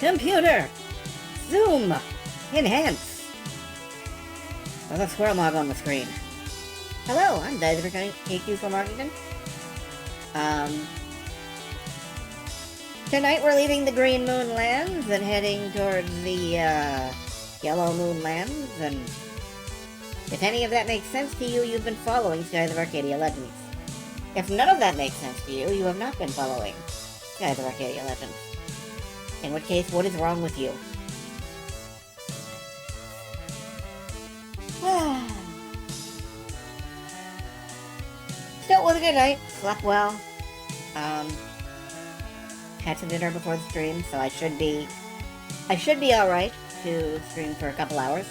Computer! Zoom! Enhance! There's a squirrel log on the screen. Hello, I'm Daisy KQ from Arcadia. Tonight we're leaving the Green Moon Lands and heading towards the, Yellow Moon Lands, and if any of that makes sense to you, you've been following Skies of Arcadia Legends. If none of that makes sense to you, you have not been following Skies of Arcadia Legends. In which case, what is wrong with you? Still, it was a good night. Slept well. Had some dinner before the stream, so I should be alright to stream for a couple hours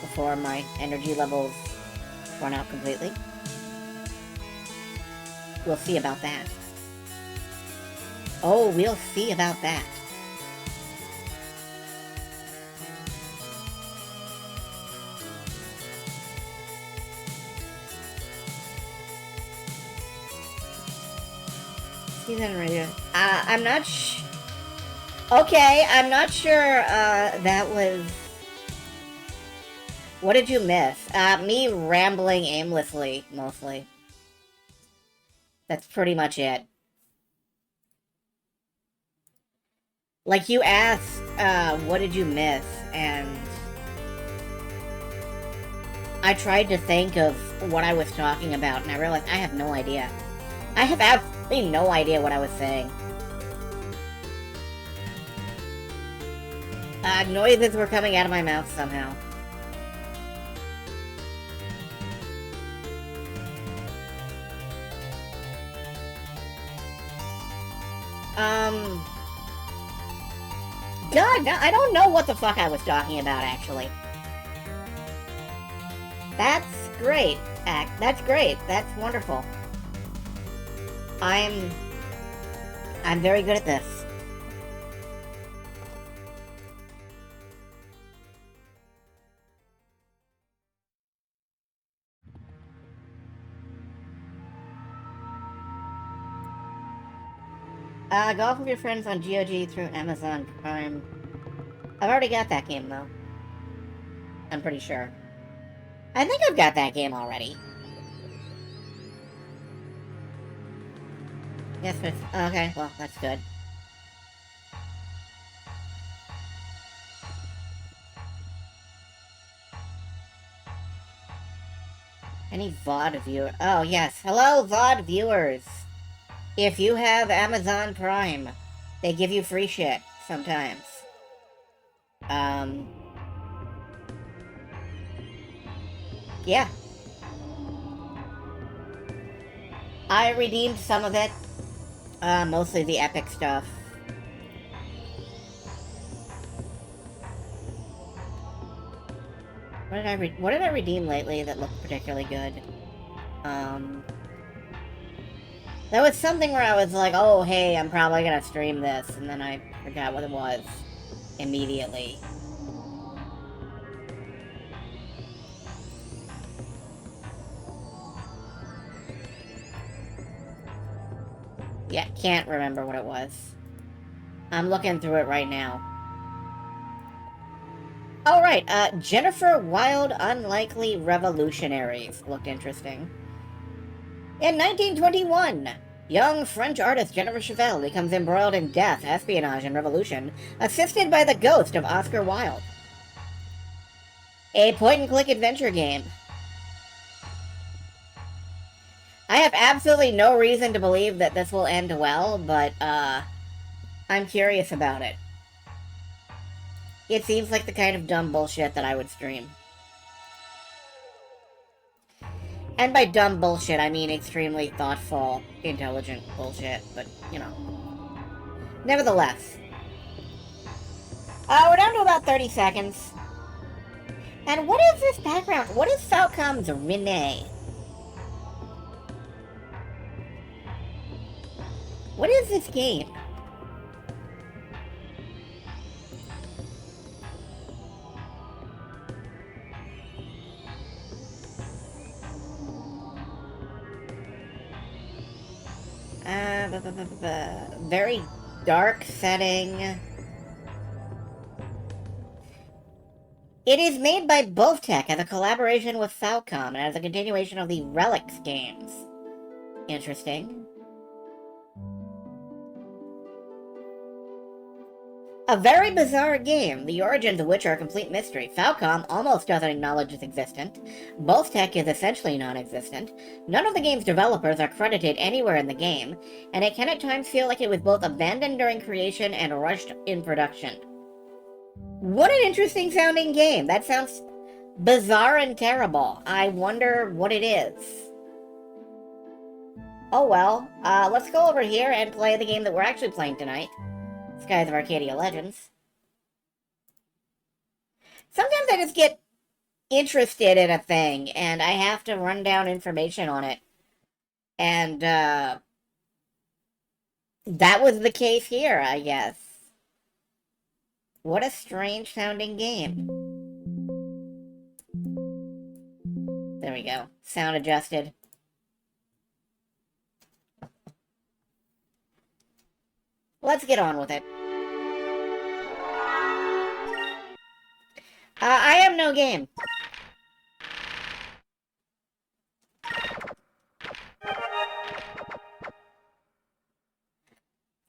before my energy levels run out completely. We'll see about that. Oh, we'll see about that. Season radio. I'm not Okay, I'm not sure, that was... What did you miss? Me rambling aimlessly, mostly. That's pretty much it. Like, you asked, what did you miss, and... I tried to think of what I was talking about, and I realized I have no idea. I have absolutely no idea what I was saying. Noises were coming out of my mouth somehow. God, I don't know what the fuck I was talking about, actually. That's great, that's great, that's wonderful. I'm very good at this. Golf with your friends on GOG through Amazon Prime. I've already got that game, though. I'm pretty sure. I think I've got that game already. Yes, but... Okay, well, that's good. Any VOD viewer... Oh, yes. Hello, VOD viewers! If you have Amazon Prime, they give you free shit, sometimes. Yeah. I redeemed some of it. Mostly the epic stuff. What did I redeem lately that looked particularly good? There was something where I was like, oh, hey, I'm probably gonna stream this, and then I forgot what it was immediately. Yeah, can't remember what it was. I'm looking through it right now. Alright, Jennifer Wild Unlikely Revolutionaries looked interesting. In 1921, young French artist Jennifer Chevelle becomes embroiled in death, espionage, and revolution, assisted by the ghost of Oscar Wilde. A point-and-click adventure game. I have absolutely no reason to believe that this will end well, but, I'm curious about it. It seems like the kind of dumb bullshit that I would stream. And by dumb bullshit, I mean extremely thoughtful, intelligent bullshit, but, you know. Nevertheless. We're down to about 30 seconds. And what is this background? What is Falcom's Renee? What is this game? Very dark setting. It is made by Tech as a collaboration with Falcom and as a continuation of the Relics games. Interesting. A very bizarre game, the origins of which are a complete mystery. Falcom almost doesn't acknowledge its existence. Tech is essentially non-existent. None of the game's developers are credited anywhere in the game, and it can at times feel like it was both abandoned during creation and rushed in production. What an interesting sounding game. That sounds bizarre and terrible. I wonder what it is. Oh well, let's go over here and play the game that we're actually playing tonight. Skies of Arcadia Legends. Sometimes I just get interested in a thing, and I have to run down information on it. And, that was the case here, I guess. What a strange sounding game. There we go. Sound adjusted. Let's get on with it. I have no game.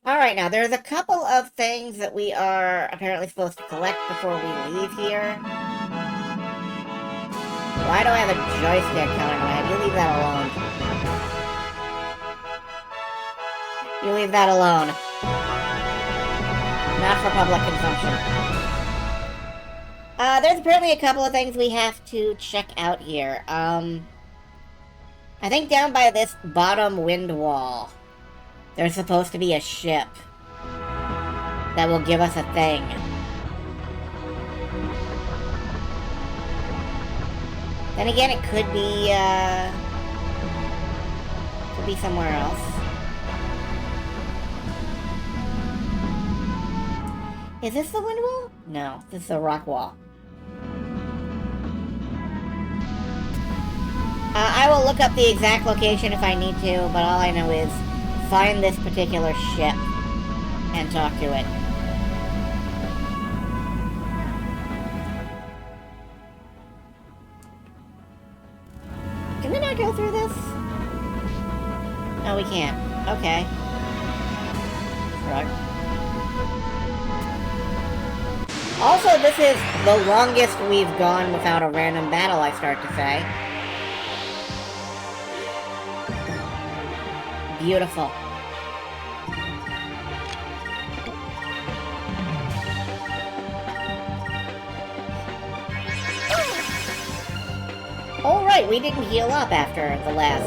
Alright, now, there's a couple of things that we are apparently supposed to collect before we leave here. Why do I have a joystick telling me that? You leave that alone. You leave that alone. Not for public consumption. There's apparently a couple of things we have to check out here. I think down by this bottom wind wall, there's supposed to be a ship that will give us a thing. Then again, it could be somewhere else. Is this the wind wall? No, this is a rock wall. I will look up the exact location if I need to, but all I know is find this particular ship and talk to it. Can we not go through this? No, we can't. Okay. Shrug. Also, this is the longest we've gone without a random battle, I start to say. Beautiful. Oh, right, we didn't heal up after the last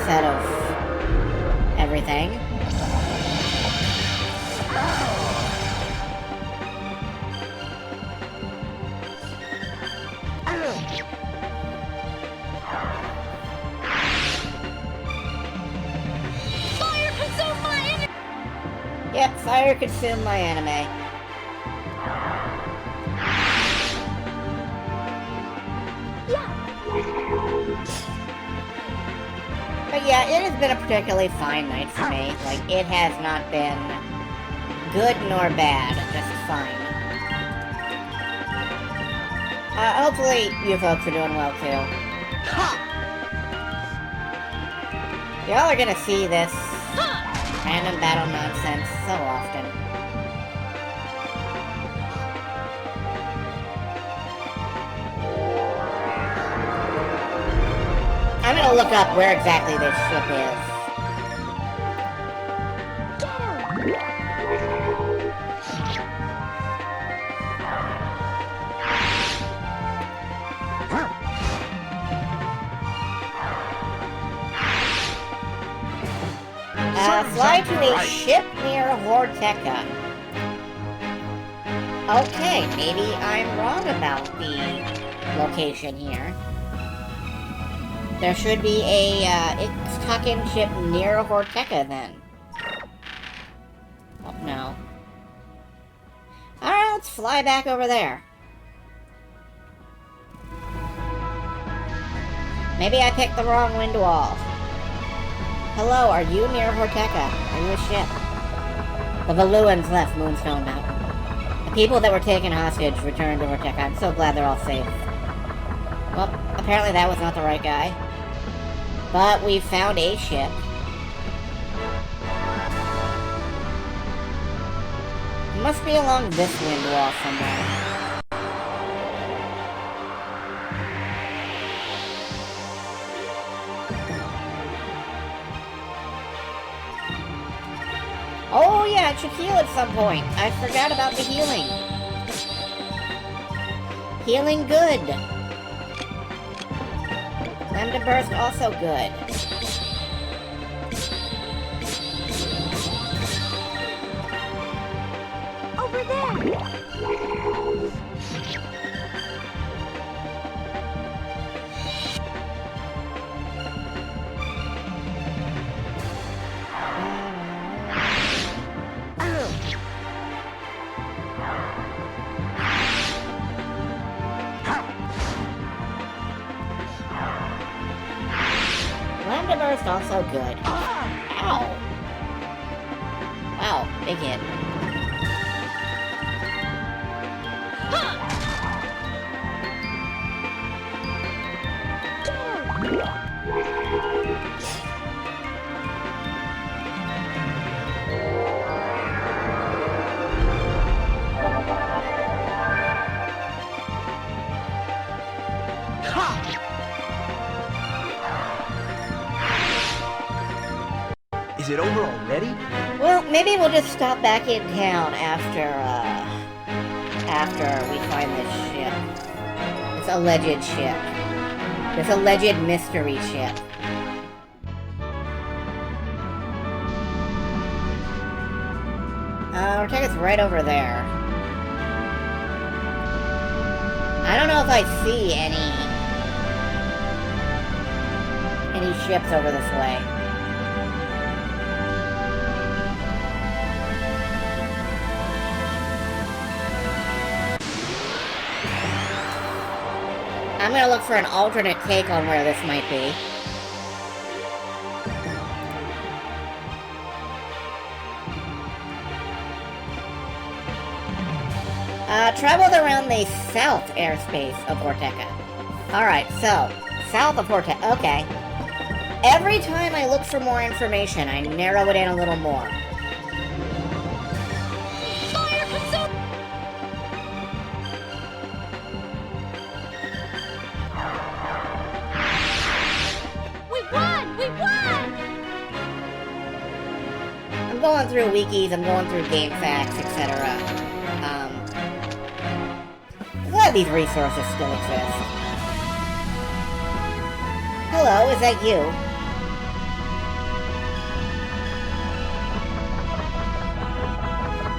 set of everything. Yep, fire consumed my anime. But yeah, it has been a particularly fine night for me. Like, it has not been good nor bad, just fine. Hopefully you folks are doing well too. Y'all are gonna see this random battle nonsense so often. I'm gonna look up where exactly this ship is. Fly to a ship near Horteca. Okay, maybe I'm wrong about the location here. There should be a, Ixtacan ship near Horteca, then. Oh, no. Alright, let's fly back over there. Maybe I picked the wrong wind wall. Hello, are you near Horteca? Are you a ship? The Valuans left Moonstone Mountain. The People that were taken hostage returned to Vorteca. I'm so glad they're all safe. Well, apparently that was not the right guy. But we found a ship. It must be along this wind wall somewhere. Oh yeah, it should heal at some point. I forgot about the healing. Healing good. Lambda Burst also good. Over there! Lambda Burst also good. Ow! Wow, big hit. Is it over already? Well, maybe we'll just stop back in town after we find this ship. This alleged ship. This alleged mystery ship. Ortega's right over there. I don't know if I see any ships over this way. I'm gonna look for an alternate take on where this might be. Traveled around the south airspace of Vorteca. Alright, so, south of Vorteca, okay. Every time I look for more information, I narrow it in a little more. I'm going through wikis, I'm going through game facts, etc. I'm glad these resources still exist. Hello, is that you?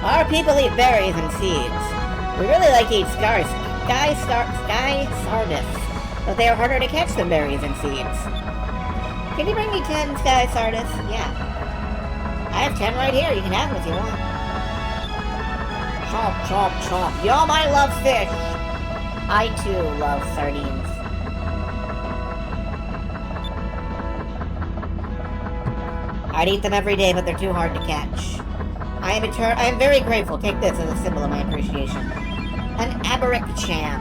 Our people eat berries and seeds. We really like to eat sky sardis, but they are harder to catch than berries and seeds. Can you bring me 10 sky sardis? Yeah. I have 10 right here. You can have them if you want. Chomp, chomp, chomp. Yum, I love fish. I, too, love sardines. I'd eat them every day, but they're too hard to catch. I am very grateful. Take this as a symbol of my appreciation. An Aberic Cham.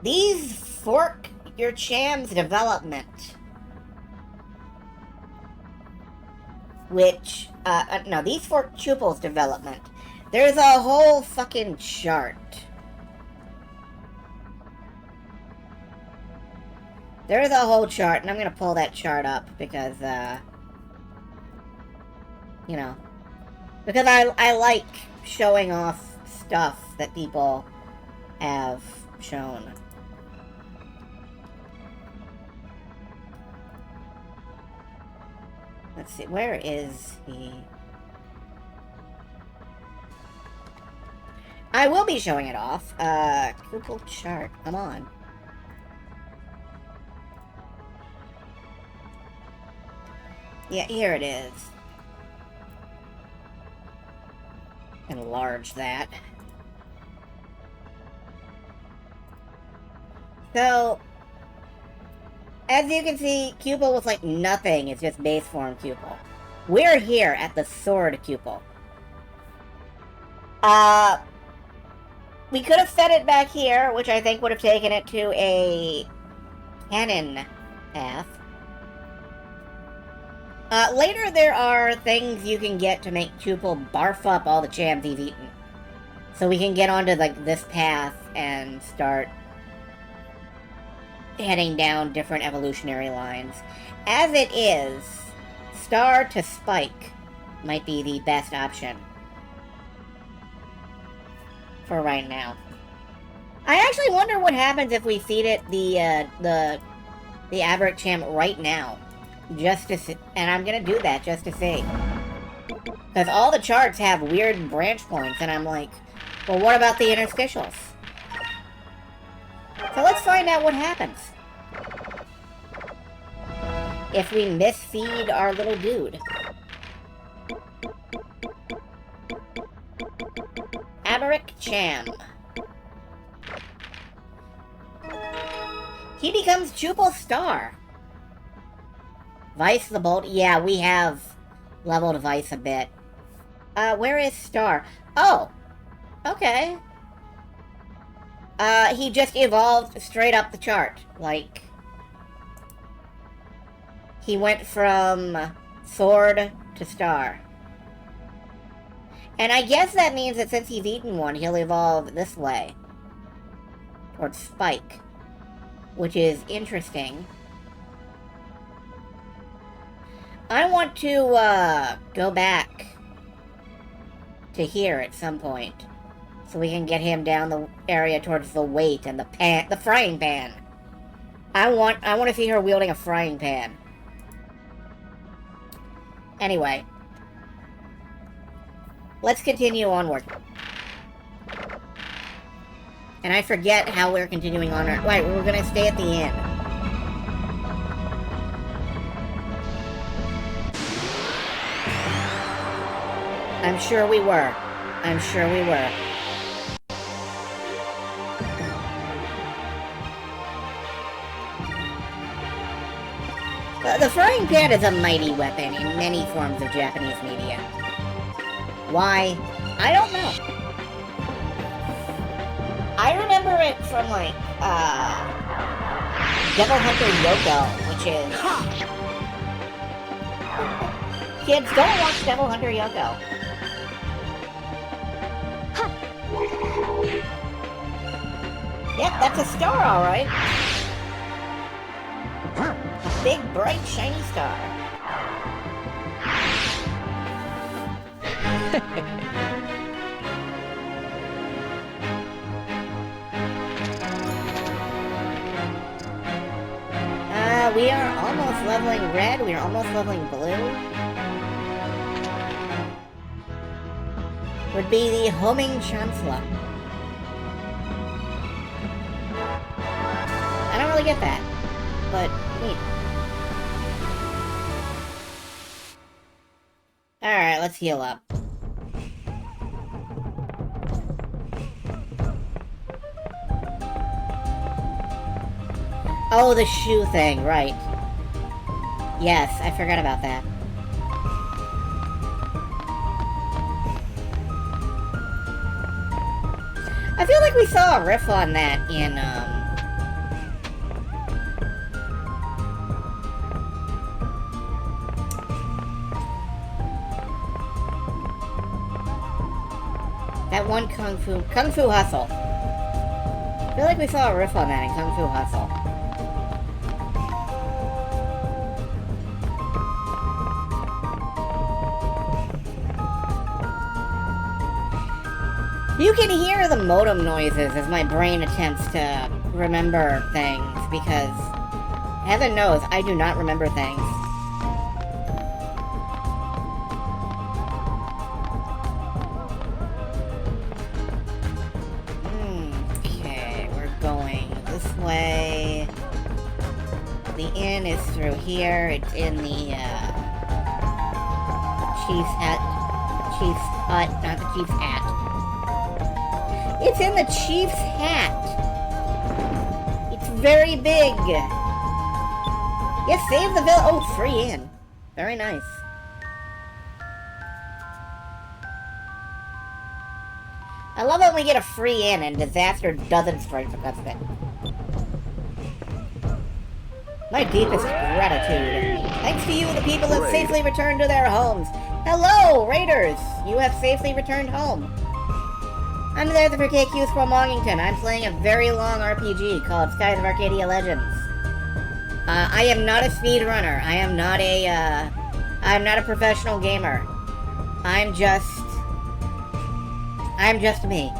These fork your cham's development. Which, no, these fork Chupel's development. There's a whole fucking chart. There's a whole chart, and I'm gonna pull that chart up because, you know, because I like showing off stuff that people have shown. Let's see, where is he? I will be showing it off. Google chart, come on. Yeah, here it is. Enlarge that. So, as you can see, Cupel with like nothing is just base form Cupel. We're here at the sword Cupel. We could have set it back here, which I think would have taken it to a cannon path. Later there are things you can get to make Tupel barf up all the jams he's eaten. So we can get onto, like, this path and start heading down different evolutionary lines. As it is, Star to Spike might be the best option for right now. I actually wonder what happens if we feed it the Aberrant Champ right now. Just to see, and I'm gonna do that just to see. Because all the charts have weird branch points, and I'm like, well, what about the interstitials? So let's find out what happens if we misfeed our little dude. Aberrant Champ. He becomes Tupel Star. Vice the Bolt. Yeah, we have leveled Vice a bit. Where is Star? Oh! Okay. He just evolved straight up the chart. Like, he went from Sword to Star. And I guess that means that since he's eaten one, he'll evolve this way. Towards Spike. Which is interesting. I want to, go back to here at some point. So we can get him down the area towards the weight and the frying pan. I want to see her wielding a frying pan. Anyway. Let's continue onward. And I forget how we're continuing on our... Wait, we're gonna stay at the inn. I'm sure we were. I'm sure we were. The frying pan is a mighty weapon in many forms of Japanese media. Why? I don't know. I remember it from, like, Devil Hunter Yoko, which is... Kids, don't watch Devil Hunter Yoko. Yep, that's a star, alright. A big, bright, shiny star. We are almost leveling red. We are almost leveling blue. Would be the homing chancellor. I don't really get that, but neat. Alright, let's heal up. Oh, the shoe thing, right. Yes, I forgot about that. I feel like we saw a riff on that in, that one Kung Fu Hustle. I feel like we saw a riff on that in Kung Fu Hustle. You can hear the modem noises as my brain attempts to remember things, because heaven knows I do not remember things. Okay, we're going this way. The inn is through here. It's in the Chief's hut, not the Chief's hat. It's in the Chief's hat. It's very big. Yes, save the village. Oh, free inn. Very nice. I love it when we get a free in and disaster doesn't strike because of it. My deepest gratitude. Thanks to you, the people have safely returned to their homes. Hello, raiders! You have safely returned home. I'm there for KQ from Longington. I'm playing a very long RPG called Skies of Arcadia Legends. I am not a speedrunner. I'm not a professional gamer. I'm just me.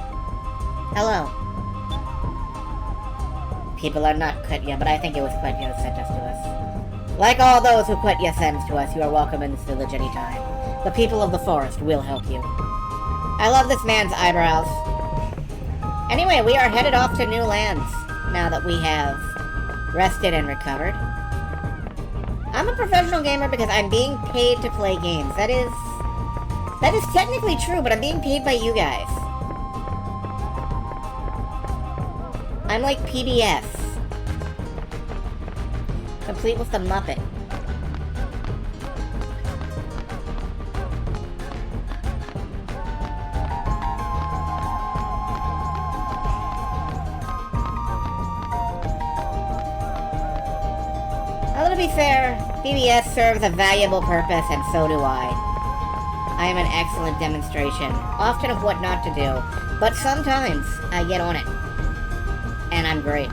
Hello. People are not Quenya, but I think it was Quenya who sent us to us. Like all those who Quenya sends to us, you are welcome in this village anytime. The people of the forest will help you. I love this man's eyebrows. Anyway, we are headed off to new lands now that we have rested and recovered. I'm a professional gamer because I'm being paid to play games. That is technically true, but I'm being paid by you guys. I'm like PBS. Complete with the Muppet. Although to be fair, PBS serves a valuable purpose, and so do I. I am an excellent demonstration, often of what not to do, but sometimes I get on it. And I'm great.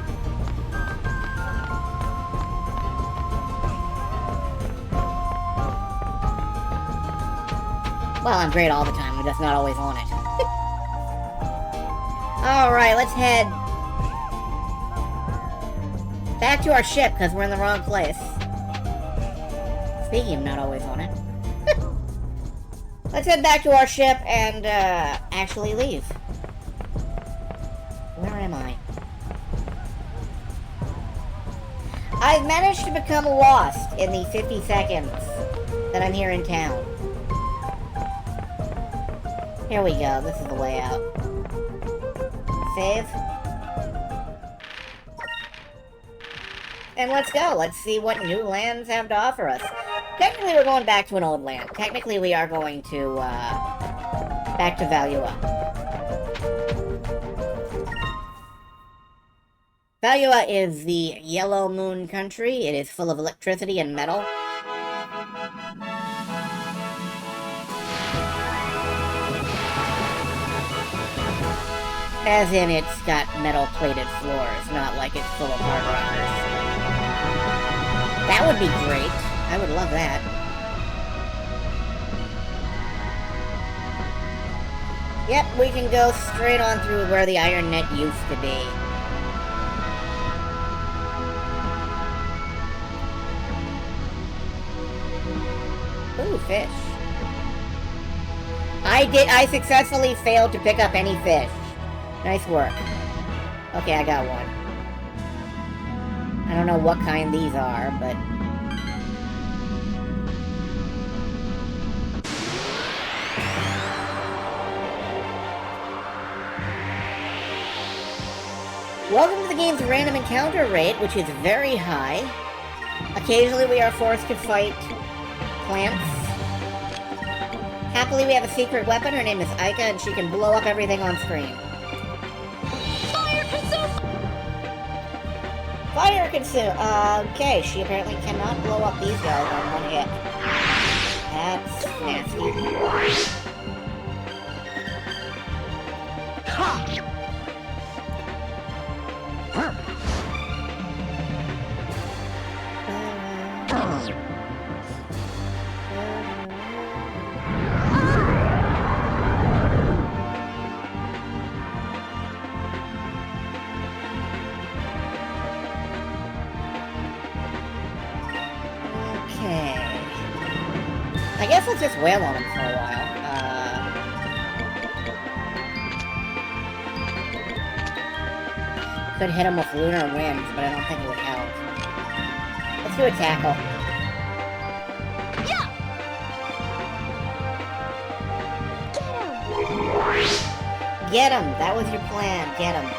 Well, I'm great all the time, I'm just not always on it. Alright, let's head back to our ship, because we're in the wrong place. Speaking of not always on it. Let's head back to our ship and, actually leave. Where am I? I've managed to become lost in the 50 seconds that I'm here in town. Here we go, this is the way out. Save. And let's go. Let's see what new lands have to offer us. Technically, we're going back to an old land. Technically, we are going to, back to Valua. Valua is the Yellow Moon country. It is full of electricity and metal. As in, it's got metal-plated floors, not like it's full of hard rockers. That would be great. I would love that. Yep, we can go straight on through where the Iron Net used to be. Ooh, fish. I successfully failed to pick up any fish. Nice work. Okay, I got one. I don't know what kind these are, but... Welcome to the game's random encounter rate, which is very high. Occasionally we are forced to fight plants. Happily we have a secret weapon. Her name is Aika, and she can blow up everything on screen. Fire consume! Okay, she apparently cannot blow up these guys on one hit. That's nasty. I guess let's just wail on him for a while. Could hit him with lunar winds, but I don't think it would help. Let's do a tackle. Yeah! Get him! That was your plan. Get him.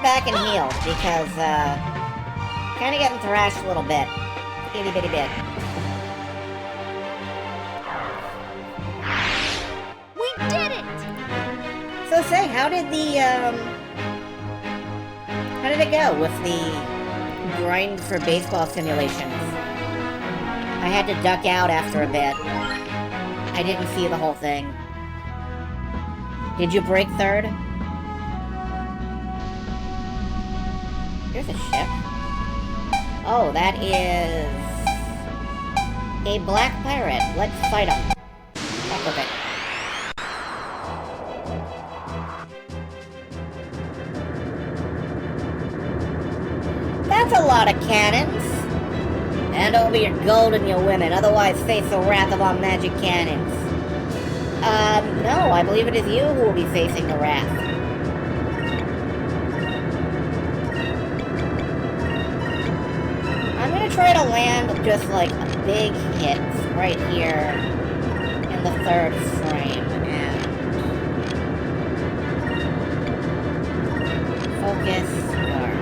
back and heal, because, kinda getting thrashed a little bit. Itty bitty bit. We did it! So say, how did it go with the grind for baseball simulations? I had to duck out after a bit. I didn't see the whole thing. Did you break third? Here's a ship. Oh, that is a black pirate. Let's fight him. Fuck with it. That's a lot of cannons. Hand over your gold and your women, otherwise face the wrath of our magic cannons. No, I believe it is you who will be facing the wrath. I'm gonna try to land just like a big hit right here in the third frame, and focus, guard.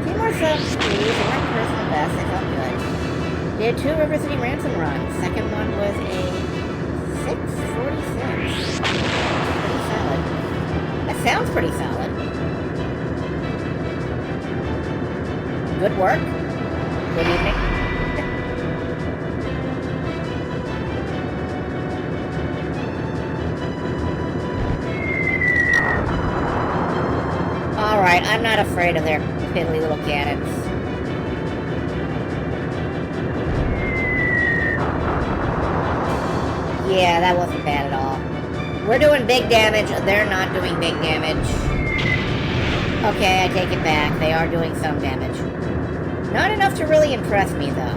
2 more subs, please, and my personal best, I felt good. Did 2 River City Ransom runs. Second one was a 646. Pretty solid. That sounds pretty solid. Good work. Good evening. Alright, I'm not afraid of their piddly little cannons. Yeah, that wasn't bad at all. We're doing big damage, they're not doing big damage. Okay, I take it back, they are doing some damage. Not enough to really impress me, though.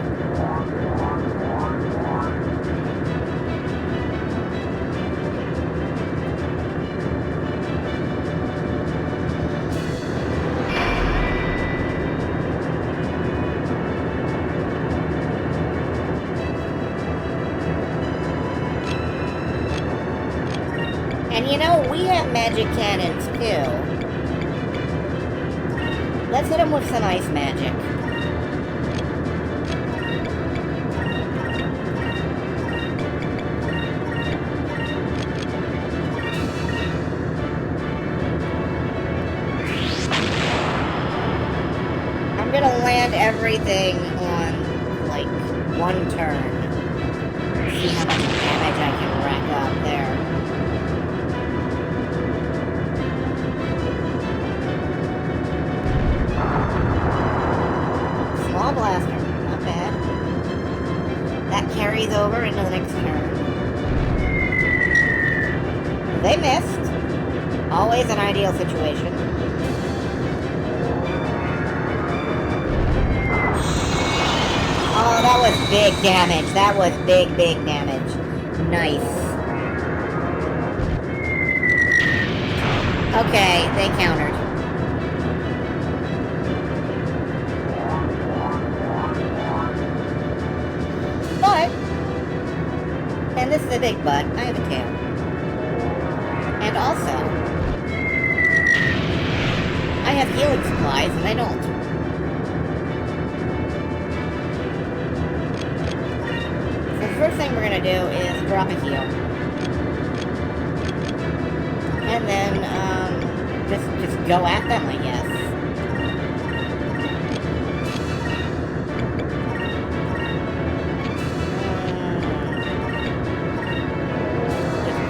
And you know, we have magic cannons, too. Let's hit them with some ice magic. I'm gonna land everything on, like, 1 turn. See how much damage I can rack up there. Small blaster, not bad. That carries over into the next turn. They missed. Always an ideal situation. Oh, that was big damage. That was big, big damage. Nice. Okay, they countered. But, and this is a big but, I have a tail. And also, I have healing supplies and I don't. So the first thing we're gonna do is drop a heal. And then, just go at them, I guess.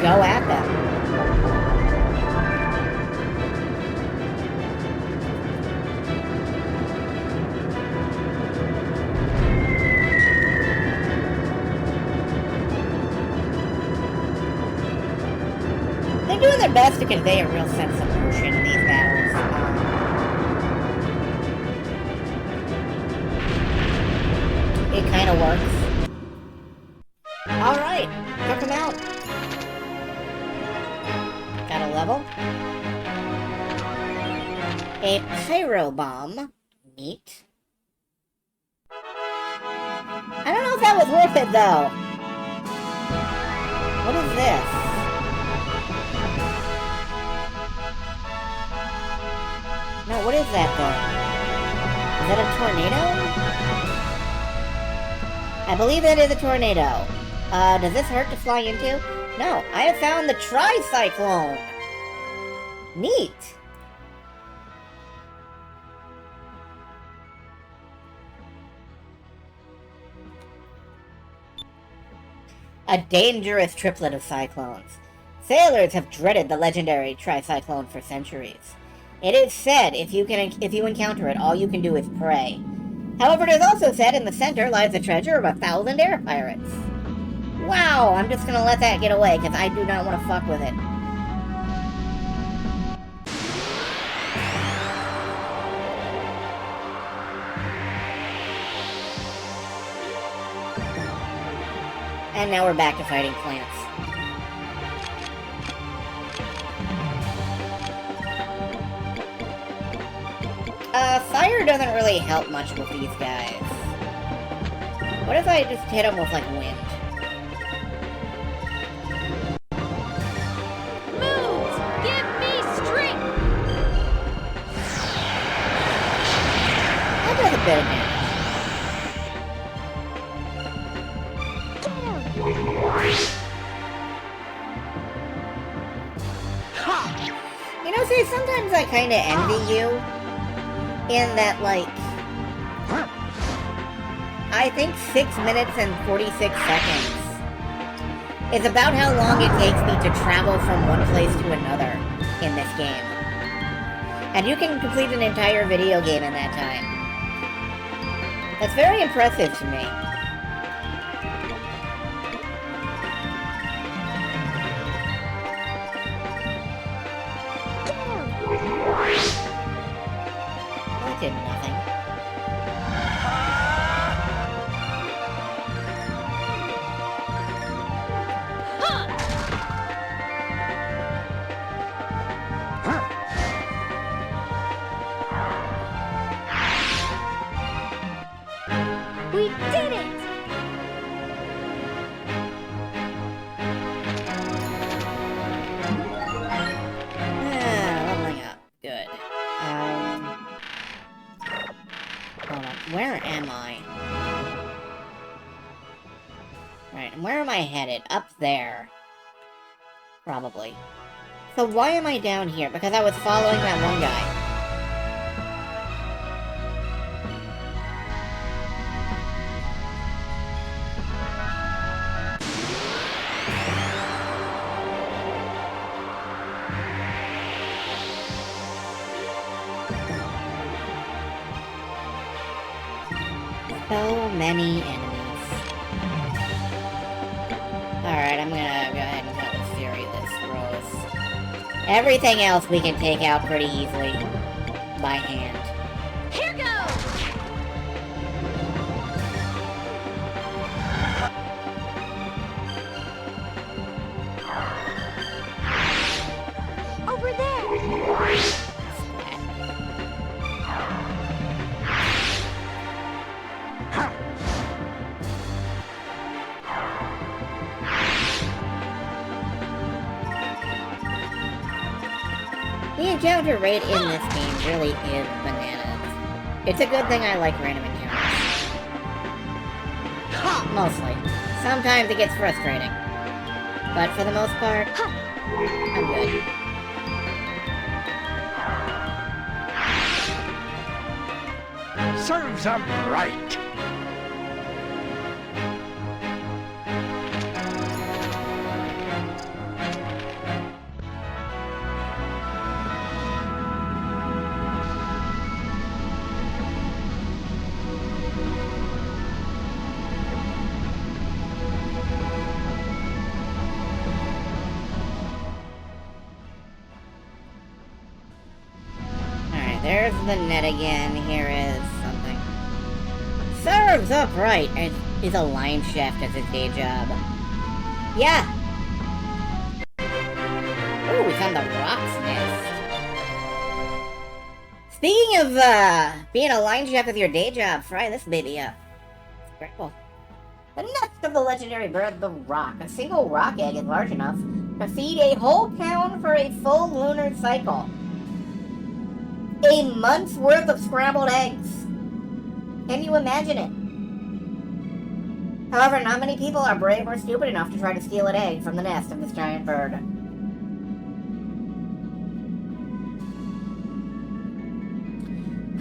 Go at them. They're doing their best to convey a real sense of motion in these battles. It kind of works. Alright, took them out. Got a level. A pyro bomb. Neat. I don't know if that was worth it, though. What is this? what is that thing? Is that a tornado? I believe that is a tornado. Does this hurt to fly into? No, I have found the tricyclone. Neat. A dangerous triplet of cyclones. Sailors have dreaded the legendary tricyclone for centuries. It is said if you encounter it, all you can do is pray. However, it is also said in the center lies the treasure of 1,000 air pirates. Wow, I'm just gonna let that get away, because I do not want to fuck with it. And now we're back to fighting plants. Fire doesn't really help much with these guys. What if I just hit them with, like, wind? Moves! Give me strength! That does a bit of damage. You know, see, sometimes I kinda envy you. In that, like, I think 6 minutes and 46 seconds is about how long it takes me to travel from one place to another in this game. And you can complete an entire video game in that time. That's very impressive to me. Did nothing. We did it! Leveling up. Good. Hold on. Where am I? Right, and where am I headed? Up there. Probably. So why am I down here? Because I was following that one guy. So many enemies. Alright, I'm gonna go ahead and cut this Fury this throws. Everything else we can take out pretty easily by hand. Here goes! Over there! The encounter rate in this game really is bananas. It's a good thing I like random encounters. Mostly. Sometimes it gets frustrating. But for the most part, I'm good. Serves 'em right. There's the net again. Here is something. Serves up right, and is a line shaft as his day job. Yeah. Ooh, we found the rock's nest. Speaking of being a line shaft with your day job, fry this baby up. It's very cool. The nest of the legendary bird, the rock. A single rock egg is large enough to feed a whole town for a full lunar cycle. A month's worth of scrambled eggs. Can you imagine it? However, not many people are brave or stupid enough to try to steal an egg from the nest of this giant bird.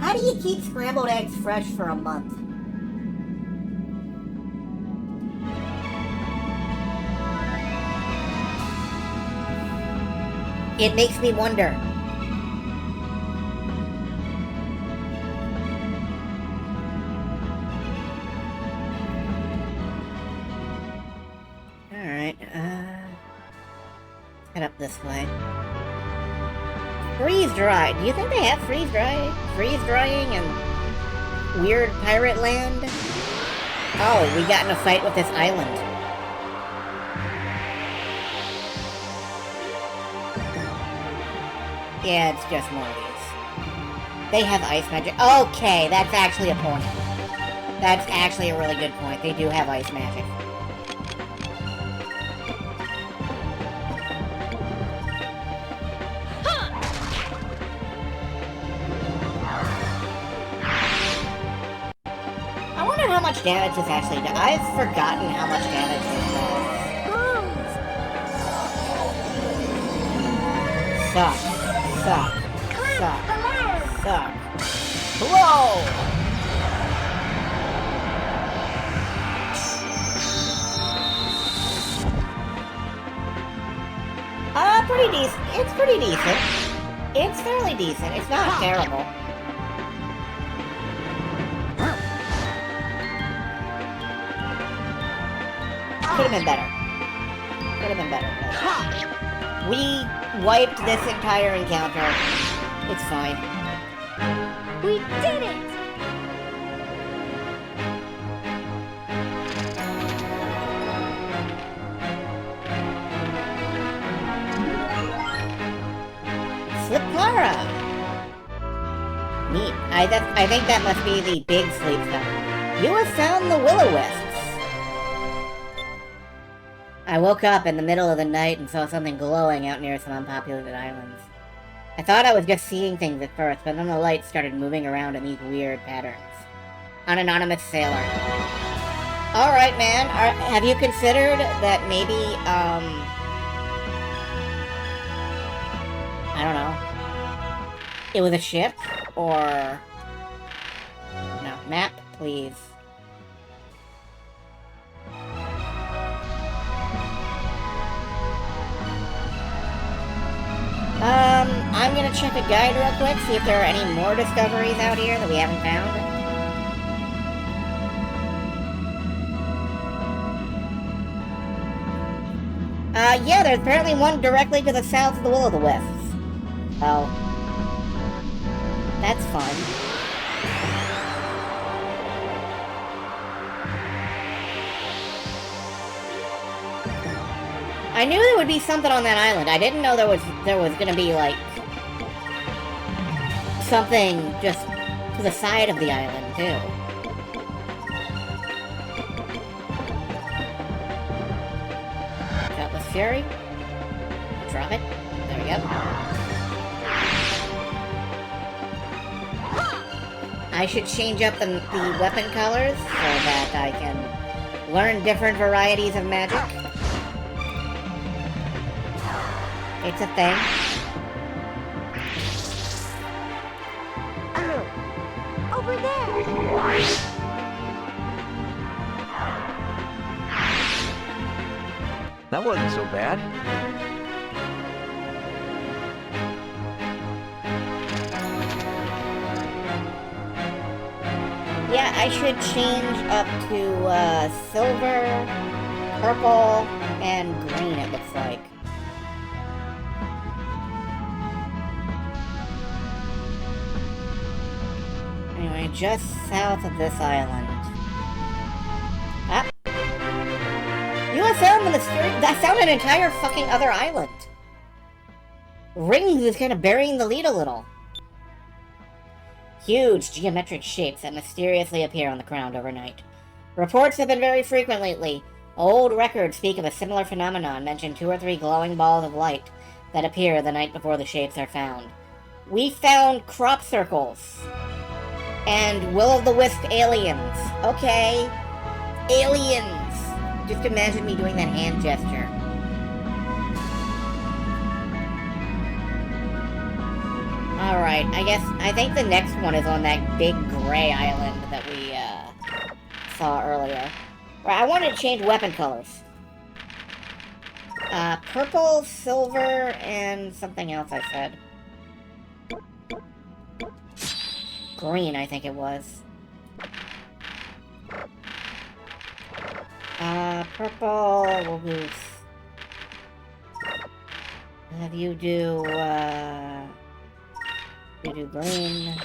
How do you keep scrambled eggs fresh for a month? It makes me wonder. Alright, head up this way. Freeze dry. Do you think they have freeze drying and weird pirate land? Oh, we got in a fight with this island. Yeah, it's just more of these. They have ice magic. Okay, that's actually a point. That's actually a really good point. They do have ice magic. I wonder how much damage this actually does. I've forgotten how much damage this does. Suck. Suck. Suck. Suck. Whoa! Pretty decent. It's pretty decent. It's fairly decent. It's not terrible. Could have been better. Could have been better. We wiped this entire encounter. It's fine. We did it! Slipkara! Neat. I think that must be the big sleep stone. You have found the Will-O-Wisps. I woke up in the middle of the night and saw something glowing out near some unpopulated islands. I thought I was just seeing things at first, but then the lights started moving around in these weird patterns. An anonymous sailor. Alright, man. Have you considered that maybe, I don't know. It was a ship? Or... No. Map, please. I'm gonna check a guide real quick, see if there are any more discoveries out here that we haven't found. Yeah, there's apparently one directly to the south of the Will-O-Wisps. Well, that's fun. I knew there would be something on that island. I didn't know there was gonna be, like, something just to the side of the island, too. Cutlass Fury. Drop it. There we go. I should change up the weapon colors so that I can learn different varieties of magic. It's a thing. Over there! That wasn't so bad. Yeah, I should change up to silver, purple, and green, it looks like. Anyway, just south of this island. Ah! You have found the mysterious... I found an entire fucking other island! Rings is kind of burying the lead a little. Huge geometric shapes that mysteriously appear on the ground overnight. Reports have been very frequent lately. Old records speak of a similar phenomenon, mention 2 or 3 glowing balls of light that appear the night before the shapes are found. We found crop circles. And will-o'-the-wisp aliens. Okay. Aliens. Just imagine me doing that hand gesture. Alright, I think the next one is on that big gray island that we, saw earlier. Right, I wanted to change weapon colors. Purple, silver, and something else I said. Green, I think it was. Purple, we'll have you do, you do green.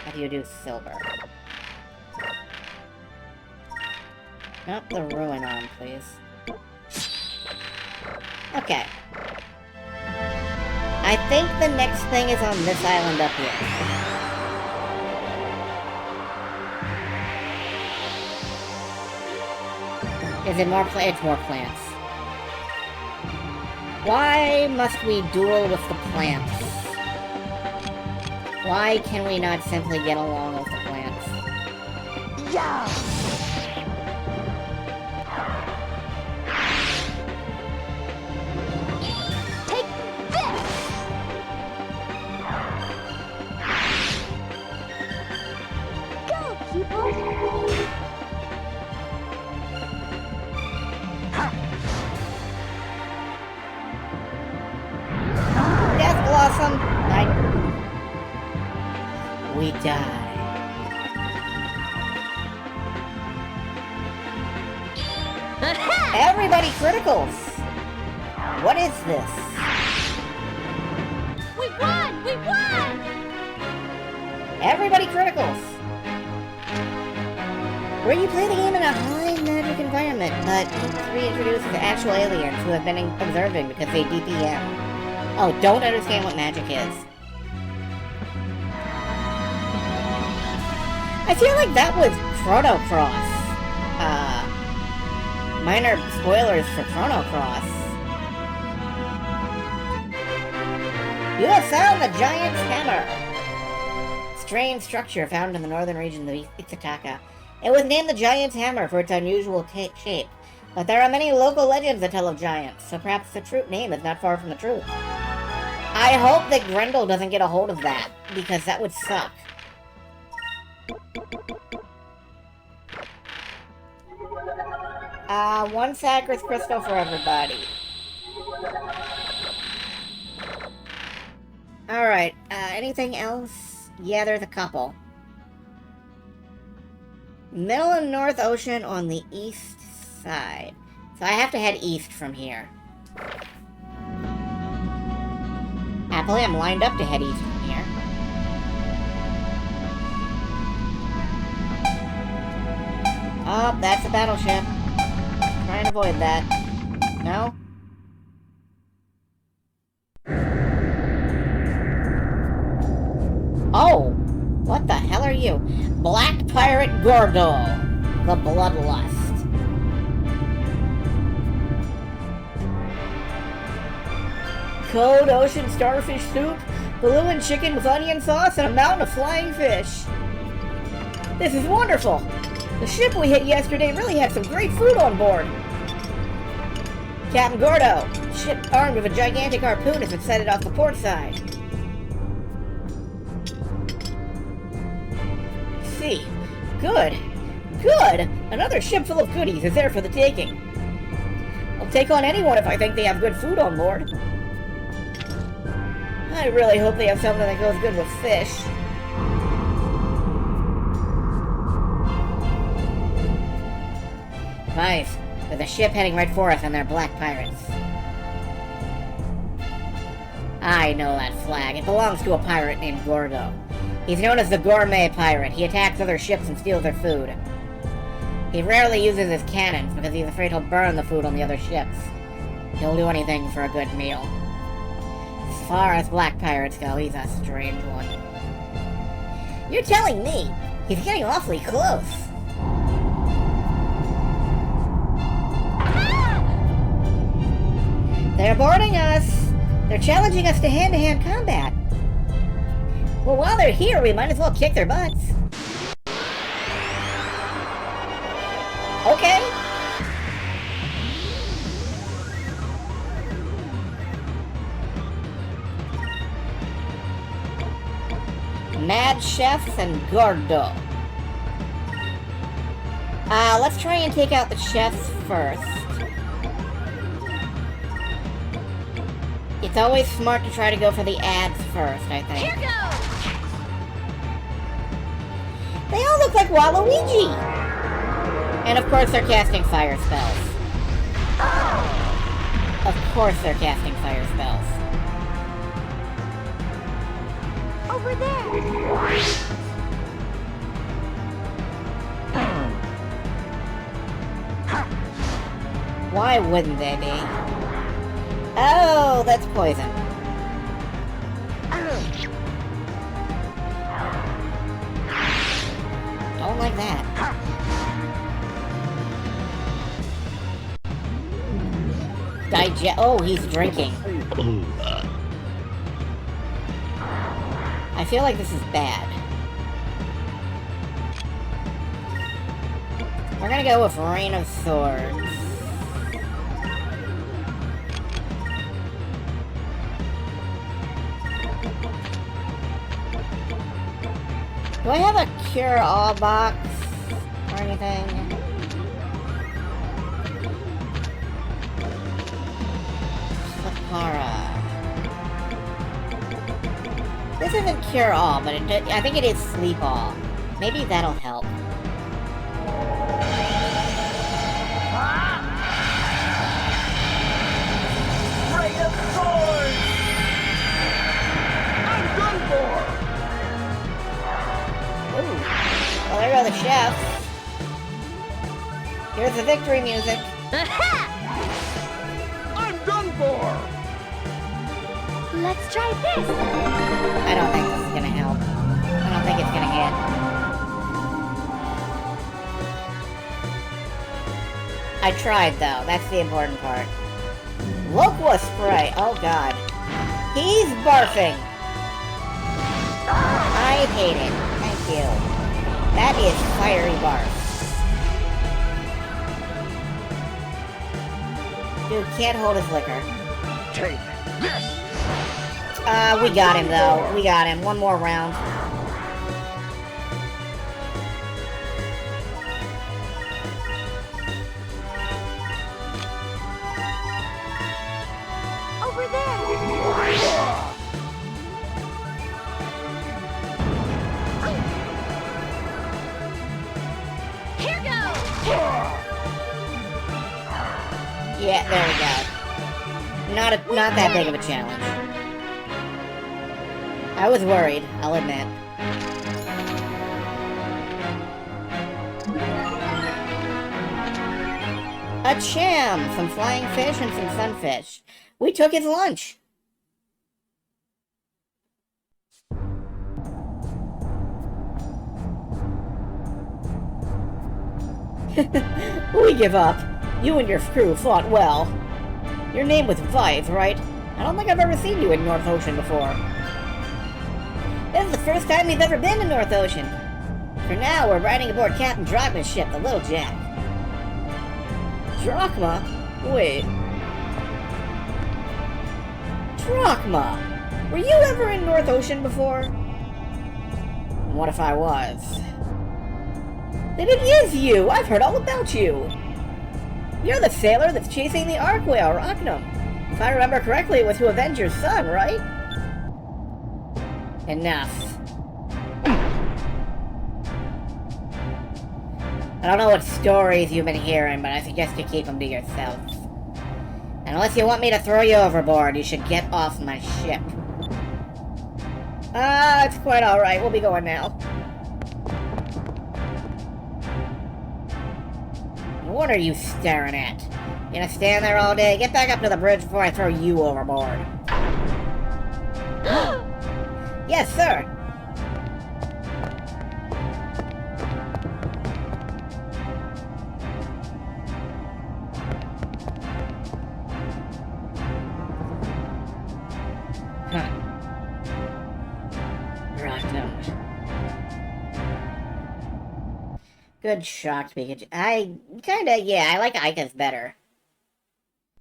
Have you do silver. Not the ruin on, please. Okay. I think the next thing is on this island up here. Is it more plants? It's more plants. Why must we duel with the plants? Why can we not simply get along with the plants? Yeah. Take this. Go, people. Death Blossom! We die. Everybody criticals! What is this? We won! We won! Everybody criticals! Where you play the game in a high magic environment, but reintroduces actual aliens who have been observing because they DPM. Oh, don't understand what magic is. I feel like that was Chrono Cross. Minor spoilers for Chrono Cross. You have found the Giant's Hammer! Strange structure found in the northern region of Ixtaka. It was named the Giant's Hammer for its unusual shape, but there are many local legends that tell of giants, so perhaps the true name is not far from the truth. I hope that Grendel doesn't get a hold of that, because that would suck. One Sacred Crystal for everybody. Alright, anything else? Yeah, there's a couple. Middle and North Ocean on the east side. So I have to head east from here. Happily, I'm lined up to head east from here. Oh, that's a battleship. Try and avoid that. No? Oh! What the hell are you? Black Pirate Gordo. The Bloodlust. Cold ocean starfish soup, blue and chicken with onion sauce, and a mountain of flying fish. This is wonderful! The ship we hit yesterday really had some great food on board. Captain Gordo, ship armed with a gigantic harpoon has been sighted off the port side. See. Good. Good! Another ship full of goodies is there for the taking. I'll take on anyone if I think they have good food on board. I really hope they have something that goes good with fish. Nice. There's a ship heading right for us and they're black pirates. I know that flag. It belongs to a pirate named Gordo. He's known as the Gourmet Pirate. He attacks other ships and steals their food. He rarely uses his cannons because he's afraid he'll burn the food on the other ships. He'll do anything for a good meal. As far as black pirates go, he's a strange one. You're telling me? He's getting awfully close. They're boarding us! They're challenging us to hand-to-hand combat. Well, while they're here, we might as well kick their butts. Okay. Mad Chef and Gordo. Let's try and take out the chefs first. It's always smart to try to go for the ads first, I think. Here goes! They all look like Waluigi! And of course they're casting fire spells. Of course they're casting fire spells. Over there! Why wouldn't they be? Oh, that's poison. Don't like that. Oh, he's drinking. I feel like this is bad. We're gonna go with Rain of Swords. Do I have a cure-all box or anything? Sahara. This isn't cure-all, but I think it is sleep-all. Maybe that'll help. Ray of Swords! I'm done for! Ooh. Well, there go the chefs. Here's the victory music. I'm done for! Let's try this! I don't think this is gonna help. I don't think it's gonna hit. I tried, though. That's the important part. Loqua spray. Oh, God. He's barfing. I hate it. Thank you. That is fiery barf. Dude can't hold his liquor. Take this! We got him, though. We got him. One more round. Over there! Here goes! Yeah, there we go. Not that big of a challenge. I was worried, I'll admit. A cham, some flying fish, and some sunfish. We took his lunch. We give up. You and your crew fought well. Your name was Vive, right? I don't think I've ever seen you in North Ocean before. This is the first time we've ever been to North Ocean. For now, we're riding aboard Captain Drachma's ship, the Little Jack. Drachma? Wait. Drachma! Were you ever in North Ocean before? What if I was? Then it is you! I've heard all about you! You're the sailor that's chasing the Arc Whale, Rocknum. If I remember correctly, it was to avenge your son, right? Enough. I don't know what stories you've been hearing, but I suggest you keep them to yourself. And unless you want me to throw you overboard, you should get off my ship. It's quite alright. We'll be going now. What are you staring at? You gonna stand there all day? Get back up to the bridge before I throw you overboard. Yes, sir. Good shocked Pikachu. I like Aika's better.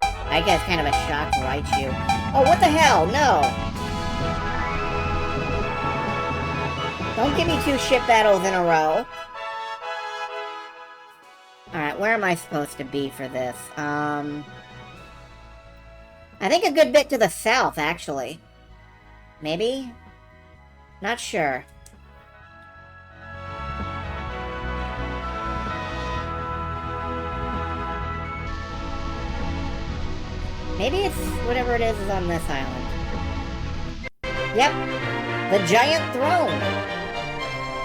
Aika's kind of a shocked Raichu. Oh, what the hell? No! Don't give me 2 ship battles in a row. Alright, where am I supposed to be for this? I think a good bit to the south, actually. Maybe? Not sure. Maybe it's whatever it is on this island. Yep! The giant throne!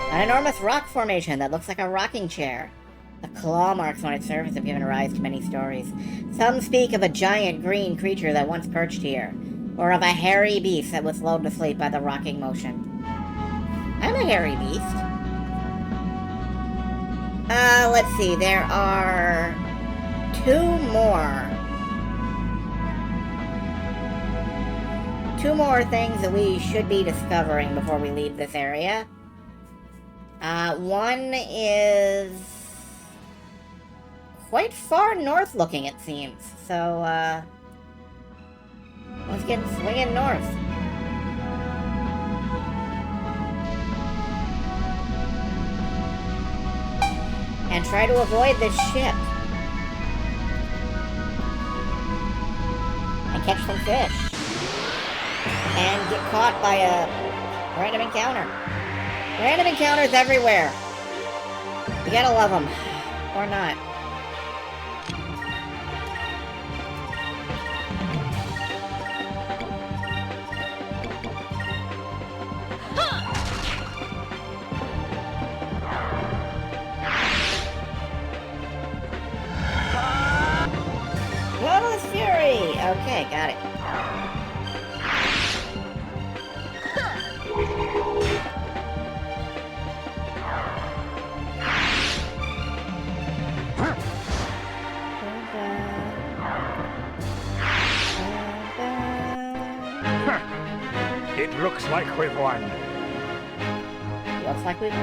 An enormous rock formation that looks like a rocking chair. The claw marks on its surface have given rise to many stories. Some speak of a giant green creature that once perched here, or of a hairy beast that was lulled to sleep by the rocking motion. I'm a hairy beast. Let's see, there are 2 more. 2 more things that we should be discovering before we leave this area. One is quite far north looking, it seems. So, let's get swinging north. And try to avoid this ship. And catch some fish. And get caught by a random encounter. Random encounters everywhere. You gotta love them. Or not. Bloodless Fury! Okay, got it. It looks like we've won. Looks like we won.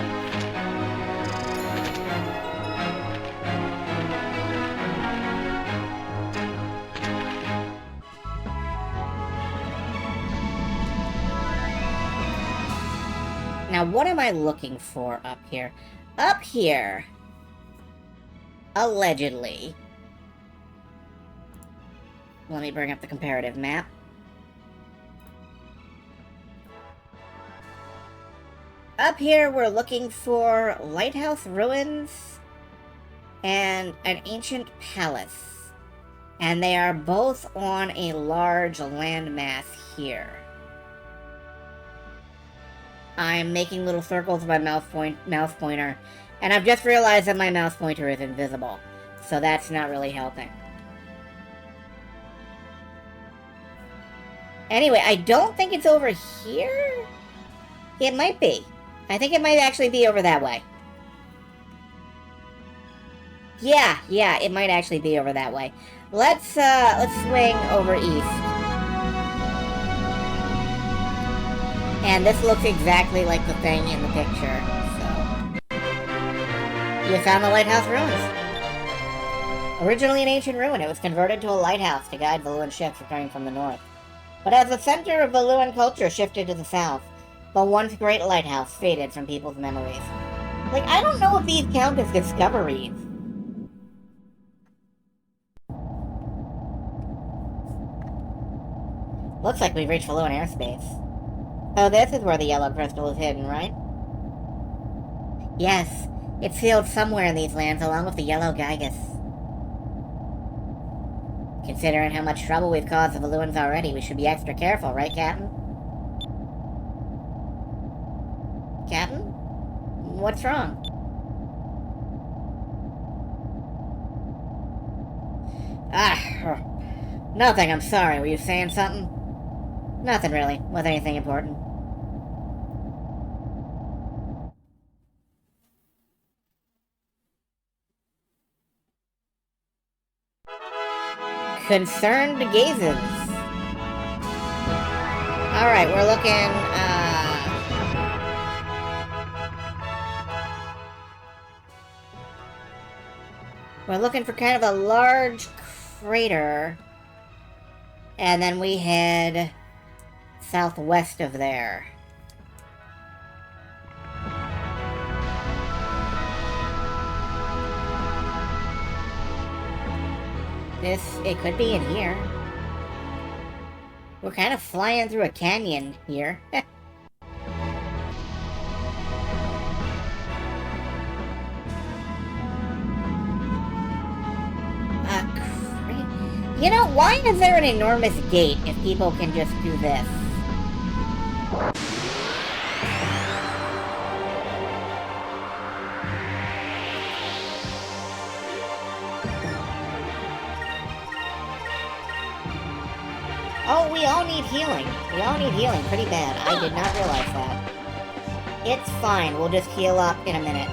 Now, what am I looking for up here? Up here, allegedly. Let me bring up the comparative map. Up here, we're looking for lighthouse ruins and an ancient palace. And they are both on a large landmass here. I'm making little circles with my mouse pointer, and I've just realized that my mouse pointer is invisible, so that's not really helping. Anyway, I don't think it's over here. It might be. I think it might actually be over that way. Yeah, it might actually be over that way. Let's swing over east. And this looks exactly like the thing in the picture, so... You found the lighthouse ruins. Originally an ancient ruin, it was converted to a lighthouse to guide Valuan ships returning from the north. But as the center of Valuan culture shifted to the south, the once great lighthouse faded from people's memories. Like, I don't know if these count as discoveries. Looks like we've reached Valuan airspace. Oh, this is where the yellow crystal is hidden, right? Yes, it's sealed somewhere in these lands along with the yellow Gygus. Considering how much trouble we've caused the Valuans already, we should be extra careful, right, Captain? Captain? What's wrong? Nothing, I'm sorry. Were you saying something? Nothing really. Wasn't anything important. Concerned gazes. Alright, we're looking, We're looking for kind of a large crater. And then we head southwest of there. It could be in here. We're kind of flying through a canyon here. You know, why is there an enormous gate if people can just do this? Oh, we all need healing. We all need healing pretty bad. I did not realize that. It's fine. We'll just heal up in a minute.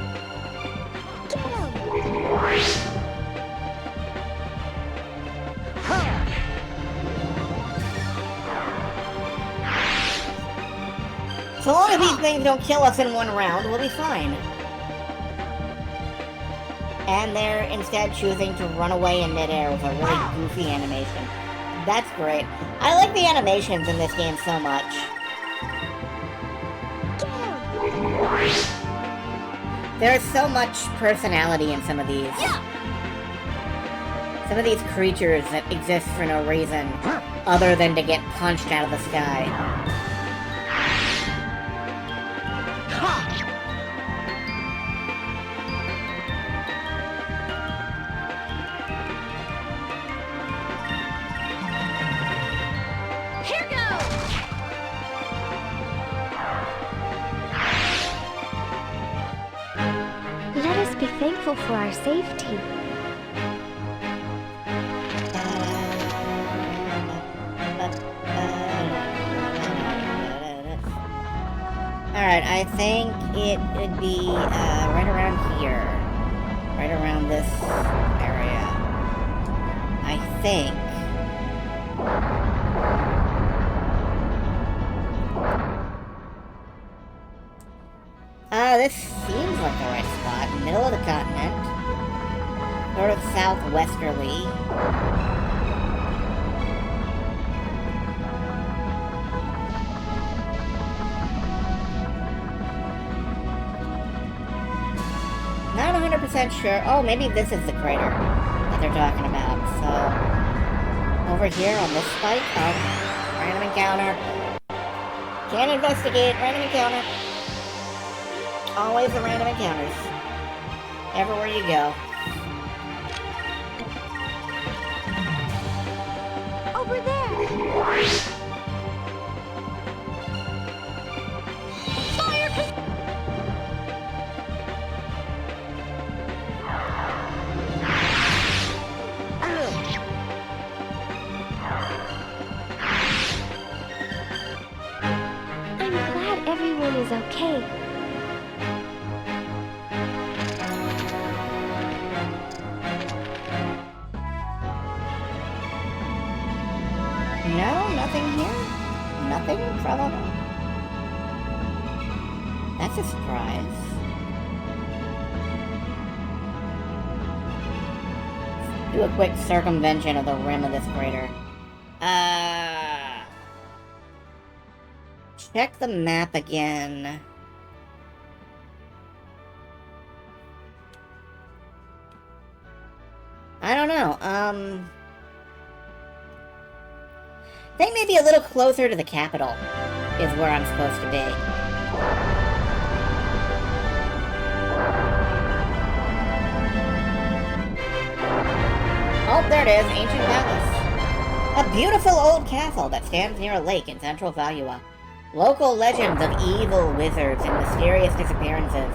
So long as these things don't kill us in one round, we'll be fine. And they're instead choosing to run away in midair with a really goofy animation. That's great. I like the animations in this game so much. There's so much personality in some of these. Some of these creatures that exist for no reason other than to get punched out of the sky. Thankful for our safety. Alright, I think it would be right around here. Right around this area. I think. This seems like the right spot. Middle of the continent. Sort of southwesterly. Not 100% sure. Oh, maybe this is the crater that they're talking about. So, over here on this spike. Oh, random encounter. Can't investigate. Random encounter. Always the random encounters. Everywhere you go. Over there! Fire! I'm glad everyone is okay. No, nothing here? Nothing from them? That's a surprise. Do a quick circumvention of the rim of this crater. Check the map again. I don't know, I think maybe a little closer to the capital is where I'm supposed to be. Oh, there it is, Ancient Palace. A beautiful old castle that stands near a lake in central Valua. Local legends of evil wizards and mysterious disappearances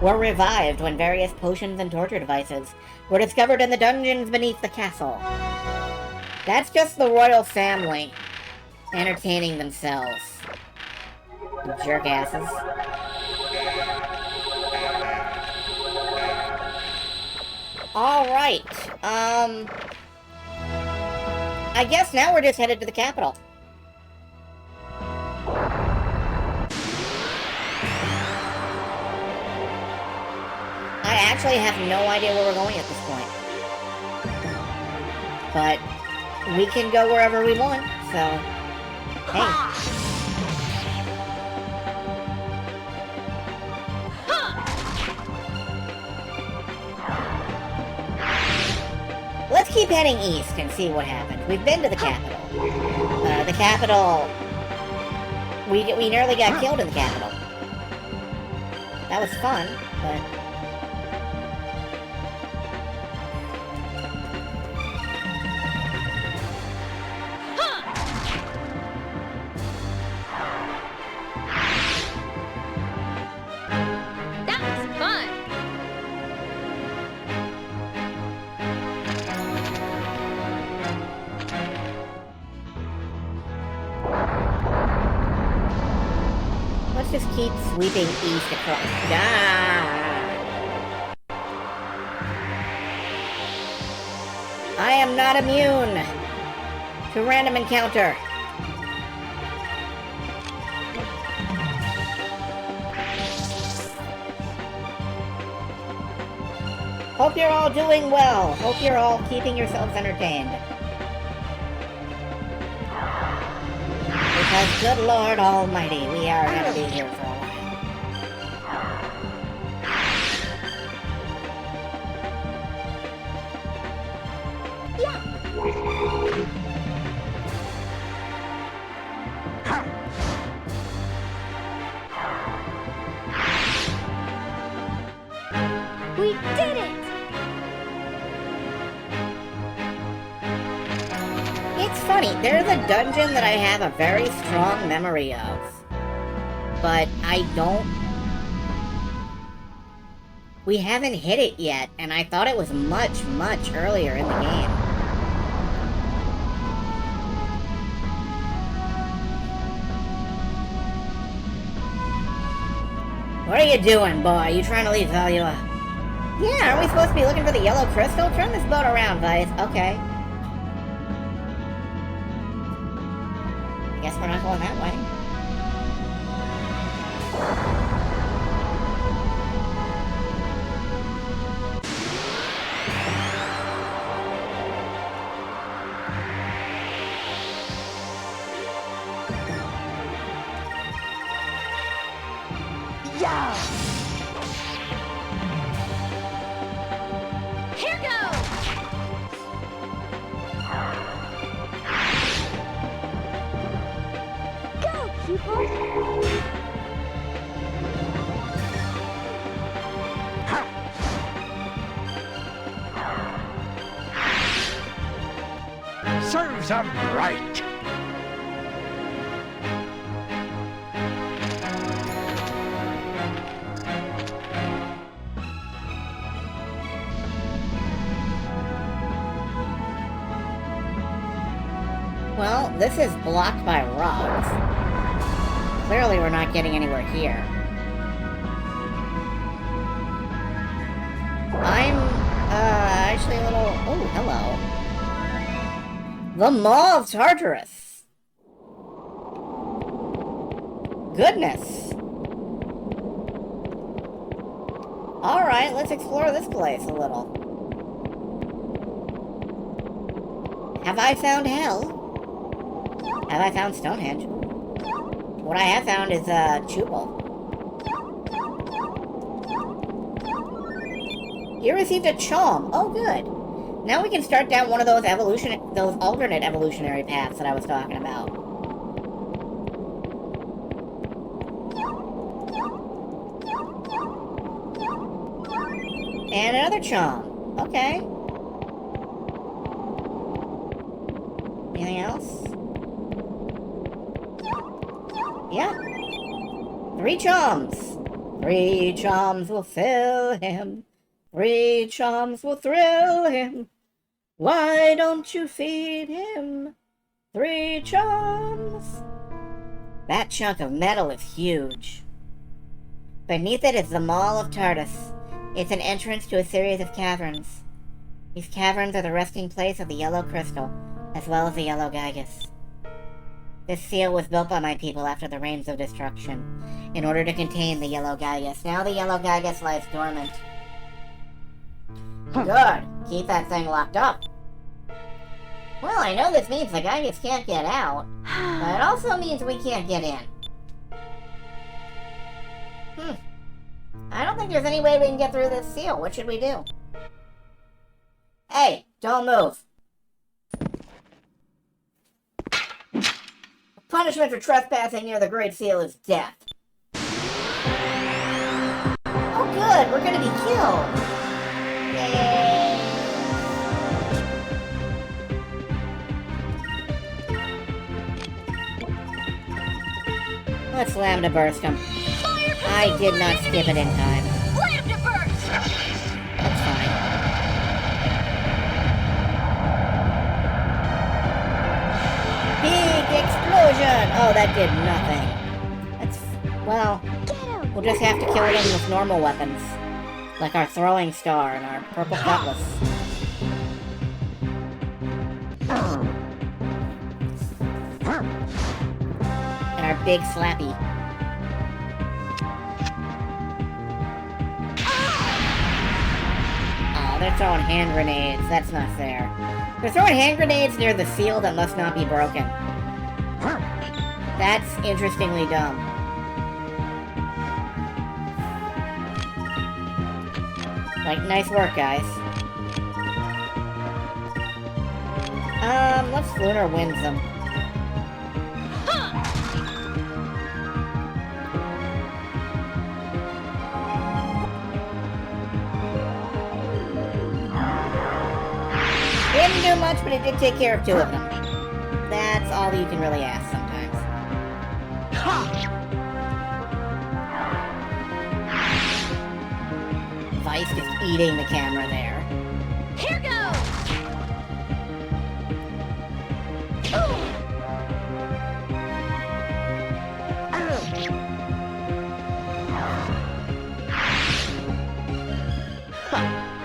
were revived when various potions and torture devices were discovered in the dungeons beneath the castle. That's just the royal family entertaining themselves. Jerkasses. Alright, I guess now we're just headed to the capital. I actually have no idea where we're going at this point. But we can go wherever we want, so hey. Let's keep heading east and see what happens. We've been to the capital. The capital... We nearly got killed in the capital. That was fun, but... Let's just keep sweeping east across. I am not immune to random encounter. Hope you're all doing well. Hope you're all keeping yourselves entertained. Because, good Lord Almighty, we are gonna be here for a while. We did it! It's funny, there's a dungeon that I have a very strong memory of. But I don't... We haven't hit it yet, and I thought it was much, much earlier in the game. What are you doing, boy? You trying to leave Valua? Yeah, aren't we supposed to be looking for the yellow crystal? Turn this boat around, Vice. Okay. I guess we're not going that way. Yeah! Here goes! Go, people! Serves them right. Well, this is blocked by rocks. Clearly we're not getting anywhere here. I'm, actually a little... Oh, hello. The Maw of Tartarus. Goodness. Alright, let's explore this place a little. Have I found hell? Have I found Stonehenge? What I have found is, Chubal. You received a Chom. Oh, good. Now we can start down one of those those alternate evolutionary paths that I was talking about. And another Chom. Okay. Anything else? Yeah. 3 Choms. 3 Choms will fill him. 3 Choms will thrill him. Why don't you feed him? 3 Choms. That chunk of metal is huge. Beneath it is the Mall of Tartarus. It's an entrance to a series of caverns. These caverns are the resting place of the yellow crystal, as well as the yellow Gygus. This seal was built by my people after the Rains of Destruction, in order to contain the yellow Gygus. Now the yellow Gygus lies dormant. Good. Keep that thing locked up. Well, I know this means the guy just can't get out, but it also means we can't get in. I don't think there's any way we can get through this seal. What should we do? Hey, don't move. Punishment for trespassing near the Great Seal is death. Oh good, we're gonna be killed. Yay. Let's lambda burst him. I did not skip it in time. Lambda burst! That's fine. Big explosion! Oh, that did nothing. That's... well... Get him! we'll just have to kill them with normal weapons. Like our throwing star and our purple cutlass. And our big slappy. Oh, they're throwing hand grenades. That's not fair. They're throwing hand grenades near the seal that must not be broken. That's interestingly dumb. Like, nice work, guys. Let's Lunar Winds them. Didn't do much, but it did take care of 2 of them. That's all you can really ask sometimes. Vice just eating the camera there. Here goes!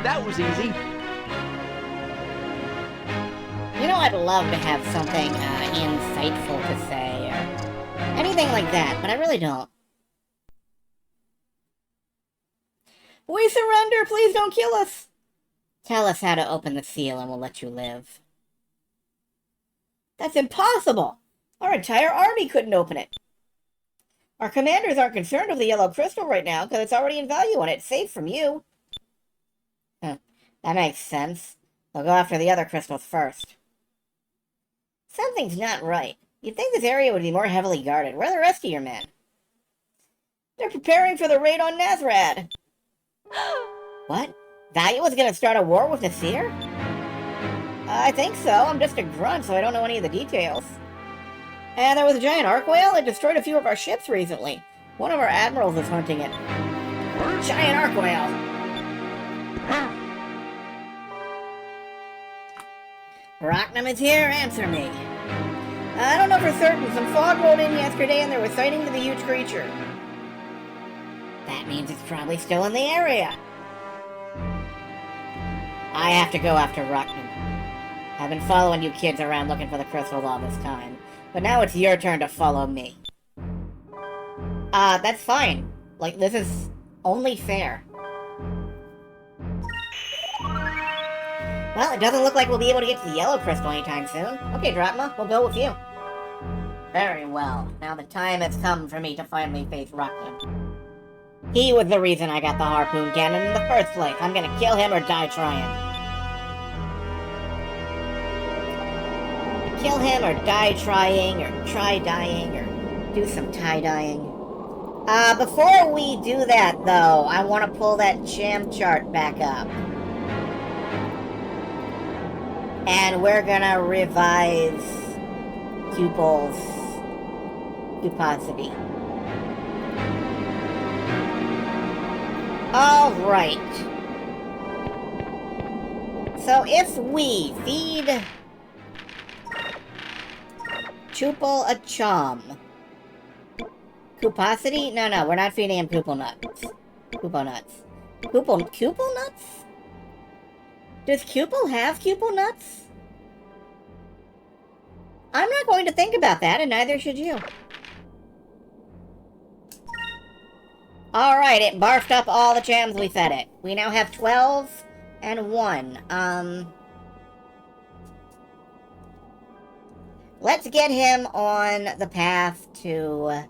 That was easy. You know, I'd love to have something insightful to say, or anything like that, but I really don't. We surrender! Please don't kill us! Tell us how to open the seal and we'll let you live. That's impossible! Our entire army couldn't open it. Our commanders aren't concerned with the yellow crystal right now because it's already in value and it's safe from you. Huh. That makes sense. They'll go after the other crystals first. Something's not right. You'd think this area would be more heavily guarded. Where are the rest of your men? They're preparing for the raid on Nazrad. What? Value was gonna start a war with the Seer? I think so. I'm just a grunt, so I don't know any of the details. And there was a giant arc whale. It destroyed a few of our ships recently. One of our admirals is hunting it. Giant arc whale. Rocknum is here, answer me. I don't know for certain. Some fog rolled in yesterday and there were sightings of the huge creature. That means it's probably still in the area. I have to go after Rocknum. I've been following you kids around looking for the crystals all this time. But now it's your turn to follow me. That's fine. Like, this is only fair. Well, it doesn't look like we'll be able to get to the yellow crystal anytime soon. Okay, Drachma, we'll go with you. Very well. Now the time has come for me to finally face Rocknum. He was the reason I got the harpoon cannon in the first place. I'm gonna kill him or die trying. Kill him or die trying, or try dying, or do some tie-dyeing. Before we do that, though, I want to pull that jam chart back up. And we're gonna revise Cupel's cuposity. Alright. So if we feed Chupel a chom. Cuposity? No, we're not feeding him Cupel nuts. Cupel nuts. Cupel nuts? Does Cupel have Cupel nuts? I'm not going to think about that, and neither should you. Alright, it barfed up all the jams we fed it. We now have 12 and 1. Let's get him on the path to...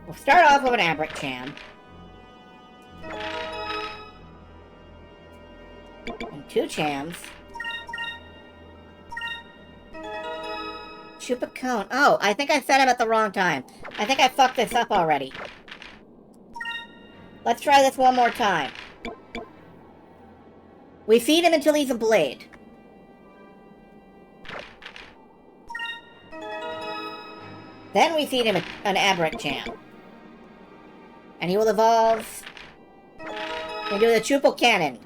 We'll start off with an Abraccham. And 2 Chams. Chupacone. Oh, I think I set him at the wrong time. I think I fucked this up already. Let's try this one more time. We feed him until he's a blade. Then we feed him an Abraccham. And he will evolve into the Chupal Cannon.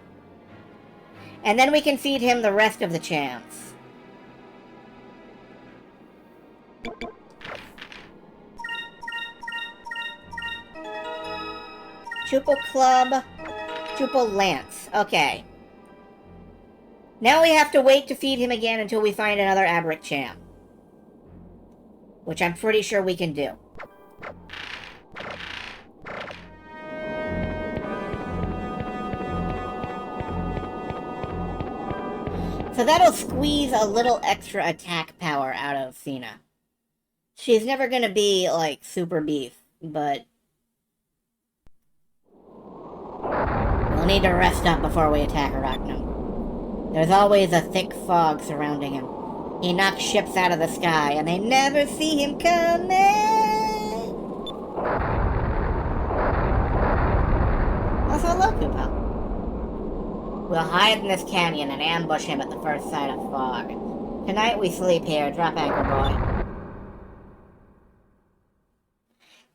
And then we can feed him the rest of the Chams. Chupal Club, Chupal Lance. Okay. Now we have to wait to feed him again until we find another Abraccham. Which I'm pretty sure we can do. So that'll squeeze a little extra attack power out of Cena. She's never gonna be, like, super beef, but... we'll need to rest up before we attack Arachnum. There's always a thick fog surrounding him. He knocks ships out of the sky, and they never see him coming! Also, hello, Koopa. We'll hide in this canyon and ambush him at the first sight of fog. Tonight we sleep here. Drop anchor, boy.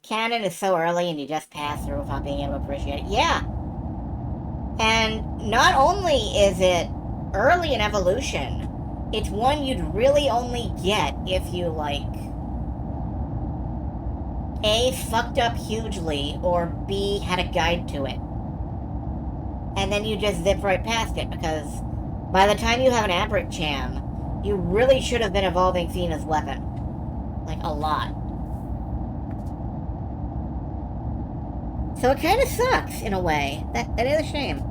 Cannon is so early and you just pass through without being able to appreciate it. Yeah! And not only is it early in evolution, it's one you'd really only get if you, like, A, fucked up hugely, or B, had a guide to it. And then you just zip right past it, because by the time you have an Abraccham, you really should have been evolving Cena's weapon. Like, a lot. So it kind of sucks, in a way. That is a shame.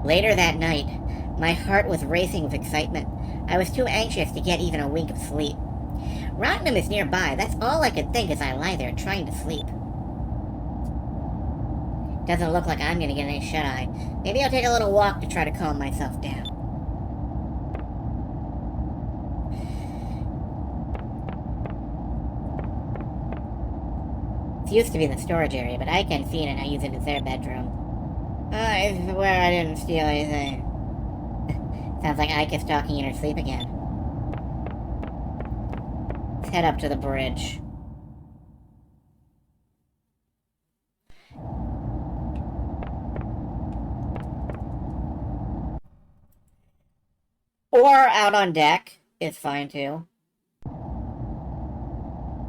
Later that night, my heart was racing with excitement. I was too anxious to get even a wink of sleep. Rottenham is nearby. That's all I could think as I lie there trying to sleep. Doesn't look like I'm gonna get any shut-eye. Maybe I'll take a little walk to try to calm myself down. It used to be the storage area, but Ike and Fina now use it as their bedroom. I swear I didn't steal anything. Sounds like Ike is talking in her sleep again. Let's head up to the bridge. Or out on deck is fine too.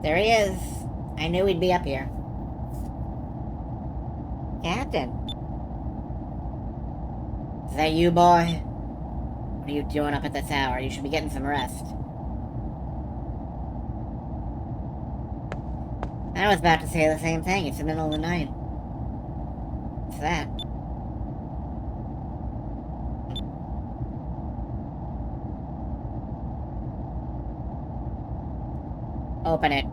There he is. I knew he'd be up here. Captain. Is that you, boy? What are you doing up at this hour? You should be getting some rest. I was about to say the same thing. It's the middle of the night. What's that? Open it.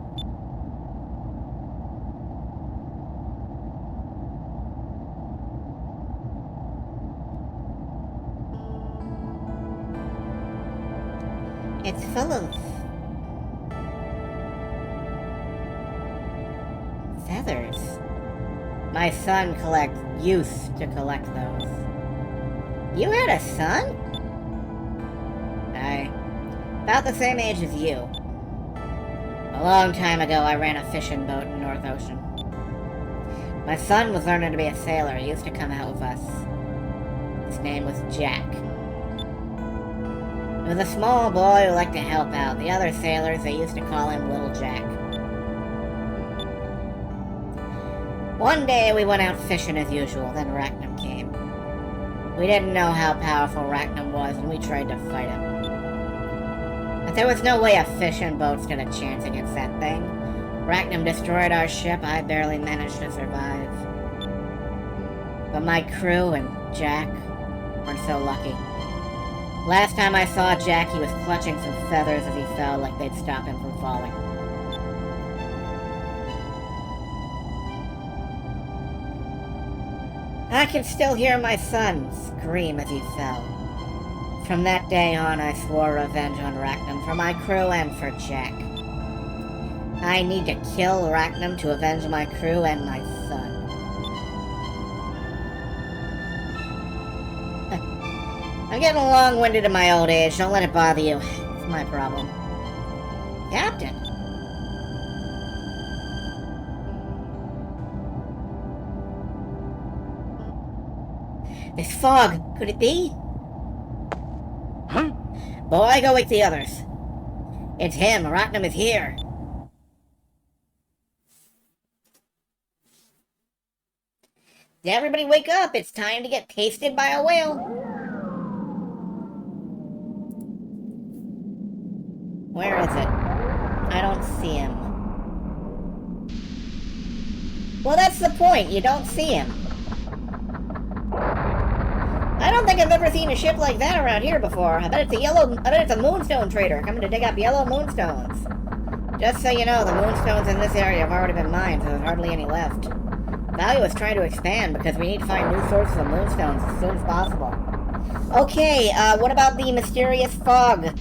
It's full of feathers. My son used to collect those. You had a son? About the same age as you. A long time ago, I ran a fishing boat in North Ocean. My son was learning to be a sailor. He used to come out with us. His name was Jack. He was a small boy who liked to help out. The other sailors, they used to call him Little Jack. One day, we went out fishing as usual, then Arachnum came. We didn't know how powerful Arachnum was, and we tried to fight him. But there was no way a fishing boat stood a chance against that thing. Arachnum destroyed our ship. I barely managed to survive. But my crew and Jack weren't so lucky. Last time I saw Jack, he was clutching some feathers as he fell, like they'd stop him from falling. I can still hear my son scream as he fell. From that day on, I swore revenge on Rackham for my crew and for Jack. I need to kill Rackham to avenge my crew and my son. I'm getting long-winded in my old age. Don't let it bother you. It's my problem. Captain? This fog, could it be? Huh? Boy, go wake the others. It's him. Rackham is here. Everybody wake up. It's time to get tasted by a whale. Where is it? I don't see him. Well, that's the point. You don't see him. I don't think I've ever seen a ship like that around here before. I bet it's a moonstone trader coming to dig up yellow moonstones. Just so you know, the moonstones in this area have already been mined, so there's hardly any left. Value is trying to expand because we need to find new sources of moonstones as soon as possible. Okay, what about the mysterious fog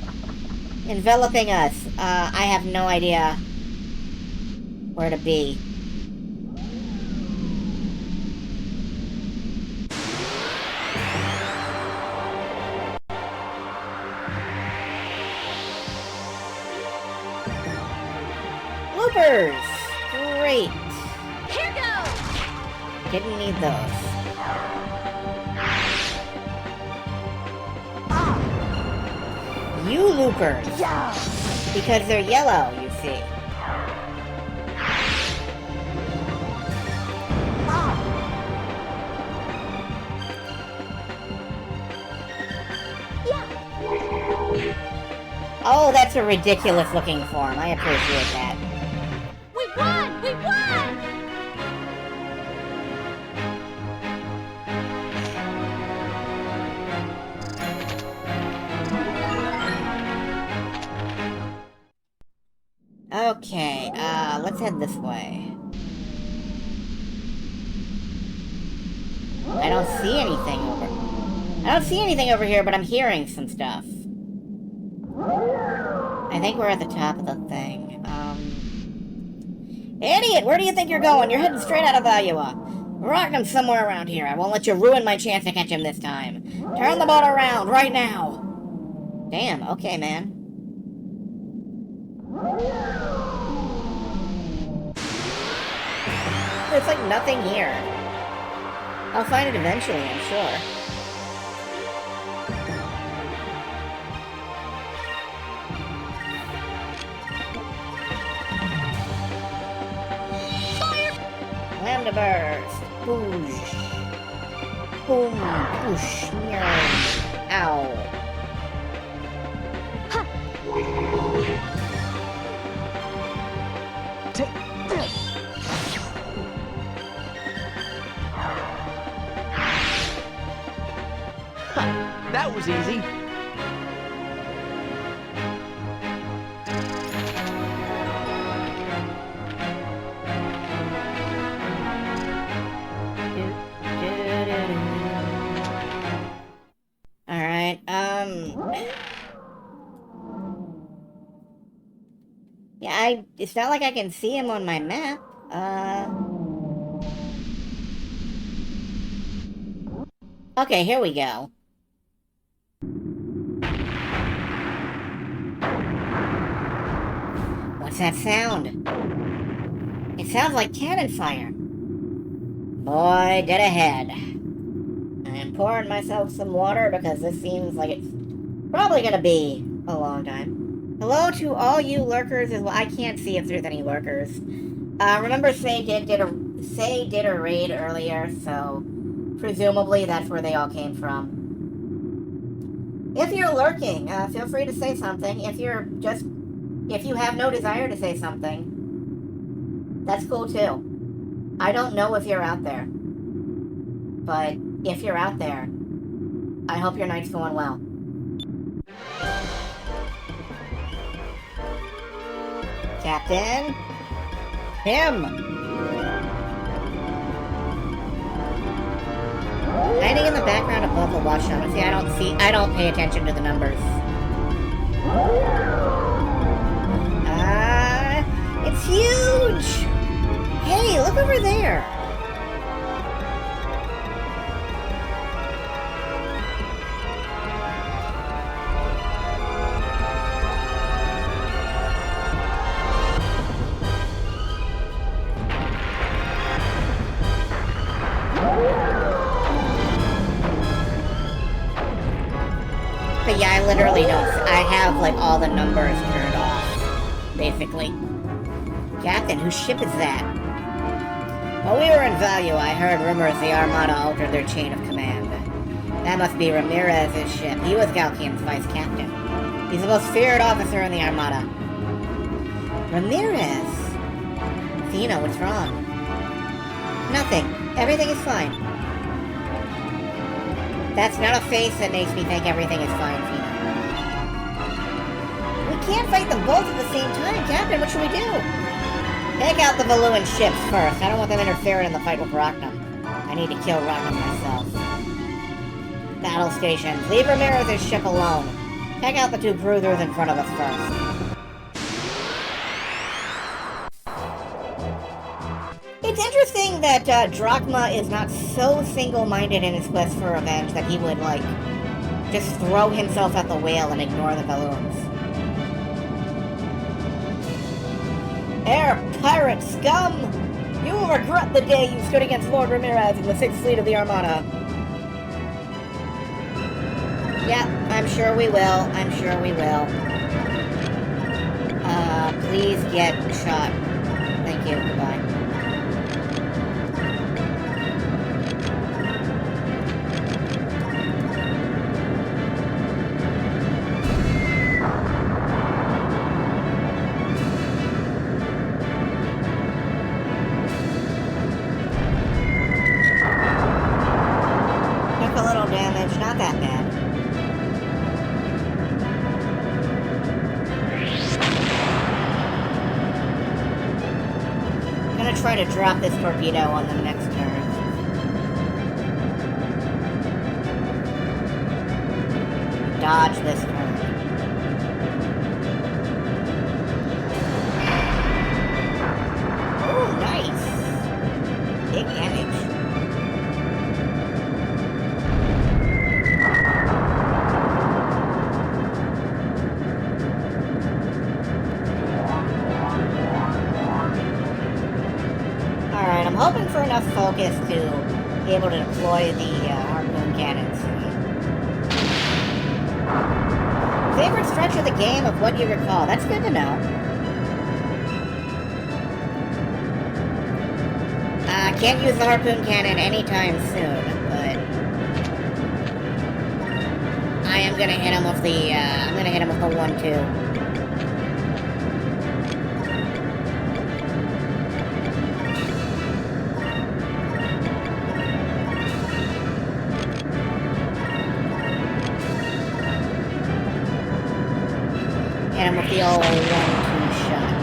enveloping us? I have no idea where to be. Loopers! Great. Here goes! Didn't need those. You loopers! Yeah! Because they're yellow, you see. Oh, that's a ridiculous looking form. I appreciate that. We won! We won! Okay, let's head this way. I don't see anything over here, but I'm hearing some stuff. I think we're at the top of the thing. Idiot, where do you think you're going? You're heading straight out of Valua. Rackham's somewhere around here. I won't let you ruin my chance to catch him this time. Turn the boat around, right now. Damn, okay, man. There's like nothing here. I'll find it eventually, I'm sure. Lambda burst. Boosh. Boom. Boosh. Meow. Ow. That was easy. Alright, yeah, it's not like I can see him on my map. Okay, here we go. What's that sound? It sounds like cannon fire. Boy, dead ahead. I'm pouring myself some water because this seems like it's probably gonna be a long time. Hello to all you lurkers as well. I can't see if there's any lurkers. Remember Say did a raid earlier, so presumably that's where they all came from. If you're lurking, feel free to say something. If you have no desire to say something, that's cool too. I don't know if you're out there, but if you're out there, I hope your night's going well. Captain? Him! Hiding in the background above the watchtower. See, I don't pay attention to the numbers. It's huge! Hey, look over there! But yeah, I literally don't. I have, like, all the numbers turned off, basically. Captain, whose ship is that? While we were in Value, I heard rumors the Armada altered their chain of command. That must be Ramirez's ship. He was Galkian's vice captain. He's the most feared officer in the Armada. Ramirez? Athena, what's wrong? Nothing. Everything is fine. That's not a face that makes me think everything is fine, Athena. We can't fight them both at the same time, Captain. What should we do? Take out the Valuan ships first. I don't want them interfering in the fight with Rochnum. I need to kill Rochnum myself. Battle stations. Leave Ramirez's ship alone. Take out the two cruisers in front of us first. It's interesting that Drachma is not so single-minded in his quest for revenge that he would, like, just throw himself at the whale and ignore the Valuans. Air pirate scum! You will regret the day you stood against Lord Ramirez in the 6th Fleet of the Armada. Yeah, I'm sure we will. I'm sure we will. Please get shot. Thank you. Goodbye. Took a little damage, not that bad. I'm gonna try to drop this torpedo on the next turn. Dodge this turn. Ooh, nice! Big damage. Alright, I'm hoping for enough focus to be able to deploy the harpoon cannons. Favorite stretch of the game of what you recall? That's good to know. Can't use the harpoon cannon anytime soon, but I am gonna hit him with the, I'm gonna hit him with the 1-2. Hit him with the old 1-2 shot.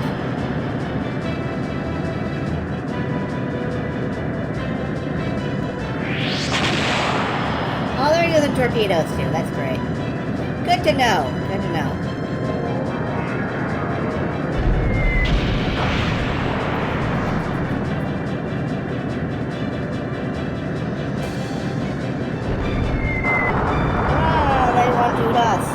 Oh, they're using torpedoes too. That's great. Good to know. Good to know. Ah, they 1-2'd us.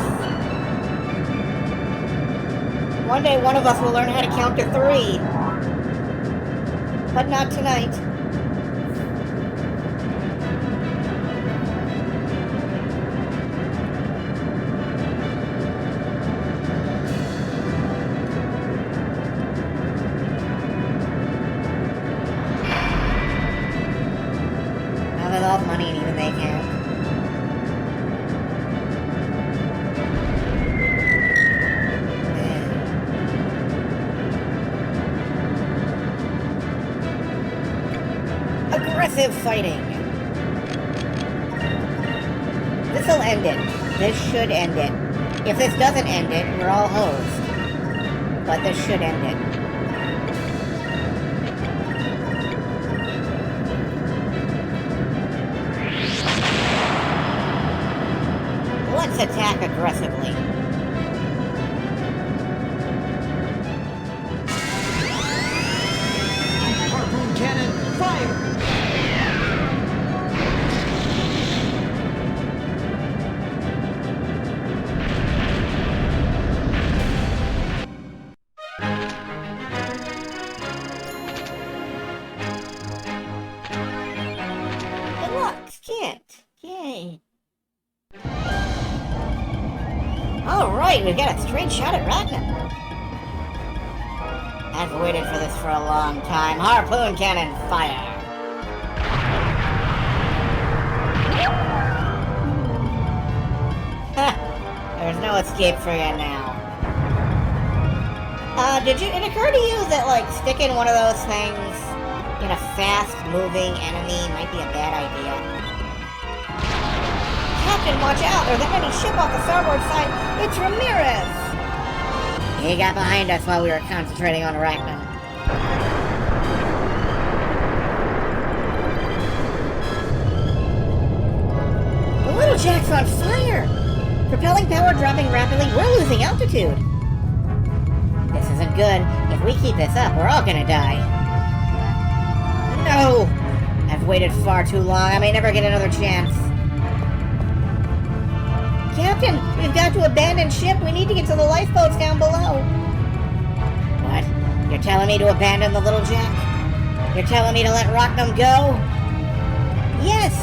One day one of us will learn how to count to 3. But not tonight. Now they all have money and even they can't. Aggressive fighting. This'll end it. This should end it. If this doesn't end it, we're all hosed. But this should end it. let's attack aggressively. Harpoon cannon, fire! Good luck, skipped. Yay. Alright, we've got a straight shot at Ragnar. I've waited for this for a long time. Harpoon cannon, fire! Ha! There's no escape for you now. It occur to you that, like, sticking one of those things in a fast-moving enemy might be a bad idea? Captain, watch out! There's an enemy ship off the starboard side! It's Ramirez! He got behind us while we were concentrating on Arachne. The Little Jack's on fire! Propelling power dropping rapidly, we're losing altitude! This isn't good. If we keep this up, we're all gonna die. No! I've waited far too long. I may never get another chance. Captain, we've got to abandon ship. We need to get to the lifeboats down below. What? You're telling me to abandon the Little Jack? You're telling me to let Rocknum go? Yes!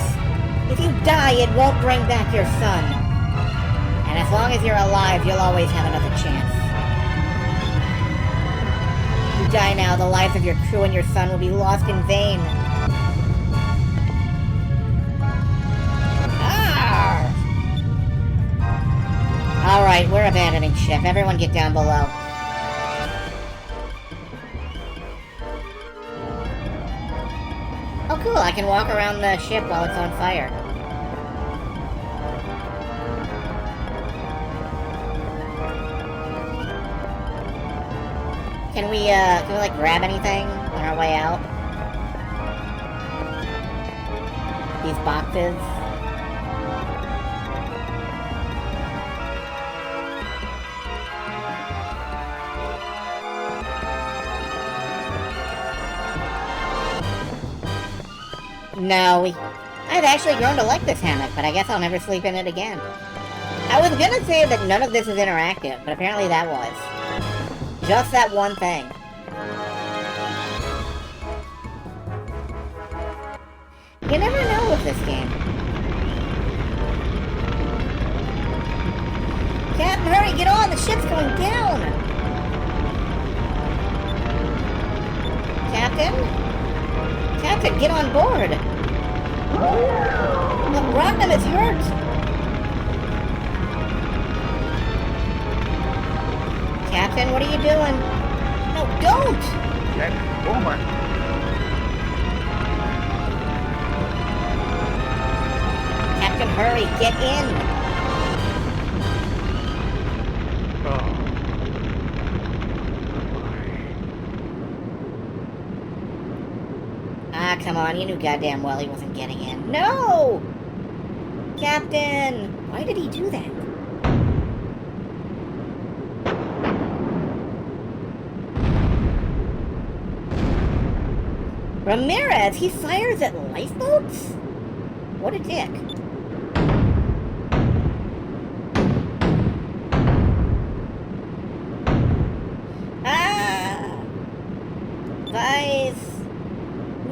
If you die, it won't bring back your son. And as long as you're alive, you'll always have another chance. If you die now, the lives of your crew and your son will be lost in vain. Alright, we're abandoning ship. Everyone get down below. Oh cool, I can walk around the ship while it's on fire. Can we like grab anything on our way out? These boxes? No, I've actually grown to like this hammock, but I guess I'll never sleep in it again. I was gonna say that none of this is interactive, but apparently that was. Just that one thing. You never know with this game. Captain, hurry, get on! The ship's going down! Captain? Captain, get on board! Look, Rocknum is hurt! Captain, what are you doing? No, don't! Get over. Captain, hurry, get in! Oh. Ah, come on, you knew goddamn well he wasn't getting in. No! Captain! Why did he do that? Ramirez, he fires at lifeboats? What a dick. Ah! Vice!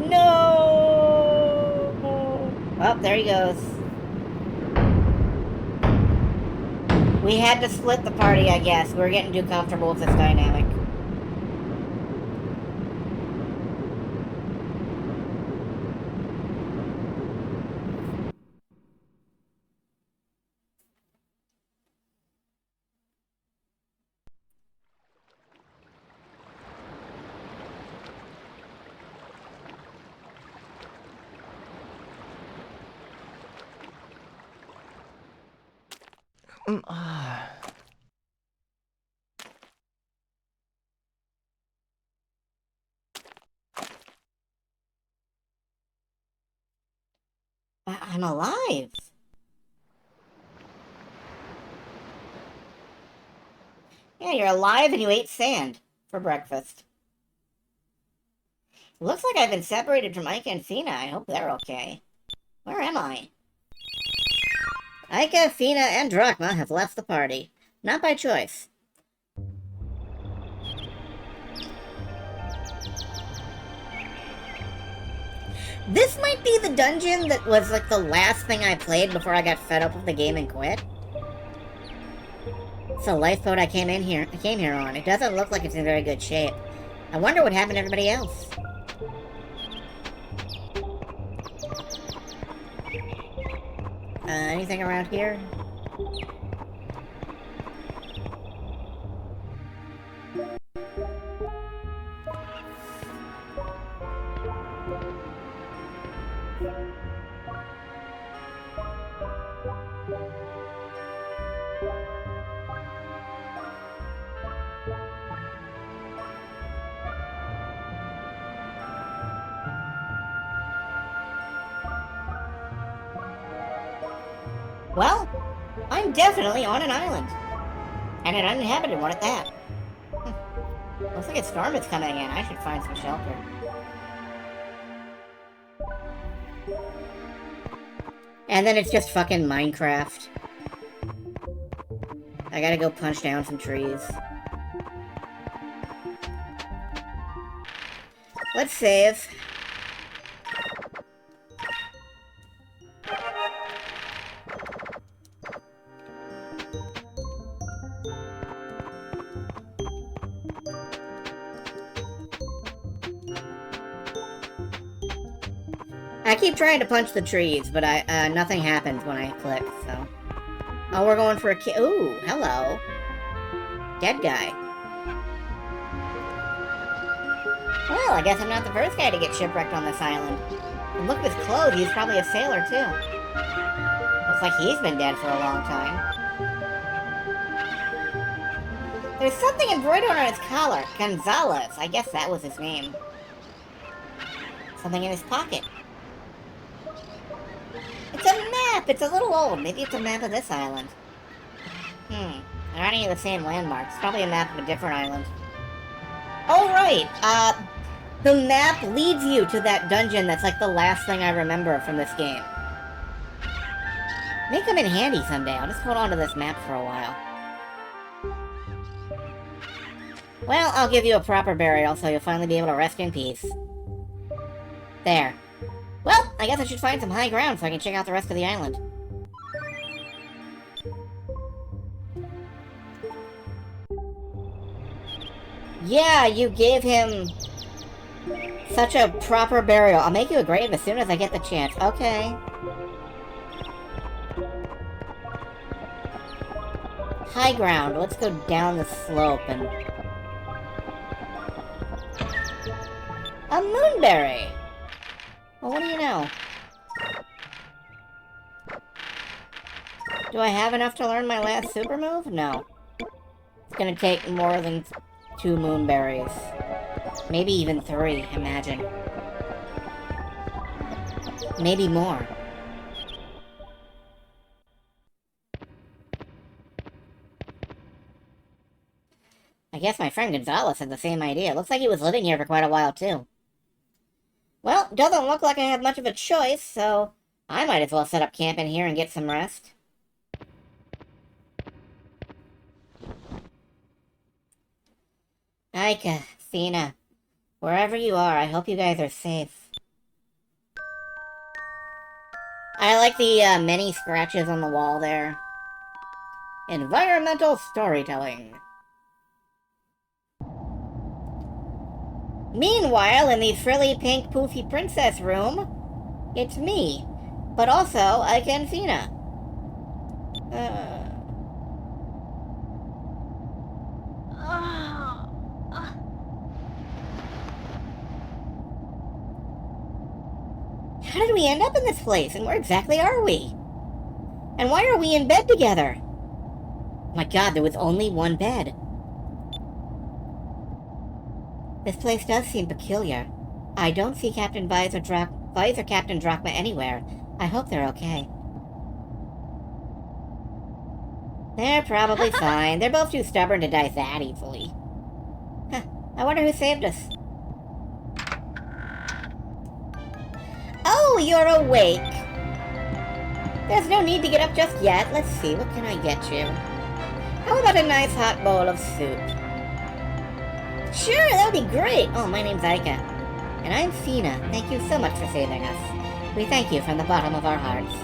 No! Oh, there he goes. We had to split the party, I guess. We're getting too comfortable with this dynamic. I'm alive. Yeah, you're alive and you ate sand for breakfast. Looks like I've been separated from Ika and Fina. I hope they're okay. Where am I? Ika, Fina, and Drachma have left the party. Not by choice. This might be the dungeon that was like the last thing I played before I got fed up with the game and quit. It's a lifeboat I came here on. It doesn't look like it's in very good shape. I wonder what happened to everybody else. Anything around here? Well, I'm definitely on an island. And an uninhabited one at that. Looks like a storm is coming in. I should find some shelter. And then it's just fucking Minecraft. I gotta go punch down some trees. Let's save. I keep trying to punch the trees, but nothing happens when I click, so... Oh, we're going for a ooh, hello. Dead guy. Well, I guess I'm not the first guy to get shipwrecked on this island. And look at his clothes, he's probably a sailor, too. Looks like he's been dead for a long time. There's something embroidered on his collar. Gonzalez, I guess that was his name. Something in his pocket. It's a map! It's a little old. Maybe it's a map of this island. There aren't any of the same landmarks. Probably a map of a different island. Oh, right! The map leads you to that dungeon that's like the last thing I remember from this game. May come in handy someday. I'll just hold on to this map for a while. Well, I'll give you a proper burial so you'll finally be able to rest in peace. There. Well, I guess I should find some high ground so I can check out the rest of the island. Yeah, you gave him such a proper burial. I'll make you a grave as soon as I get the chance. Okay. High ground. Let's go down the slope and... A moonberry! Well, what do you know? Do I have enough to learn my last super move? No. It's gonna take more than 2 moonberries. Maybe even 3, imagine. Maybe more. I guess my friend Gonzalez had the same idea. Looks like he was living here for quite a while, too. Well, doesn't look like I have much of a choice, so I might as well set up camp in here and get some rest. Ika, Fina, wherever you are, I hope you guys are safe. I like the many scratches on the wall there. Environmental storytelling. Meanwhile, in the frilly pink poofy princess room, it's me, but also Ika and Fina. How did we end up in this place, and where exactly are we? And why are we in bed together? My god, there was only one bed. This place does seem peculiar. I don't see Captain Vise or Captain Drachma anywhere. I hope they're okay. They're probably fine. They're both too stubborn to die that easily. Huh. I wonder who saved us. Oh, you're awake. There's no need to get up just yet. Let's see, what can I get you? How about a nice hot bowl of soup? Sure, that would be great. Oh, my name's Aika. And I'm Fina. Thank you so much for saving us. We thank you from the bottom of our hearts.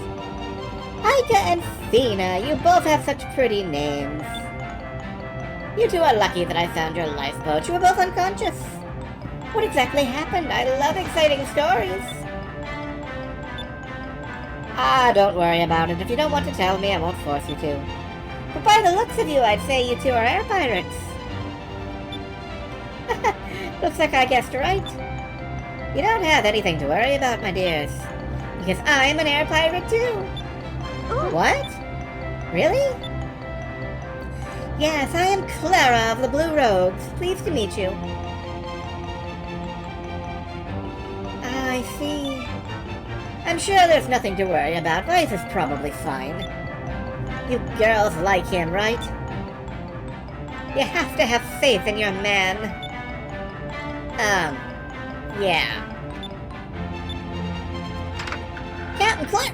Aika and Fina, you both have such pretty names. You two are lucky that I found your lifeboat. You were both unconscious. What exactly happened? I love exciting stories. Ah, don't worry about it. If you don't want to tell me, I won't force you to. But by the looks of you, I'd say you two are air pirates. Looks like I guessed right. You don't have anything to worry about, my dears. Because I'm an air pirate too. What? Really? Yes, I am Clara of the Blue Rogues. Pleased to meet you. I see. I'm sure there's nothing to worry about. Life is probably fine. You girls like him, right? You have to have faith in your man. Yeah. Captain Clark!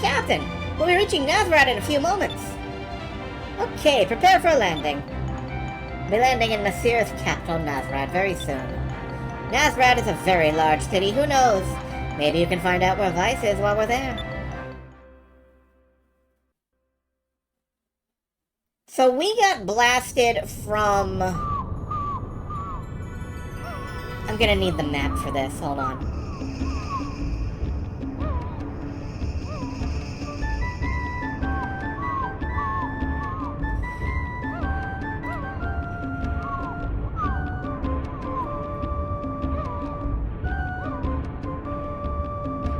Captain, we'll be reaching Nazareth in a few moments. Okay, prepare for landing. We'll be landing in Messier's capital, Nazareth, very soon. Nazareth is a very large city, who knows? Maybe you can find out where Vice is while we're there. So we got blasted from... I'm gonna need the map for this, hold on.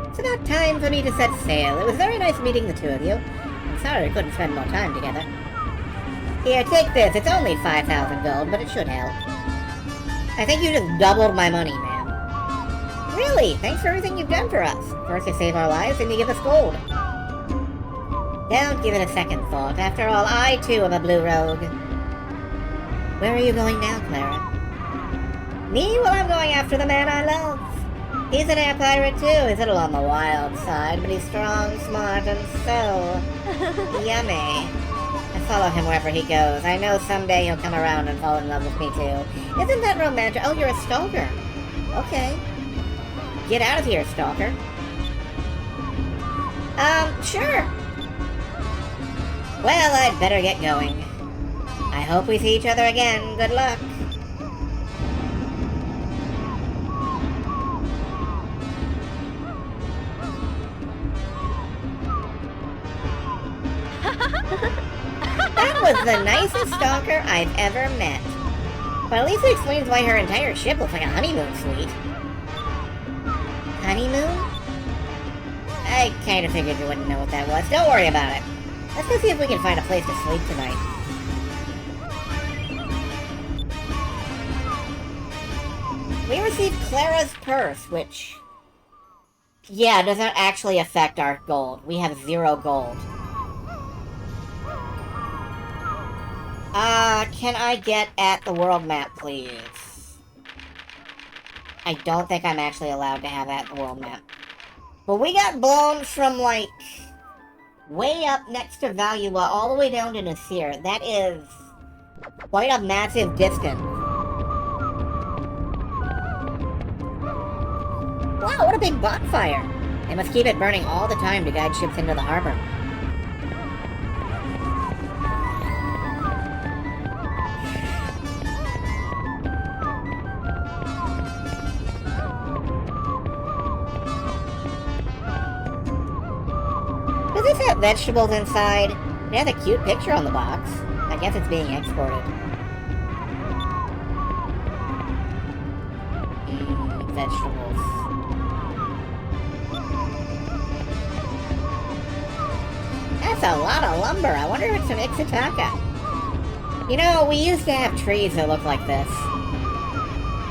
It's about time for me to set sail. It was very nice meeting the two of you. I'm sorry we couldn't spend more time together. Here, take this. It's only 5,000 gold, but it should help. I think you just doubled my money, ma'am. Really? Thanks for everything you've done for us. First you save our lives, then you give us gold. Don't give it a second thought. After all, I too am a blue rogue. Where are you going now, Clara? Me? Well, I'm going after the man I love. He's an air pirate too. He's a little on the wild side, but he's strong, smart, and so yummy. I follow him wherever he goes. I know someday he'll come around and fall in love with me too. Isn't that romantic? Oh, you're a stalker. Okay. Get out of here, stalker. Sure. Well, I'd better get going. I hope we see each other again. Good luck. That was the nicest stalker I've ever met. But at least it explains why her entire ship looks like a honeymoon suite. Honeymoon? I kind of figured you wouldn't know what that was. Don't worry about it. Let's go see if we can find a place to sleep tonight. We received Clara's purse, which... yeah, doesn't actually affect our gold. We have 0 gold. Can I get at the world map, please? I don't think I'm actually allowed to have at the world map. But we got blown from, like, way up next to Valua all the way down to Nasir. That is quite a massive distance. Wow, what a big bonfire! They must keep it burning all the time to guide ships into the harbor. Does this have vegetables inside? It has a cute picture on the box. I guess it's being exported. Vegetables. That's a lot of lumber. I wonder if it's from Ixitaka. You know, we used to have trees that looked like this.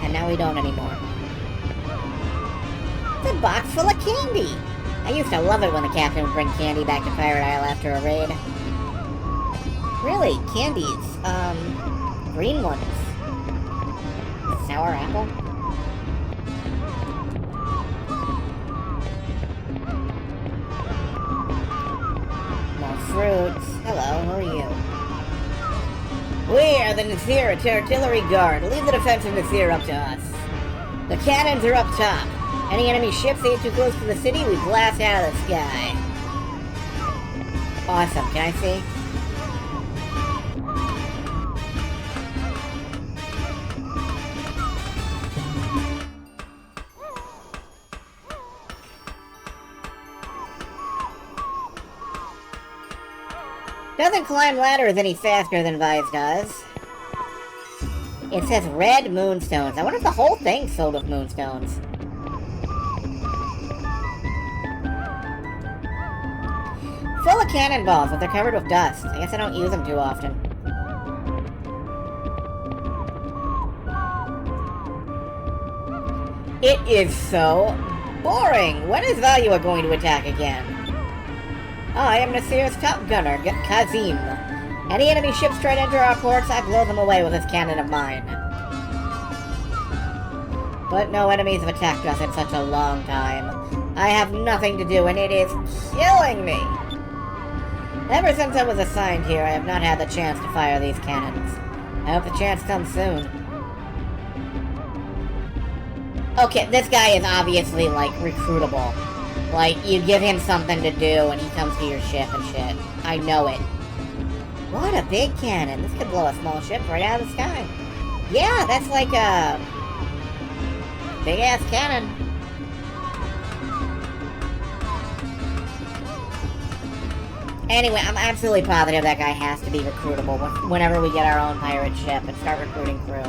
And now we don't anymore. It's a box full of candy. I used to love it when the captain would bring candy back to Pirate Isle after a raid. Really? Candies. Green ones. Sour apple? More fruits. Hello, who are you? We are the Nasir Artillery Guard. Leave the defense of Nasir up to us. The cannons are up top. Any enemy ships that get too close to the city, we blast out of the sky. Awesome, can I see? Doesn't climb ladders any faster than Vice does. It says red moonstones. I wonder if the whole thing's filled with moonstones. Full of cannonballs, but they're covered with dust. I guess I don't use them too often. It is so boring. When is Valua going to attack again? I am Nasir's top gunner, Kazim. Any enemy ships try to enter our ports, I blow them away with this cannon of mine. But no enemies have attacked us in such a long time. I have nothing to do, and it is killing me. Ever since I was assigned here, I have not had the chance to fire these cannons. I hope the chance comes soon. Okay, this guy is obviously, like, recruitable. Like, you give him something to do, and he comes to your ship and shit. I know it. What a big cannon. This could blow a small ship right out of the sky. Yeah, that's like a big-ass cannon. Anyway, I'm absolutely positive that guy has to be recruitable whenever we get our own pirate ship and start recruiting crew.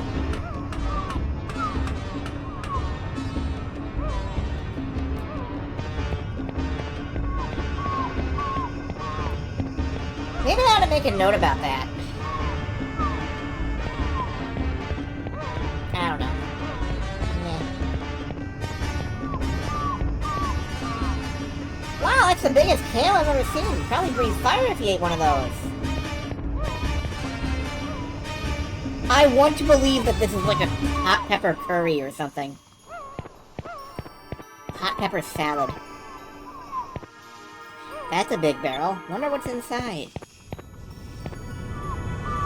Maybe I ought to make a note about that. I don't know. Yeah. Wow, that's the biggest tail I've ever seen. You'd probably breathe fire if you ate one of those. I want to believe that this is like a hot pepper curry or something. Hot pepper salad. That's a big barrel. Wonder what's inside.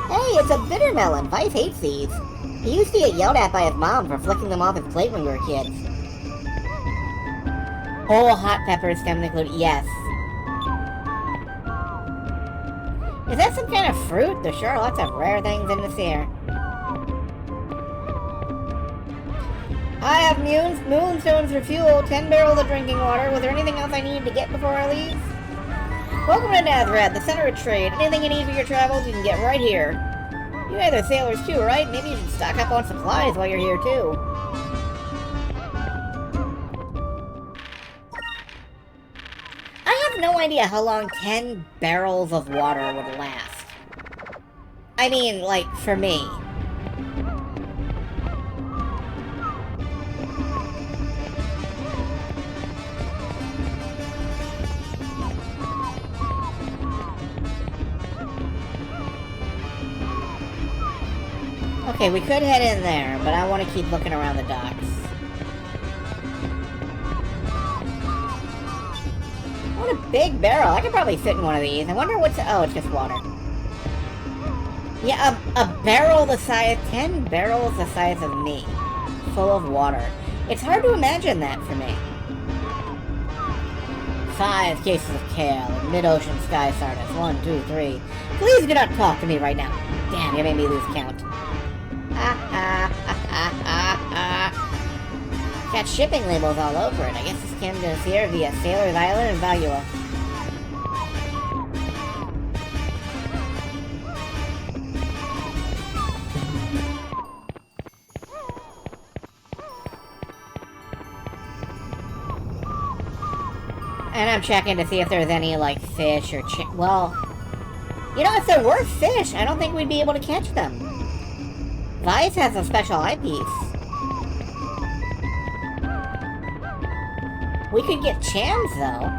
Hey, it's a bitter melon. Vice hates these. He used to get yelled at by his mom for flicking them off his plate when we were kids. Whole hot peppers stem include, yes. Is that some kind of fruit? There sure are lots of rare things in this here. I have moonstones for fuel, 10 barrels of drinking water. Was there anything else I needed to get before I leave? Welcome to Nazareth, the center of trade. Anything you need for your travels, you can get right here. You guys are sailors too, right? Maybe you should stock up on supplies while you're here too. I have no idea how long 10 barrels of water would last. I mean, like, for me. Okay, we could head in there, but I want to keep looking around the docks. What a big barrel. I could probably fit in one of these. I wonder what's... Oh, it's just water. Yeah, a barrel the size... 10 barrels the size of me. Full of water. It's hard to imagine that for me. 5 cases of kale and mid-ocean sky sardines. 1, 2, 3. Please do not talk to me right now. Damn, you made me lose count. Got shipping labels all over it. I guess this came to us here via Sailor's Island and Valua. And I'm checking to see if there's any, like, fish or well, you know, if there were fish, I don't think we'd be able to catch them. Vice has a special eyepiece. We could get chams, though.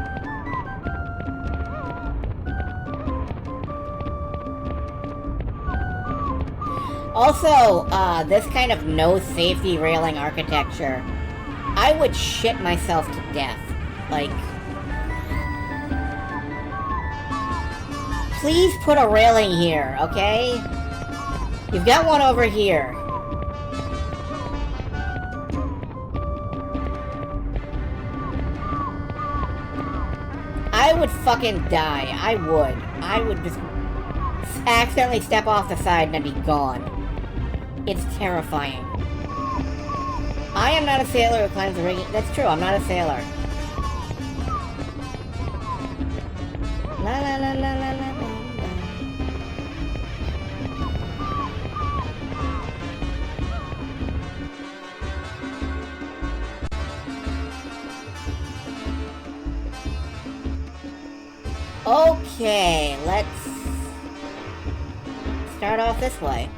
Also, this kind of no safety railing architecture, I would shit myself to death. Like, please put a railing here, okay? You've got one over here. I would fucking die. I would. I would just accidentally step off the side and I'd be gone. It's terrifying. I am not a sailor who climbs the rigging. That's true, I'm not a sailor. La la la la la la la. Okay, let's start off this way.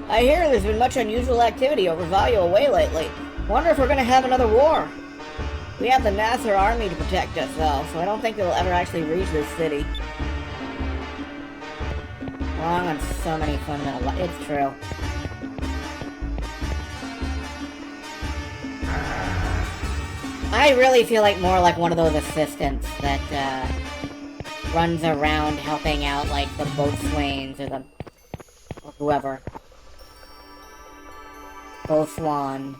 I hear there's been much unusual activity over Value Way lately. Wonder if we're gonna have another war. We have the Nasser army to protect us, though, so I don't think they'll ever actually reach this city. Wrong on so many fundamental... It's true. I really feel like more like one of those assistants that, runs around helping out, like, the boatswains or the... or whoever. Boatswan.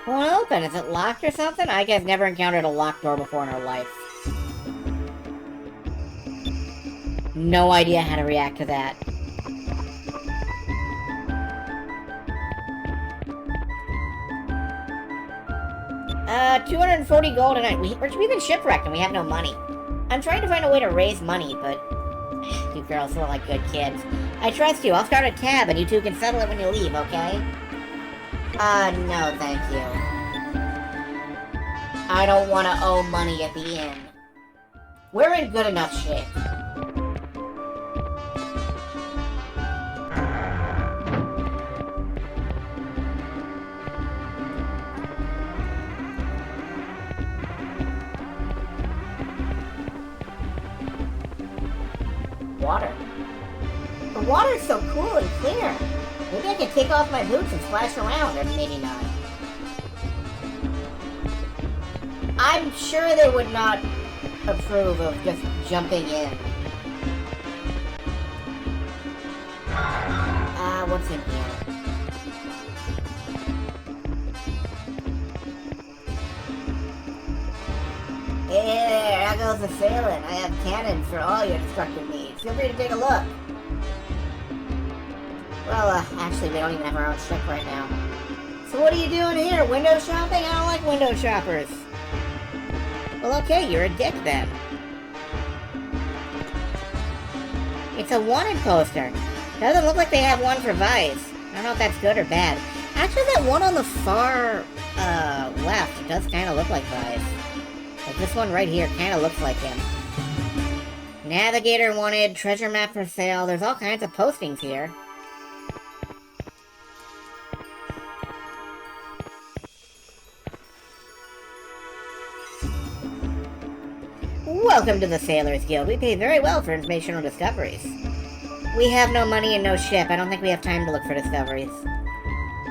Won't open. Is it locked or something? I guess never encountered a locked door before in her life. No idea how to react to that. $240 gold a night. We've been shipwrecked and we have no money. I'm trying to find a way to raise money, but... you girls look like good kids. I trust you. I'll start a tab and you two can settle it when you leave, okay? No, thank you. I don't want to owe money at the inn. We're in good enough shape. Water. The water's so cool and clear. Maybe I can take off my boots and splash around, or maybe not. I'm sure they would not approve of just jumping in. What's in here? Hey there, how goes the sailing? I have cannons for all your destructive needs. Feel free to take a look. Well, actually, we don't even have our own ship right now. So what are you doing here? Window shopping? I don't like window shoppers. Well, okay, you're a dick then. It's a wanted poster. Doesn't look like they have one for Vice. I don't know if that's good or bad. Actually, that one on the far left does kind of look like Vice. Like this one right here kind of looks like him. Navigator wanted, treasure map for sale. There's all kinds of postings here. Welcome to the Sailors Guild. We pay very well for informational discoveries. We have no money and no ship. I don't think we have time to look for discoveries.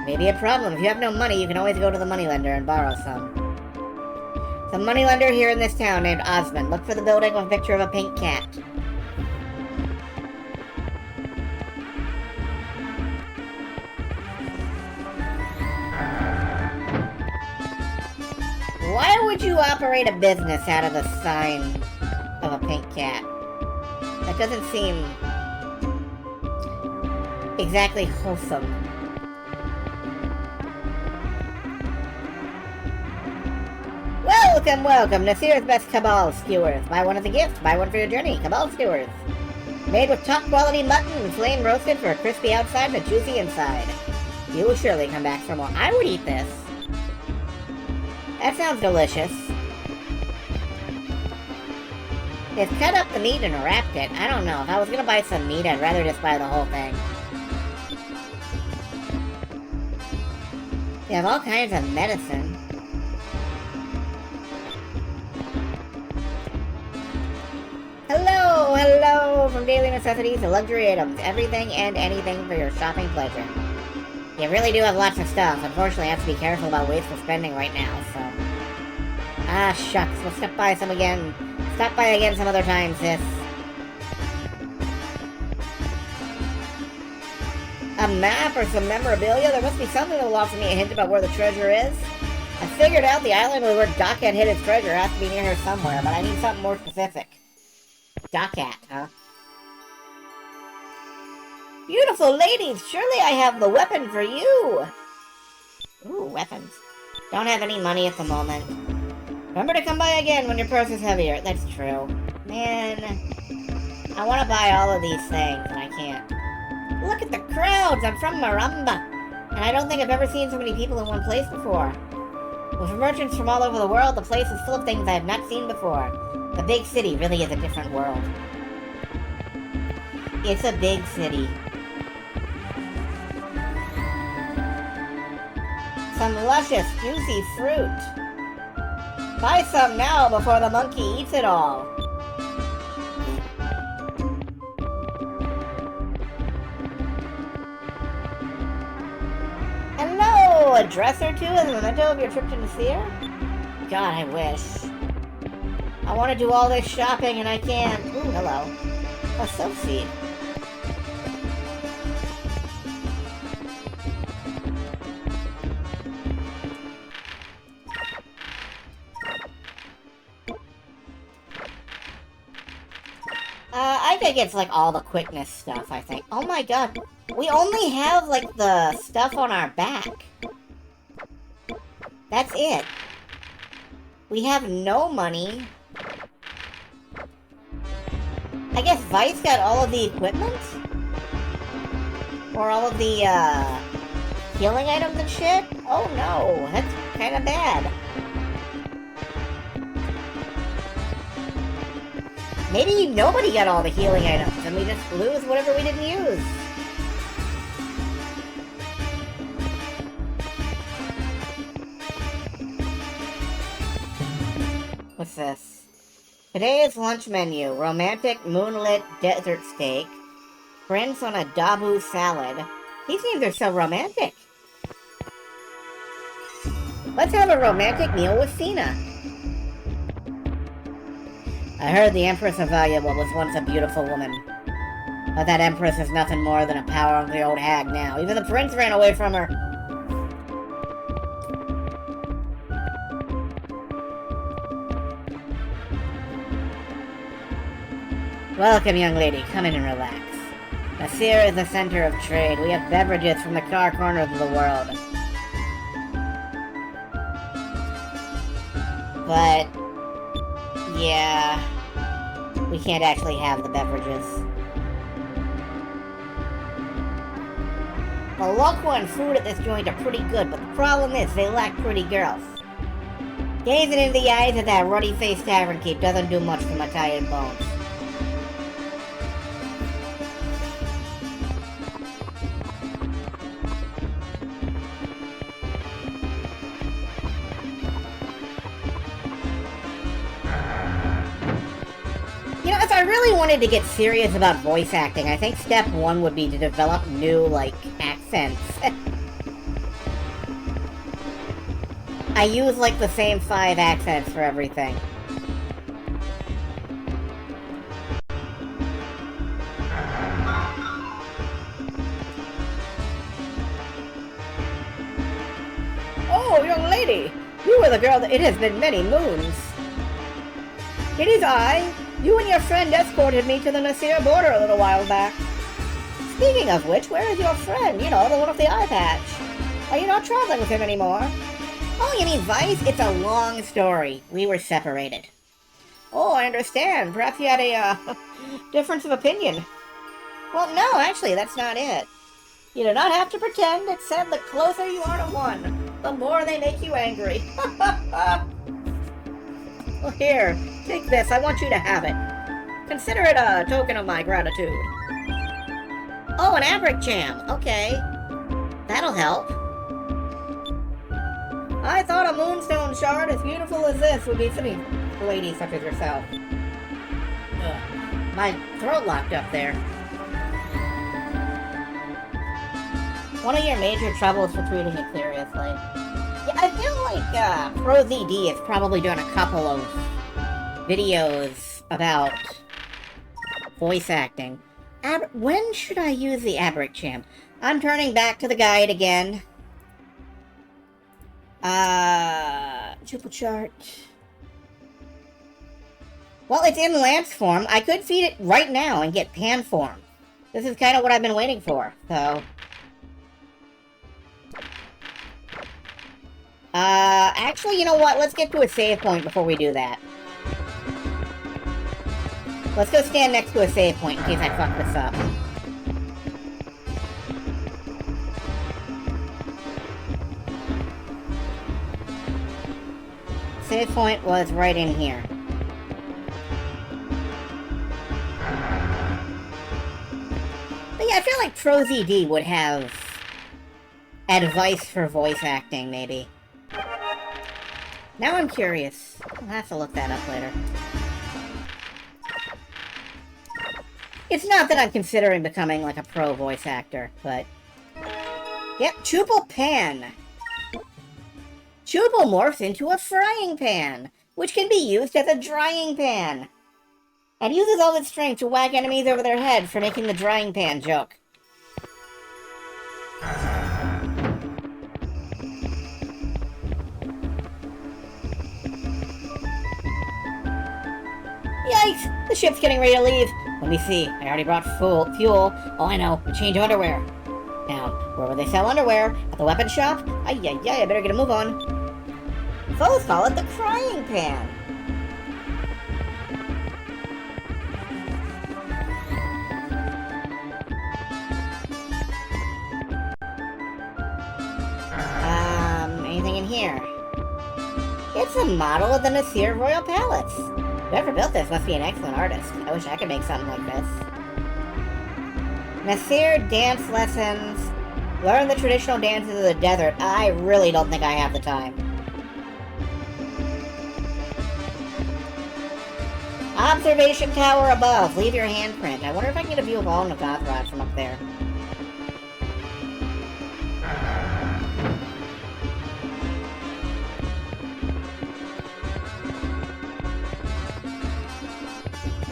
Maybe a problem. If you have no money, you can always go to the moneylender and borrow some. The moneylender here in this town named Osmond. Look for the building with a picture of a pink cat. Why would you operate a business out of the sign of a pink cat? That doesn't seem exactly wholesome. Welcome, welcome. Nasir's best Cabal skewers. Buy one as a gift. Buy one for your journey. Cabal skewers. Made with top quality mutton and flame roasted for a crispy outside and a juicy inside. You will surely come back for more. I would eat this. That sounds delicious. They've cut up the meat and wrapped it. I don't know. If I was gonna buy some meat, I'd rather just buy the whole thing. They have all kinds of medicine. Hello, from daily necessities to luxury items, everything and anything for your shopping pleasure. You really do have lots of stuff. Unfortunately, I have to be careful about wasteful spending right now, so... Ah, shucks, we'll stop by again some other time, sis. A map or some memorabilia? There must be something that will offer me a hint about where the treasure is. I figured out the island where Dockhead hid his treasure has to be near here somewhere, but I need something more specific. Dockhat, huh? Beautiful ladies, surely I have the weapon for you! Ooh, weapons. Don't have any money at the moment. Remember to come by again when your purse is heavier. That's true. Man, I want to buy all of these things, and I can't. Look at the crowds! I'm from Maramba, and I don't think I've ever seen so many people in one place before. With merchants from all over the world, the place is full of things I have not seen before. The big city really is a different world. It's a big city. Some luscious, juicy fruit. Buy some now before the monkey eats it all. Hello! A dress or two as a memento of your trip to Nasir? God, I wish. I want to do all this shopping and I can't. Ooh, hello. A soap seed. I think it's like all the quickness stuff, I think. Oh my god. We only have like the stuff on our back. That's it. We have no money. I guess Vice got all of the equipment? Or all of the, healing items and shit? Oh no, that's kinda bad. Maybe nobody got all the healing items, and we just lose whatever we didn't use. What's this? Today's lunch menu. Romantic moonlit desert steak. Prince on a dabu salad. These names are so romantic. Let's have a romantic meal with Sina. I heard the Empress of Valuable was once a beautiful woman. But that Empress is nothing more than a powerful old hag now. Even the prince ran away from her. Welcome, young lady. Come in and relax. Nasir is the center of trade. We have beverages from the far corners of the world. But... yeah... we can't actually have the beverages. The local and food at this joint are pretty good, but the problem is they lack pretty girls. Gazing into the eyes of that ruddy-faced tavern keep doesn't do much for my tired bones. You know, if I really wanted to get serious about voice acting, I think step one would be to develop new, like, accents. I use, like, the same 5 accents for everything. Oh, young lady! You were the girl that it has been many moons. It is I. You and your friend escorted me to the Nasir border a little while back. Speaking of which, where is your friend? You know, the one with the eye patch. Are you not traveling with him anymore? Oh, you mean Vice? It's a long story. We were separated. Oh, I understand. Perhaps you had a, difference of opinion. Well, no, actually, that's not it. You do not have to pretend. It said the closer you are to one, the more they make you angry. Well, here, take this. I want you to have it. Consider it a token of my gratitude. Oh, an Abric jam. Okay. That'll help. I thought a moonstone shard as beautiful as this would be fitting for ladies such as yourself. Ugh. My throat locked up there. One of your major troubles for treating it seriously. Yeah, I feel like ProZD has probably done a couple of videos about voice acting. When should I use the Abric Champ? I'm turning back to the guide again. Triple chart. Well, it's in Lance form. I could feed it right now and get Pan form. This is kind of what I've been waiting for, so... actually, you know what? Let's get to a save point before we do that. Let's go stand next to a save point in case I fuck this up. Save point was right in here. But yeah, I feel like ProZD would have advice for voice acting, maybe. Now I'm curious. I'll have to look that up later. It's not that I'm considering becoming like a pro voice actor, but... Yep, Chupal Pan. Chupal morphs into a frying pan, which can be used as a drying pan. And uses all its strength to whack enemies over their head for making the drying pan joke. Yikes! The ship's getting ready to leave. Let me see. I already brought fuel. Oh, I know. A change of underwear. Now, where will they sell underwear? At the weapon shop? Ay, I better get a move on. Foes call it the frying pan. Anything in here? It's a model of the Nasir Royal Palace. Whoever built this must be an excellent artist. I wish I could make something like this. Nasir dance lessons. Learn the traditional dances of the desert. I really don't think I have the time. Observation tower above. Leave your handprint. I wonder if I can get a view of all Nagathra from up there.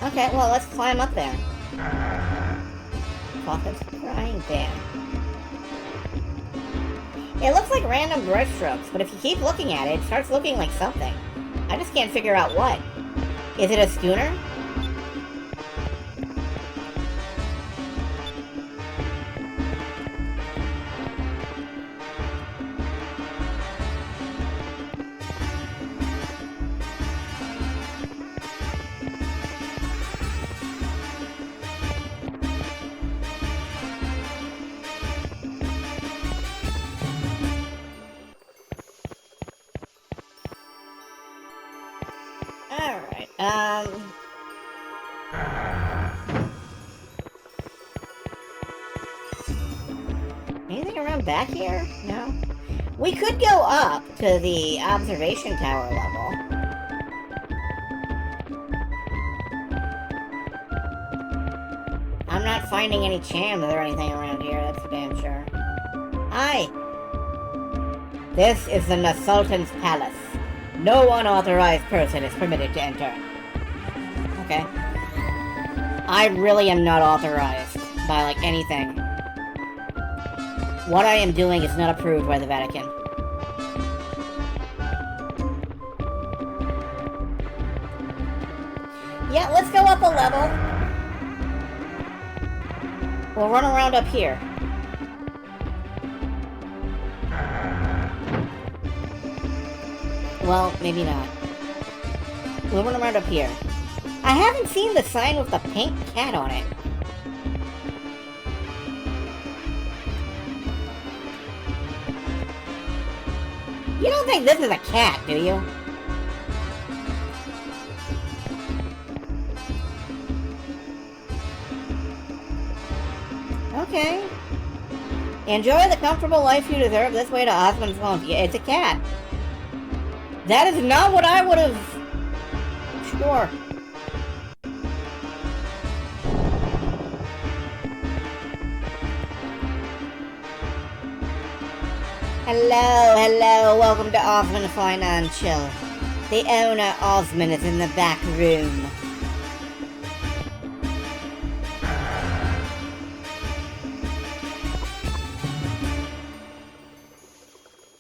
Okay, well, let's climb up there. Prophet's frying pan. It looks like random brushstrokes, but if you keep looking at it, it starts looking like something. I just can't figure out what. Is it a schooner? Anything around back here? No? We could go up to the observation tower level. I'm not finding any chams or anything around here, that's for damn sure. Hi! This is the Sultan's palace. No unauthorized person is permitted to enter. Okay. I really am not authorized by, like, anything. What I am doing is not approved by the Vatican. Yeah, let's go up a level. We'll run around up here. Well, maybe not. We'll run around up here. I haven't seen the sign with the pink cat on it. You don't think this is a cat, do you? Okay. Enjoy the comfortable life you deserve this way to Osman's home. Yeah, it's a cat. That is not what I would have... Sure. Hello, welcome to Osmond Financial. The owner, Osmond, is in the back room.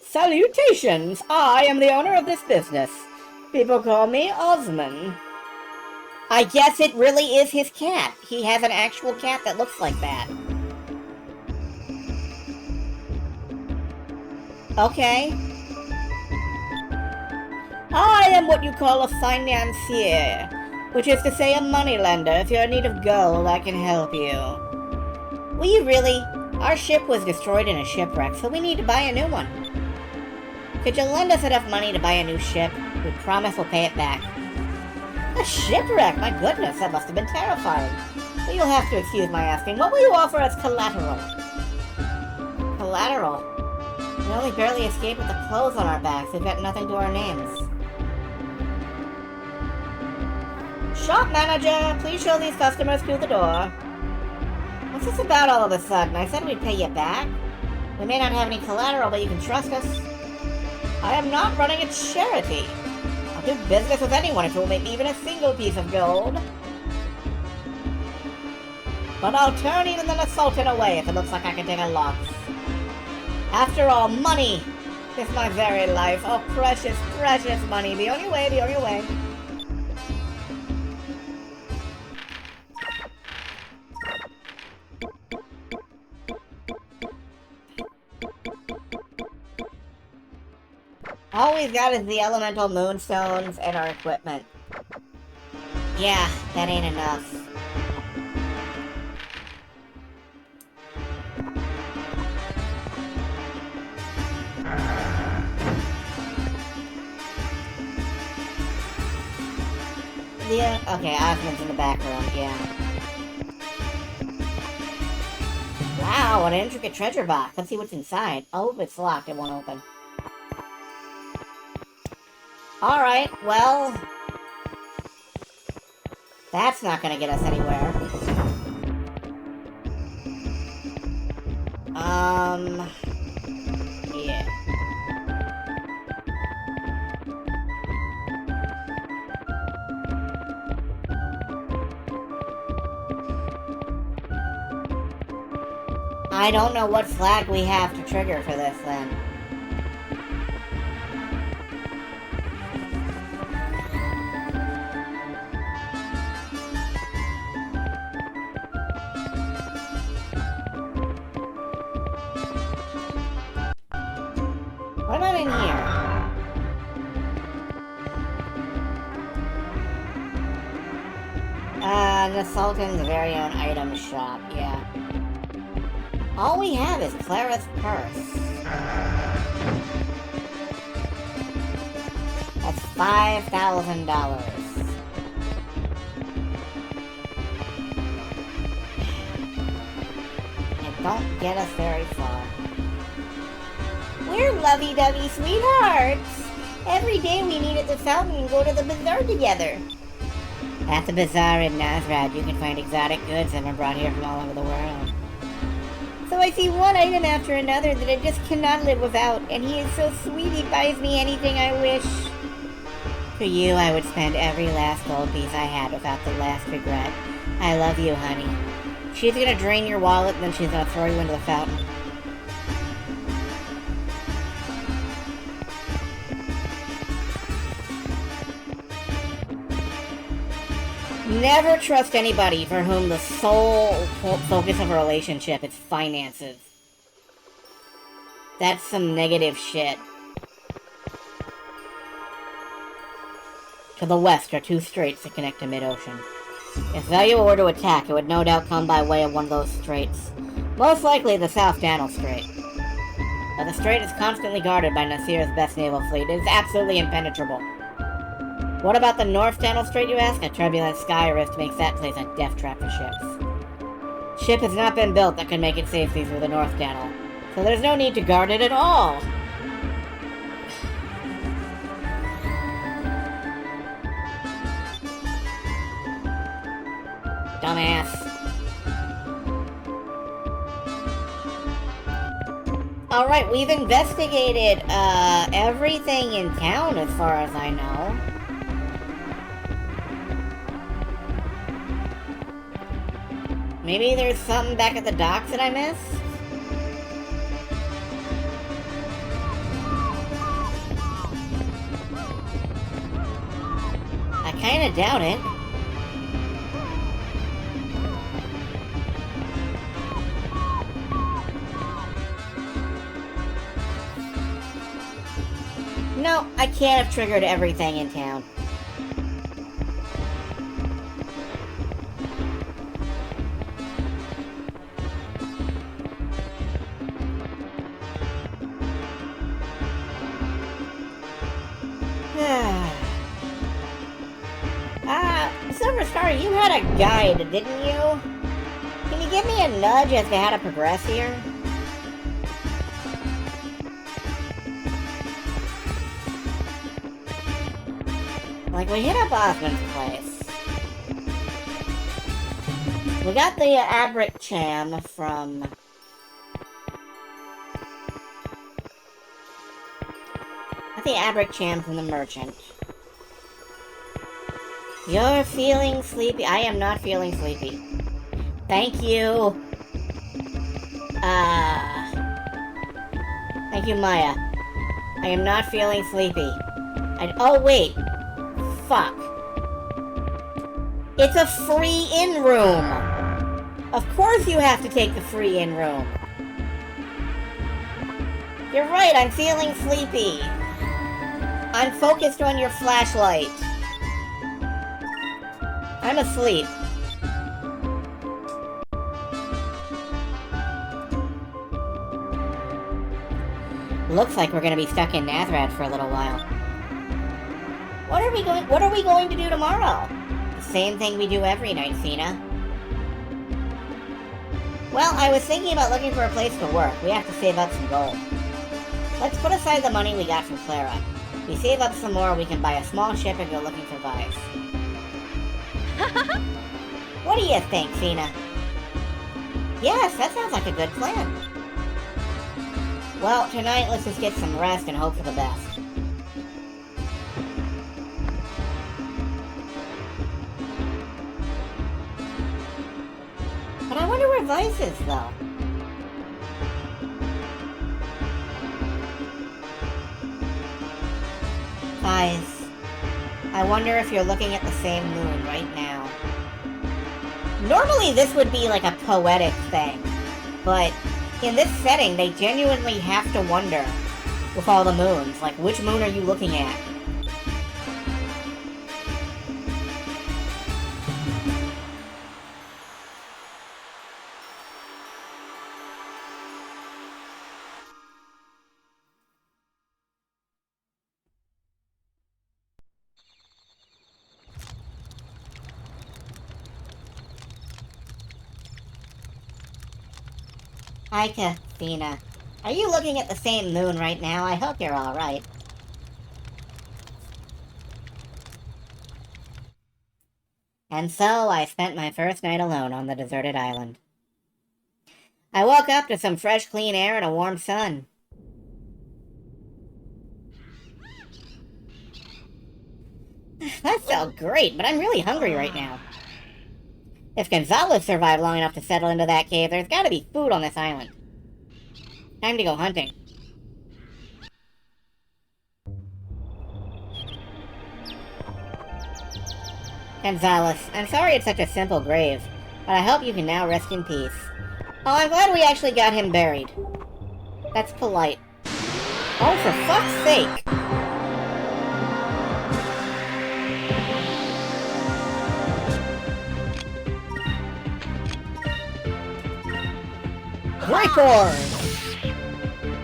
Salutations! I am the owner of this business. People call me Osmond. I guess it really is his cat. He has an actual cat that looks like that. Okay. I am what you call a financier, which is to say a moneylender. If you're in need of gold, I can help you. Will you really? Our ship was destroyed in a shipwreck, so we need to buy a new one. Could you lend us enough money to buy a new ship? We promise we'll pay it back. A shipwreck? My goodness, that must have been terrifying. But you'll have to excuse my asking, what will you offer as collateral? Collateral? We only barely escaped with the clothes on our backs. We've got nothing to our names. Shop manager, please show these customers through the door. What's this about all of a sudden? I said we'd pay you back. We may not have any collateral, but you can trust us. I am not running a charity. I'll do business with anyone if it will make even a single piece of gold. But I'll turn even the Sultan away if it looks like I can take a loss. After all, money is my very life. Oh, precious, precious money. The only way, the only way. All we've got is the elemental moonstones and our equipment. Yeah, that ain't enough. Yeah, okay, Osmond's in the back room, yeah. Wow, what an intricate treasure box. Let's see what's inside. Oh, it's locked, it won't open. Alright, well... that's not gonna get us anywhere. Yeah. I don't know what flag we have to trigger for this, then. What about in here? The Sultan's very own item shop, yeah. All we have is Clara's purse. That's $5,000. It don't get us very far. We're lovey-dovey sweethearts. Every day we meet at the fountain and go to the bazaar together. At the bazaar in Nazrad, you can find exotic goods that are brought here from all over the world. So I see one item after another that I just cannot live without, and he is so sweet he buys me anything I wish. For you, I would spend every last gold piece I had without the last regret. I love you, honey. She's gonna drain your wallet, and then she's gonna throw you into the fountain. Never trust anybody for whom the sole focus of a relationship is finances. That's some negative shit. To the west are two straits that connect to mid-ocean. If Valuable were to attack, it would no doubt come by way of one of those straits. Most likely the South Channel Strait. But the strait is constantly guarded by Nasir's best naval fleet. It is absolutely impenetrable. What about the North Channel Strait, you ask? A turbulent sky rift makes that place a death trap for ships. Ship has not been built that can make it safely through the North Channel, so there's no need to guard it at all. Dumbass. Alright, we've investigated, everything in town as far as I know. Maybe there's something back at the docks that I missed? I kinda doubt it. No, I can't have triggered everything in town. Silver Star, you had a guide, didn't you? Can you give me a nudge as to how to progress here? Like, we hit up Osmond's place. We got the Abric Cham from... the Abric Cham from the merchant. You're feeling sleepy. I am not feeling sleepy. Thank you. Thank you, Maya. I am not feeling sleepy. Oh, wait. Fuck. It's a free in-room. Of course you have to take the free in-room. You're right, I'm feeling sleepy. I'm focused on your flashlight. I'm asleep. Looks like we're gonna be stuck in Nathrad for a little while. What are we going to do tomorrow? The same thing we do every night, Cena. Well, I was thinking about looking for a place to work. We have to save up some gold. Let's put aside the money we got from Clara. We save up some more, we can buy a small ship and go looking for Vice. What do you think, Cena? Yes, that sounds like a good plan. Well, tonight let's just get some rest and hope for the best. But I wonder where Vice is, though. Guys, I wonder if you're looking at the same moon right now. Normally this would be like a poetic thing, but in this setting they genuinely have to wonder with all the moons, like which moon are you looking at? Hi, Kathina. Are you looking at the same moon right now? I hope you're alright. And so, I spent my first night alone on the deserted island. I woke up to some fresh, clean air and a warm sun. That felt great, but I'm really hungry right now. If Gonzalez survived long enough to settle into that cave, there's gotta be food on this island. Time to go hunting. Gonzalez, I'm sorry it's such a simple grave, but I hope you can now rest in peace. Oh, I'm glad we actually got him buried. That's polite. Oh, for fuck's sake! Grapors!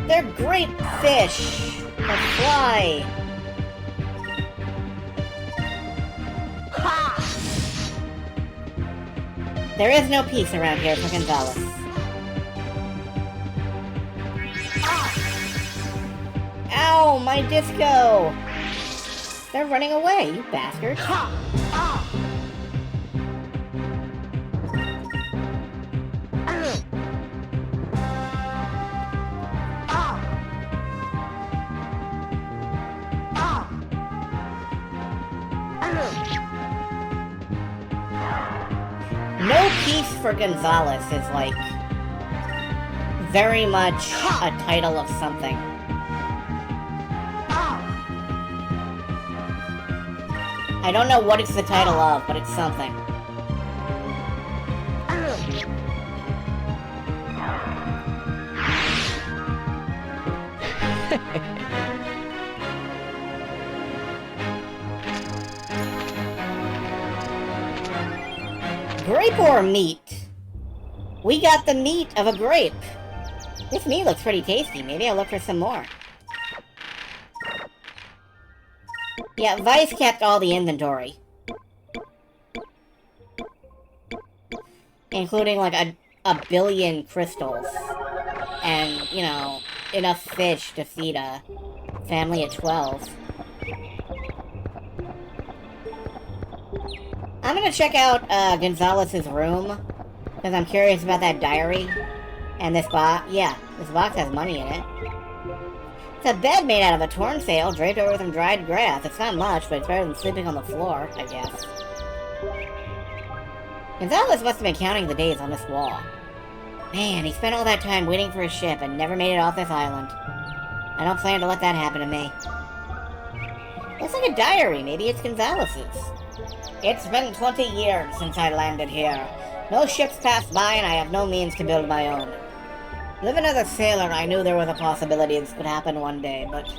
They're great fish that fly. There is no peace around here for Gonzalez. Ow, my disco! They're running away, you bastards. for Gonzalez is, like, very much a title of something. I don't know what it's the title of, but it's something. Grape or meat? We got the meat of a grape. This meat looks pretty tasty. Maybe I'll look for some more. Yeah, Vice kept all the inventory. Including, like, a billion crystals. And, you know, enough fish to feed a family of 12. I'm gonna check out Gonzalez's room, because I'm curious about that diary. And this box, yeah, this box has money in it. It's a bed made out of a torn sail, draped over some dried grass. It's not much, but it's better than sleeping on the floor, I guess. Gonzalez must have been counting the days on this wall. Man, he spent all that time waiting for his ship and never made it off this island. I don't plan to let that happen to me. Looks like a diary. Maybe it's Gonzalez's. It's been 20 years since I landed here. No ships passed by, and I have no means to build my own. Living as a sailor, I knew there was a possibility this could happen one day, but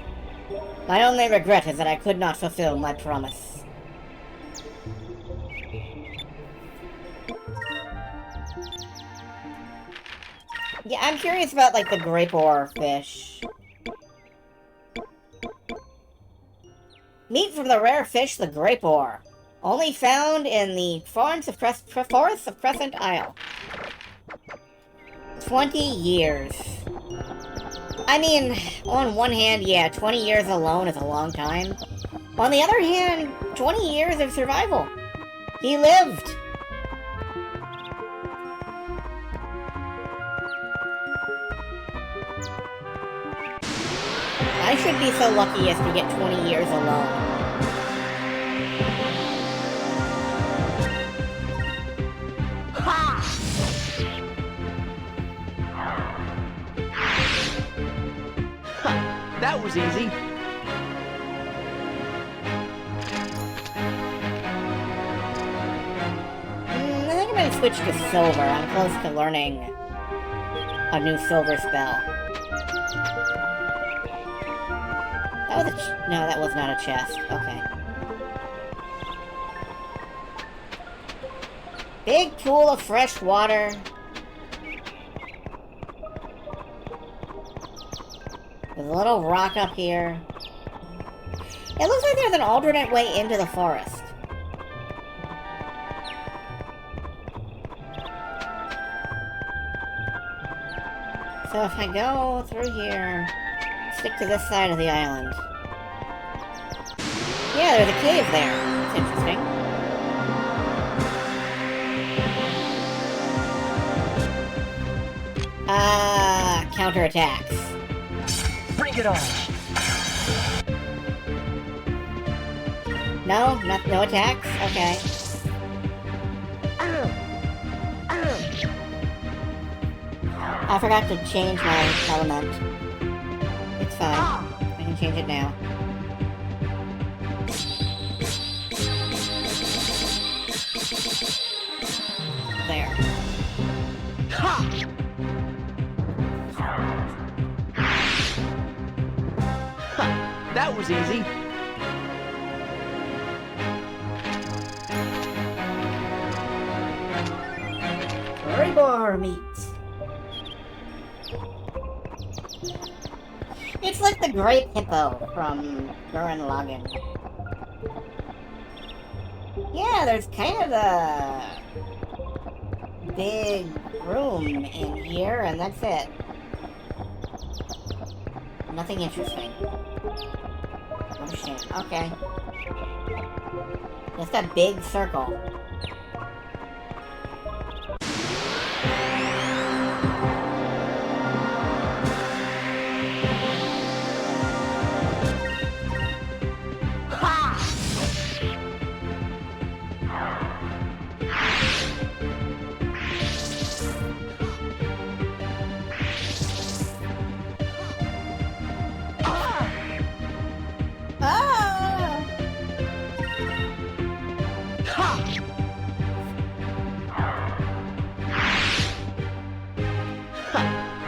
my only regret is that I could not fulfill my promise. Yeah, I'm curious about, like, the grape ore fish. Meat from the rare fish, the grape ore. Only found in the forests of Crescent Isle. 20 years. I mean, on one hand, yeah, 20 years alone is a long time. On the other hand, 20 years of survival. He lived. I should be so lucky as to get 20 years alone. That was easy. I think I'm gonna switch to silver. I'm close to learning a new silver spell. That was no, that was not a chest. Okay. Big pool of fresh water. There's a little rock up here. It looks like there's an alternate way into the forest. So if I go through here, stick to this side of the island. Yeah, there's a cave there. That's interesting. Counterattacks. Bring it on. No? No attacks? Okay. I forgot to change my element. It's fine. I can change it now. There. That was easy. Rebor meat. It's like the Great Hippo from Gurren Lagann. Yeah, there's kind of a big room in here, and that's it. Nothing interesting. Oh shit, okay. Just a big circle.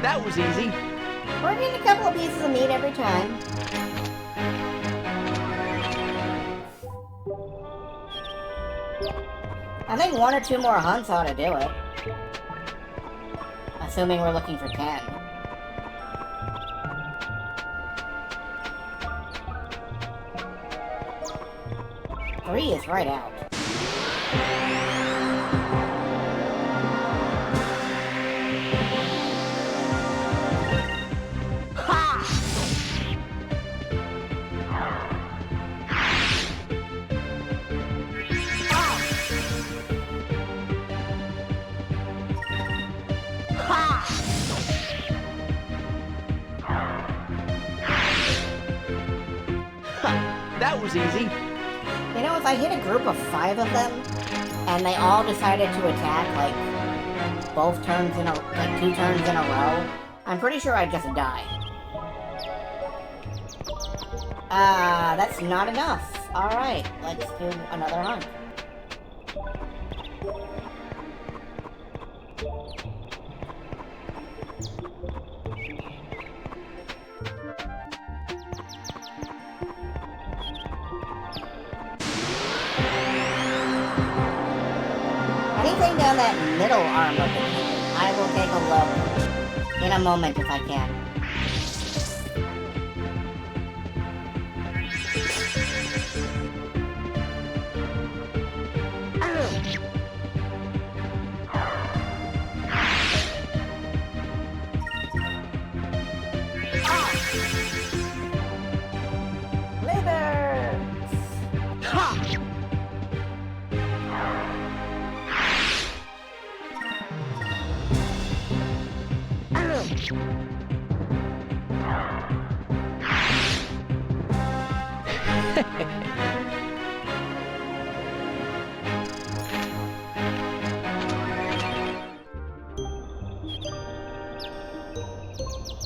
That was easy. We're getting a couple of pieces of meat every time. I think 1 or 2 more hunts ought to do it. Assuming we're looking for 10. Three is right out. That was easy. You know, if I hit a group of 5 of them, and they all decided to attack, like, both turns in a, like, 2 turns in a row, I'm pretty sure I'd just die. That's not enough. Alright, let's do another hunt. Anything down that middle arm of the canyon, I will take a look in a moment if I can.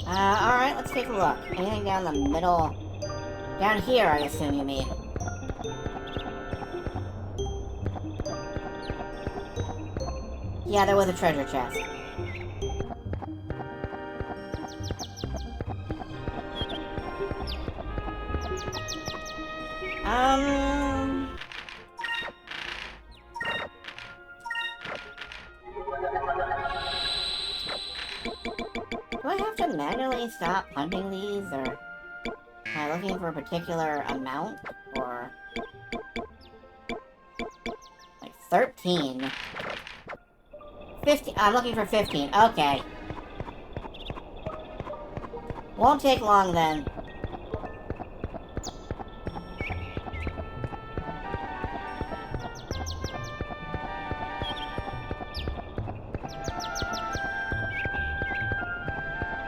Alright, let's take a look. Anything down the middle? Down here, I assume you mean. Yeah, there was a treasure chest. Do I have to manually stop hunting these, or am I looking for a particular amount, or... like 13? 15, I'm looking for 15, okay. Won't take long then.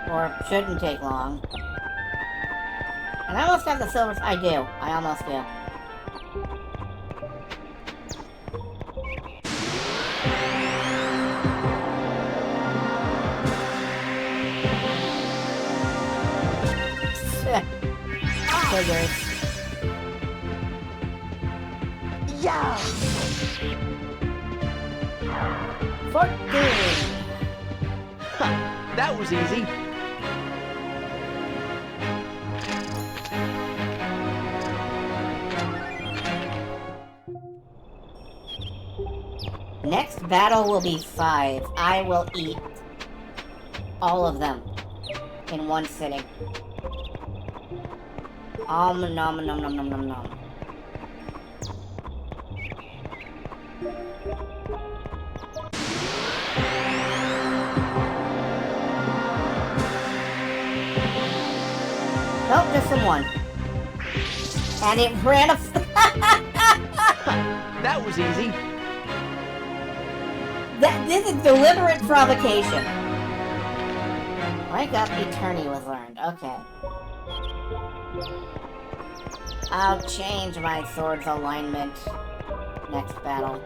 Or shouldn't take long. And I almost have the silver... I do. I almost do. Figures. Yeah! 14! That was easy. Next battle will be 5. I will eat all of them in one sitting. Nom nom nom nom nom nom. Nope, just in one. And it ran a... That was easy. This is deliberate provocation. Rank up Eternity was learned. Okay. I'll change my sword's alignment next battle.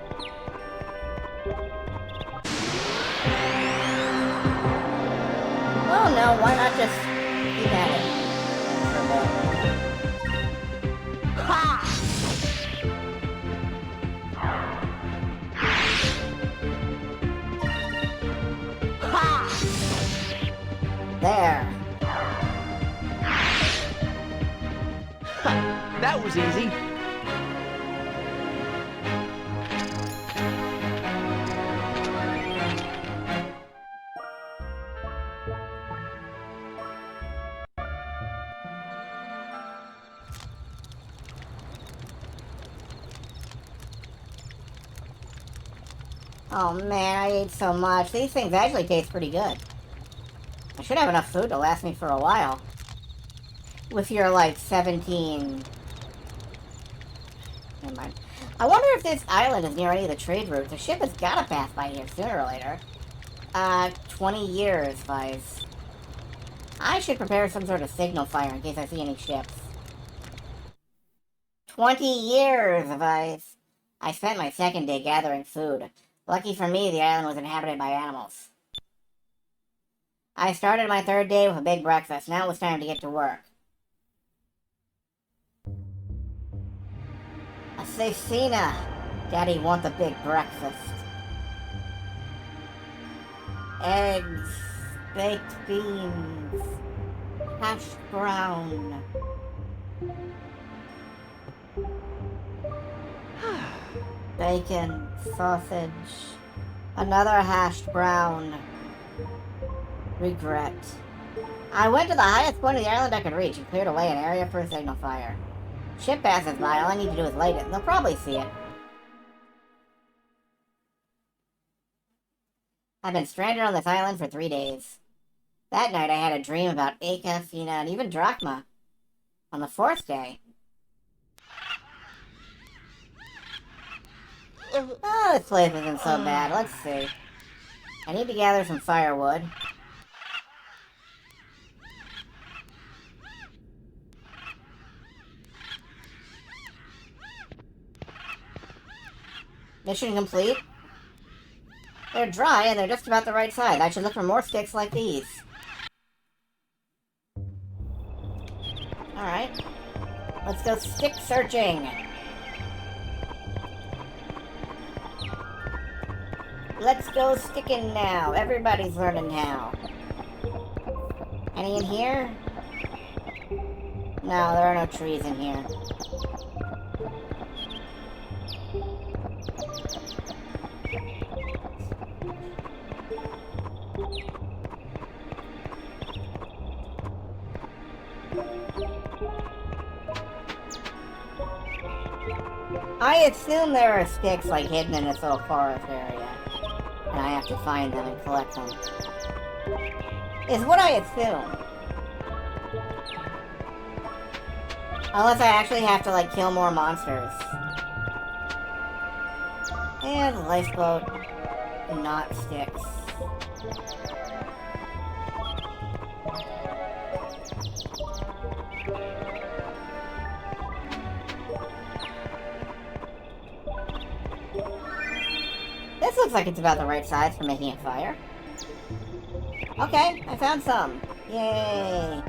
Oh no, why not just keep at it for a bit? Ha! Ha! There. Ha! That was easy. Oh man, I ate so much. These things actually taste pretty good. I should have enough food to last me for a while. With your, like, 17... Never mind. I wonder if this island is near any of the trade routes. The ship has gotta pass by here sooner or later. 20 years, Vice. I should prepare some sort of signal fire in case I see any ships. 20 years, Vice. I spent my second day gathering food. Lucky for me, the island was inhabited by animals. I started my third day with a big breakfast. Now it was time to get to work. Assassina! Daddy wants a big breakfast. Eggs, baked beans, hash brown. Bacon, sausage, another hashed brown. Regret. I went to the highest point of the island I could reach and cleared away an area for a signal fire. Ship passes by, all I need to do is light it, and they'll probably see it. I've been stranded on this island for 3 days. That night I had a dream about Aka, Fina, and even Drachma. On the 4th day... Oh, this place isn't so bad. Let's see. I need to gather some firewood. Mission complete. They're dry and they're just about the right size. I should look for more sticks like these. Alright. Let's go stick searching. Let's go sticking now. Everybody's learning how. Any in here? No, there are no trees in here. I assume there are sticks like hidden in this little forest area. And I have to find them and collect them. Is what I assume. Unless I actually have to, like, kill more monsters. And lifeboat. Not sticks. This looks like it's about the right size for making a fire. Okay, I found some. Yay!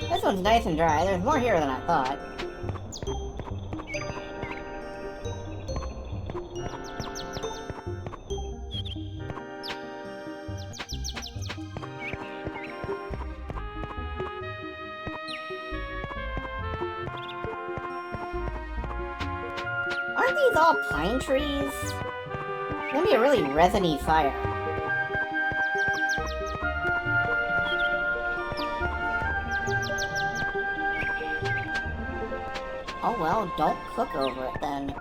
This one's nice and dry. There's more here than I thought. Aren't these all pine trees? It's gonna be a really resiny fire. Oh well, don't cook over it then.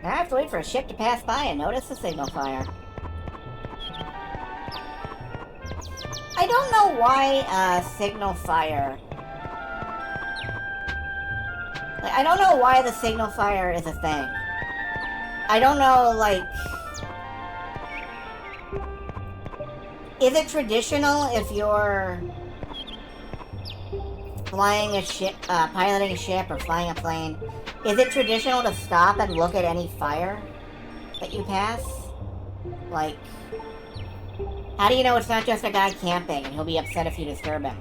I have to wait for a ship to pass by and notice the signal fire. I don't know why signal fire... Like, I don't know why the signal fire is a thing. I don't know, like... Is it traditional if you're flying a ship, piloting a ship or flying a plane? Is it traditional to stop and look at any fire that you pass? Like, How do you know it's not just a guy camping and he'll be upset if you disturb him?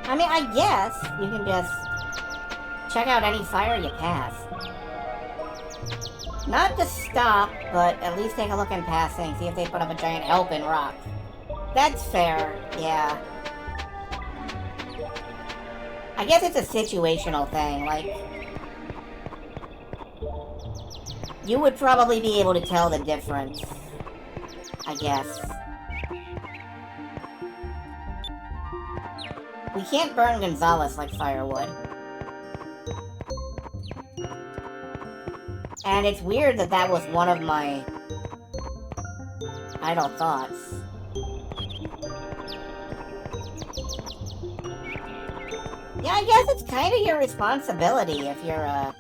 I mean, I guess you can just check out any fire you pass. Not to stop, but at least take a look in passing, see if they put up a giant help in rock. That's fair, yeah. I guess it's a situational thing, like... You would probably be able to tell the difference, I guess. We can't burn Gonzalez like firewood. And it's weird that that was one of my idle thoughts. Yeah, I guess it's kind of your responsibility if you're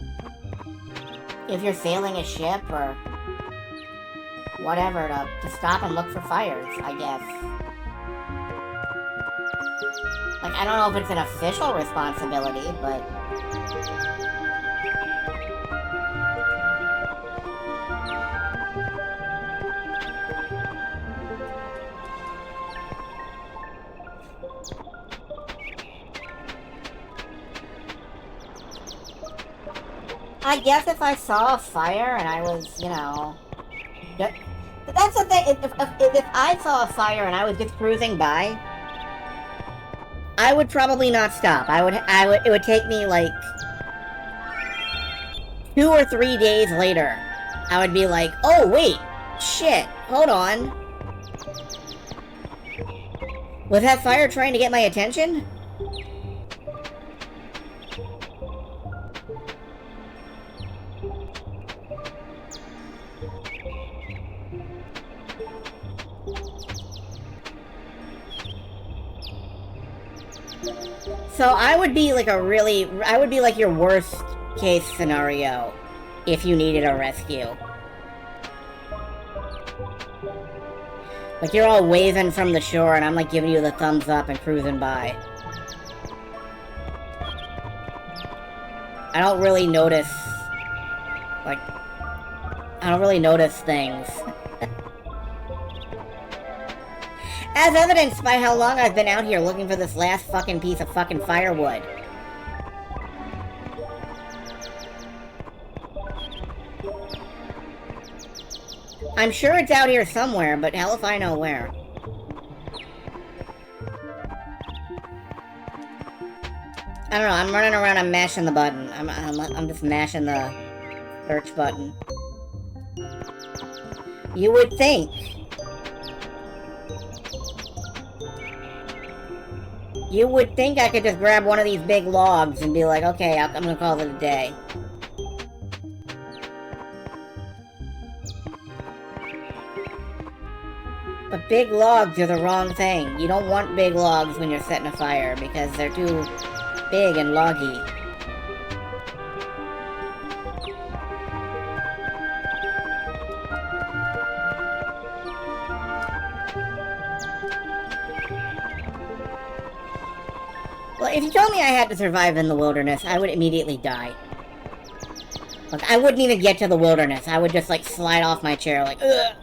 sailing a ship or whatever to stop and look for fires, I guess. Like, I don't know if it's an official responsibility, but... I guess if I saw a fire and I was, you know... That's the thing, if I saw a fire and I was just cruising by, I would probably not stop. It would take me, like, 2 or 3 days later. I would be like, oh, wait, shit, hold on. Was that fire trying to get my attention? So I would be like your worst case scenario if you needed a rescue. Like, you're all waving from the shore and I'm like giving you the thumbs up and cruising by. I don't really notice things. As evidenced by how long I've been out here looking for this last fucking piece of fucking firewood. I'm sure it's out here somewhere, but hell if I know where. I don't know, I'm running around, I'm mashing the button. I'm just mashing the search button. You would think. You would think I could just grab one of these big logs and be like, okay, I'm gonna call it a day. But big logs are the wrong thing. You don't want big logs when you're setting a fire because they're too big and loggy. Well, if you told me I had to survive in the wilderness, I would immediately die. Like, I wouldn't even get to the wilderness. I would just, like, slide off my chair, like, ugh.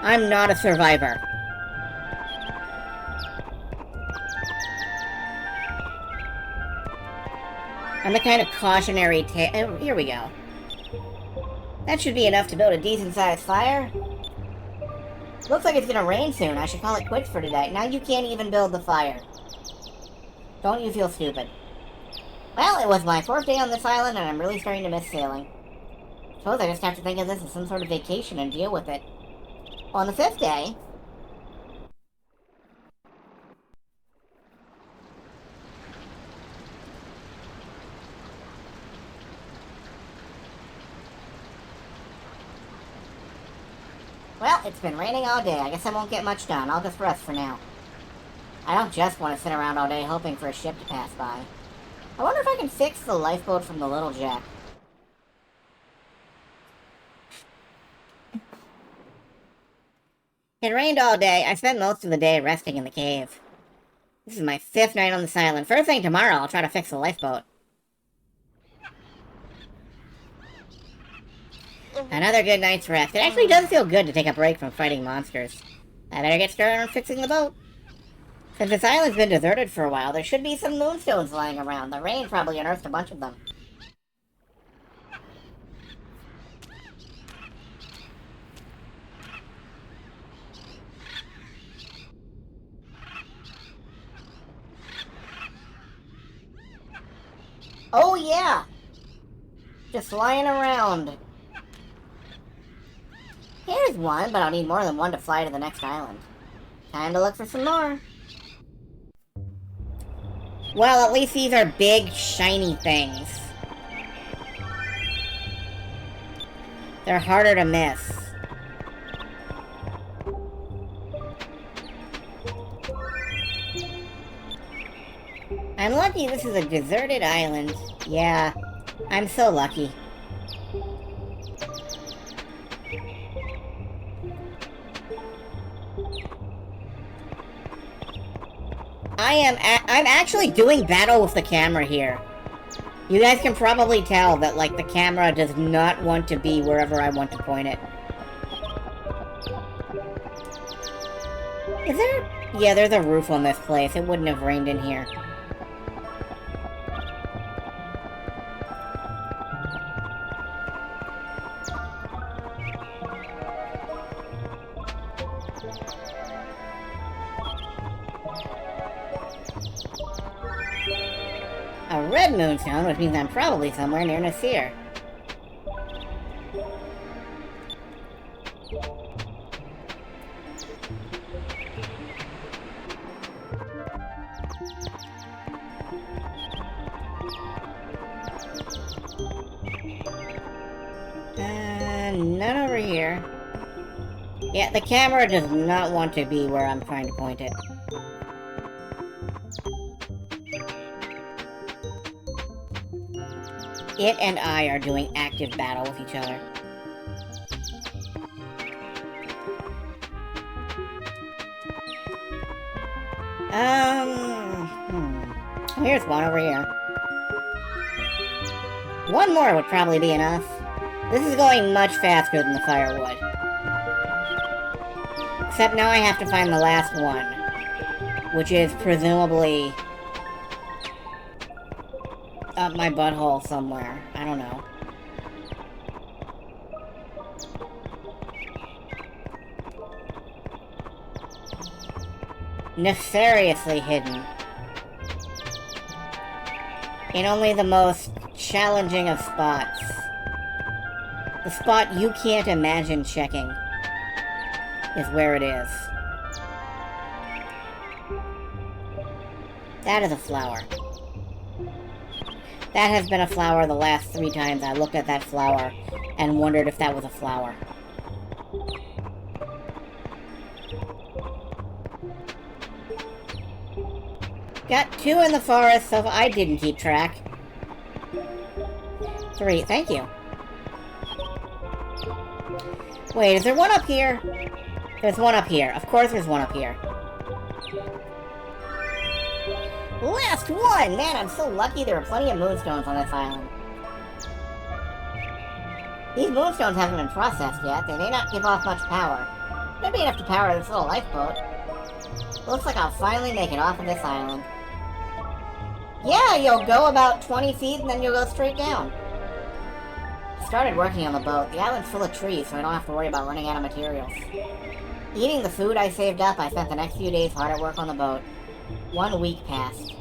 I'm not a survivor. I'm the kind of cautionary tale. Oh, here we go. That should be enough to build a decent-sized fire. Looks like it's gonna rain soon. I should call it quits for today. Now you can't even build the fire. Don't you feel stupid? Well, it was my 4th day on this island, and I'm really starting to miss sailing. Suppose I just have to think of this as some sort of vacation and deal with it. On the 5th day... Well, it's been raining all day. I guess I won't get much done. I'll just rest for now. I don't just want to sit around all day hoping for a ship to pass by. I wonder if I can fix the lifeboat from the Little Jack. It rained all day. I spent most of the day resting in the cave. This is my 5th night on this island. First thing tomorrow, I'll try to fix the lifeboat. Another good night's rest. It actually does feel good to take a break from fighting monsters. I better get started on fixing the boat. Since this island's been deserted for a while, there should be some moonstones lying around. The rain probably unearthed a bunch of them. Oh yeah! Just lying around. Here's one, but I'll need more than one to fly to the next island. Time to look for some more. Well, at least these are big, shiny things. They're harder to miss. I'm lucky this is a deserted island. Yeah, I'm so lucky. I'm actually doing battle with the camera here. You guys can probably tell that, like, the camera does not want to be wherever I want to point it. Is there... Yeah, there's a roof on this place. It wouldn't have rained in here. A red moonstone, which means I'm probably somewhere near Nasir. None over here. Yeah, the camera does not want to be where I'm trying to point it. It and I are doing active battle with each other. Here's one over here. One more would probably be enough. This is going much faster than the firewood. Except now I have to find the last one, which is presumably up my butthole somewhere. I don't know. Nefariously hidden. In only the most challenging of spots. The spot you can't imagine checking is where it is. That is a flower. That has been a flower the last 3 times I looked at that flower and wondered if that was a flower. Got 2 in the forest, so I didn't keep track. 3, thank you. Wait, is there one up here? There's one up here. Of course there's one up here. Last one! Man, I'm so lucky there are plenty of moonstones on this island. These moonstones haven't been processed yet. They may not give off much power. Could be enough to power this little lifeboat. Looks like I'll finally make it off of this island. Yeah, you'll go about 20 feet and then you'll go straight down. I started working on the boat. The island's full of trees, so I don't have to worry about running out of materials. Eating the food I saved up, I spent the next few days hard at work on the boat. 1 week passed.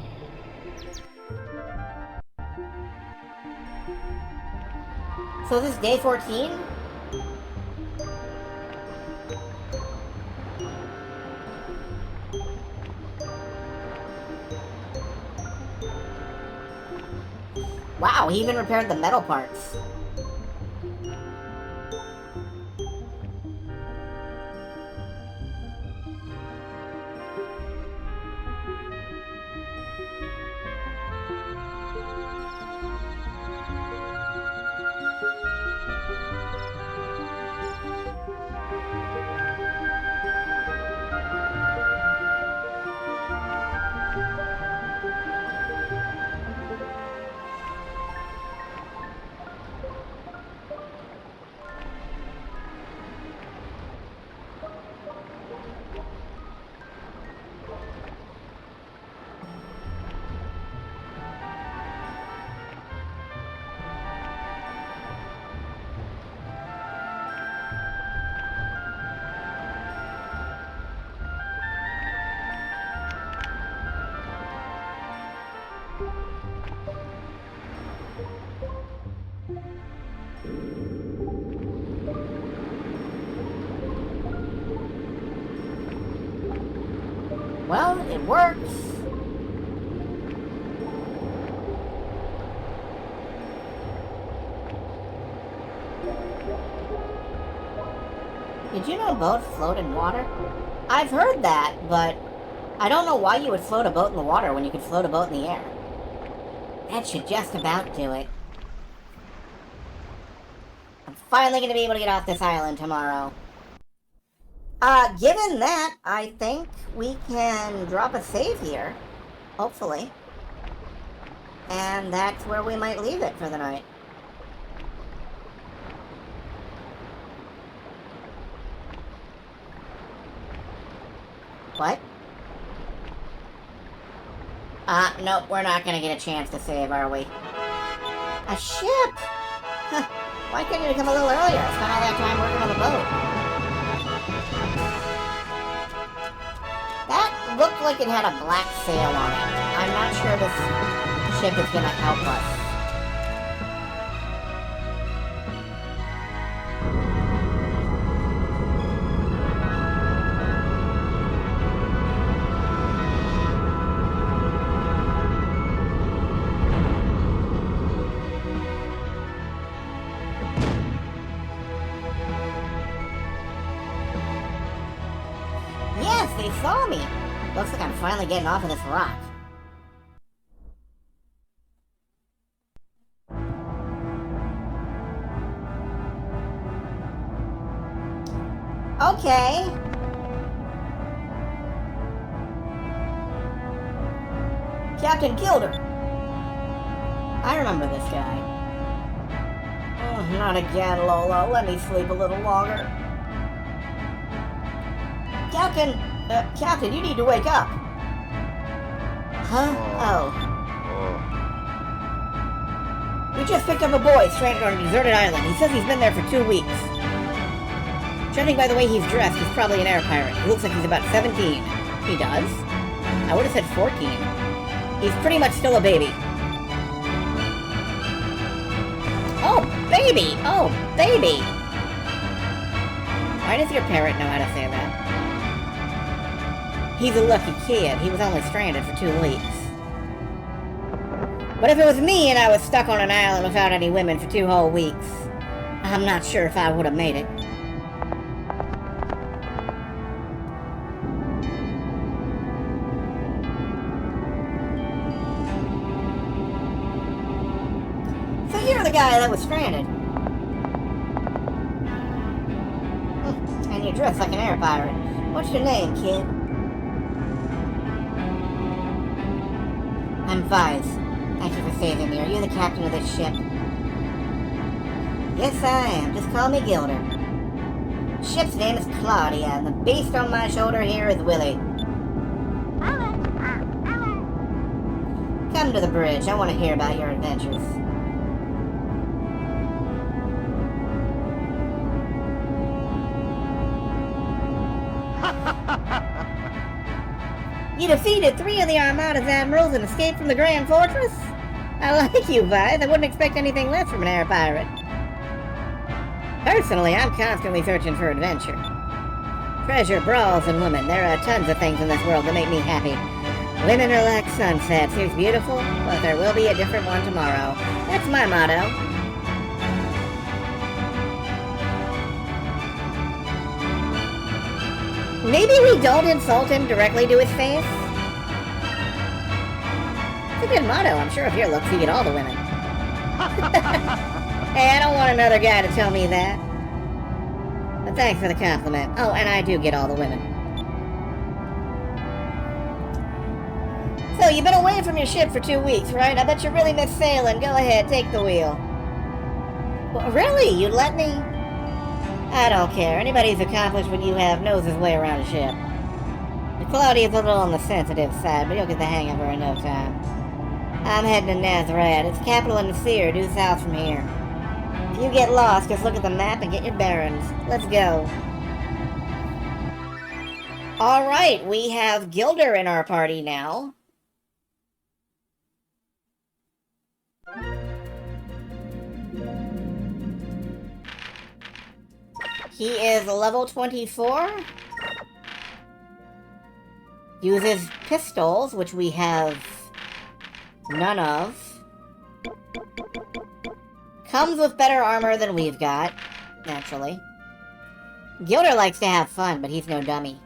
So this is day 14? Wow, he even repaired the metal parts. Well, it works. Did you know boats float in water? I've heard that, but I don't know why you would float a boat in the water when you could float a boat in the air. That should just about do it. I'm finally going to be able to get off this island tomorrow. Given that, I think we can drop a save here. Hopefully. And that's where we might leave it for the night. What? Nope, we're not gonna get a chance to save, are we? A ship? Huh. Why couldn't you come a little earlier? I spent all that time working on the boat. That looked like it had a black sail on it. I'm not sure this ship is gonna help us. Yes, they saw me! Looks like I'm finally getting off of this rock. Okay. Captain Gilder. I remember this guy. Oh, not again, Lola. Let me sleep a little longer. Captain, you need to wake up. Huh? Oh. We just picked up a boy stranded on a deserted island. He says he's been there for 2 weeks. Judging by the way he's dressed, he's probably an air pirate. He looks like he's about 17. He does? I would have said 14. He's pretty much still a baby. Oh, baby! Oh, baby! Why does your parrot know how to say that? He's a lucky kid. He was only stranded for 2 weeks. But if it was me and I was stuck on an island without any women for 2 whole weeks, I'm not sure if I would have made it. So you're the guy that was stranded. And you dress like an air pirate. What's your name, kid? I'm Vise. Thank you for saving me. Are you the captain of this ship? Yes, I am. Just call me Gilder. Ship's name is Claudia, and the beast on my shoulder here is Willie. Come to the bridge. I want to hear about your adventures. You defeated 3 of the Armada's admirals and escaped from the Grand Fortress? I like you, Vise. I wouldn't expect anything less from an air pirate. Personally, I'm constantly searching for adventure. Treasure, brawls, and women. There are tons of things in this world that make me happy. Women are like sunsets. Here's beautiful, but there will be a different one tomorrow. That's my motto. Maybe we don't insult him directly to his face? It's a good motto. I'm sure if your looks, you get all the women. Hey, I don't want another guy to tell me that. But thanks for the compliment. Oh, and I do get all the women. So, you've been away from your ship for 2 weeks, right? I bet you really miss sailing. Go ahead, take the wheel. Well, really? You'd let me? I don't care. Anybody who's accomplished what you have knows his way around a ship. Claudia's a little on the sensitive side, but you'll get the hang of her in no time. I'm heading to Nazareth. It's capital in the sea, due south from here. If you get lost, just look at the map and get your bearings. Let's go. Alright, we have Gilder in our party now. He is level 24. Uses pistols, which we have none of. Comes with better armor than we've got, naturally. Gilder likes to have fun, but he's no dummy.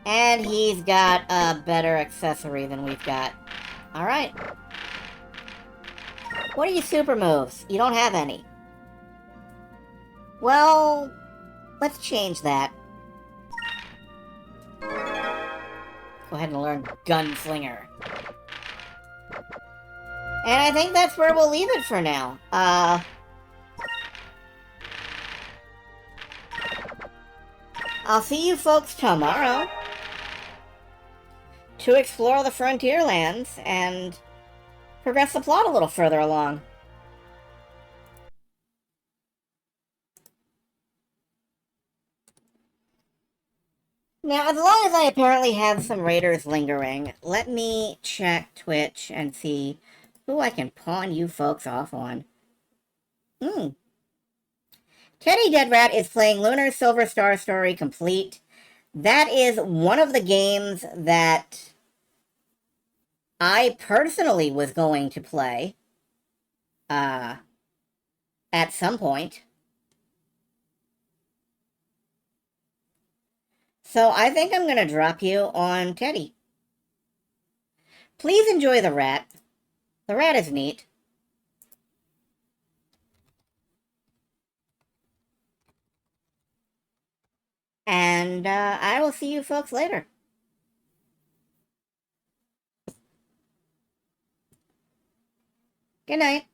And he's got a better accessory than we've got. Alright. What are your super moves? You don't have any. Well, let's change that. Go ahead and learn Gunslinger. And I think that's where we'll leave it for now. I'll see you folks tomorrow to explore the Frontierlands and progress the plot a little further along. Now, as long as I apparently have some raiders lingering, let me check Twitch and see who I can pawn you folks off on. Teddy Deadrat is playing Lunar Silver Star Story Complete. That is one of the games that I personally was going to play at some point. So I think I'm going to drop you on Teddy. Please enjoy the rat. The rat is neat. And I will see you folks later. Good night.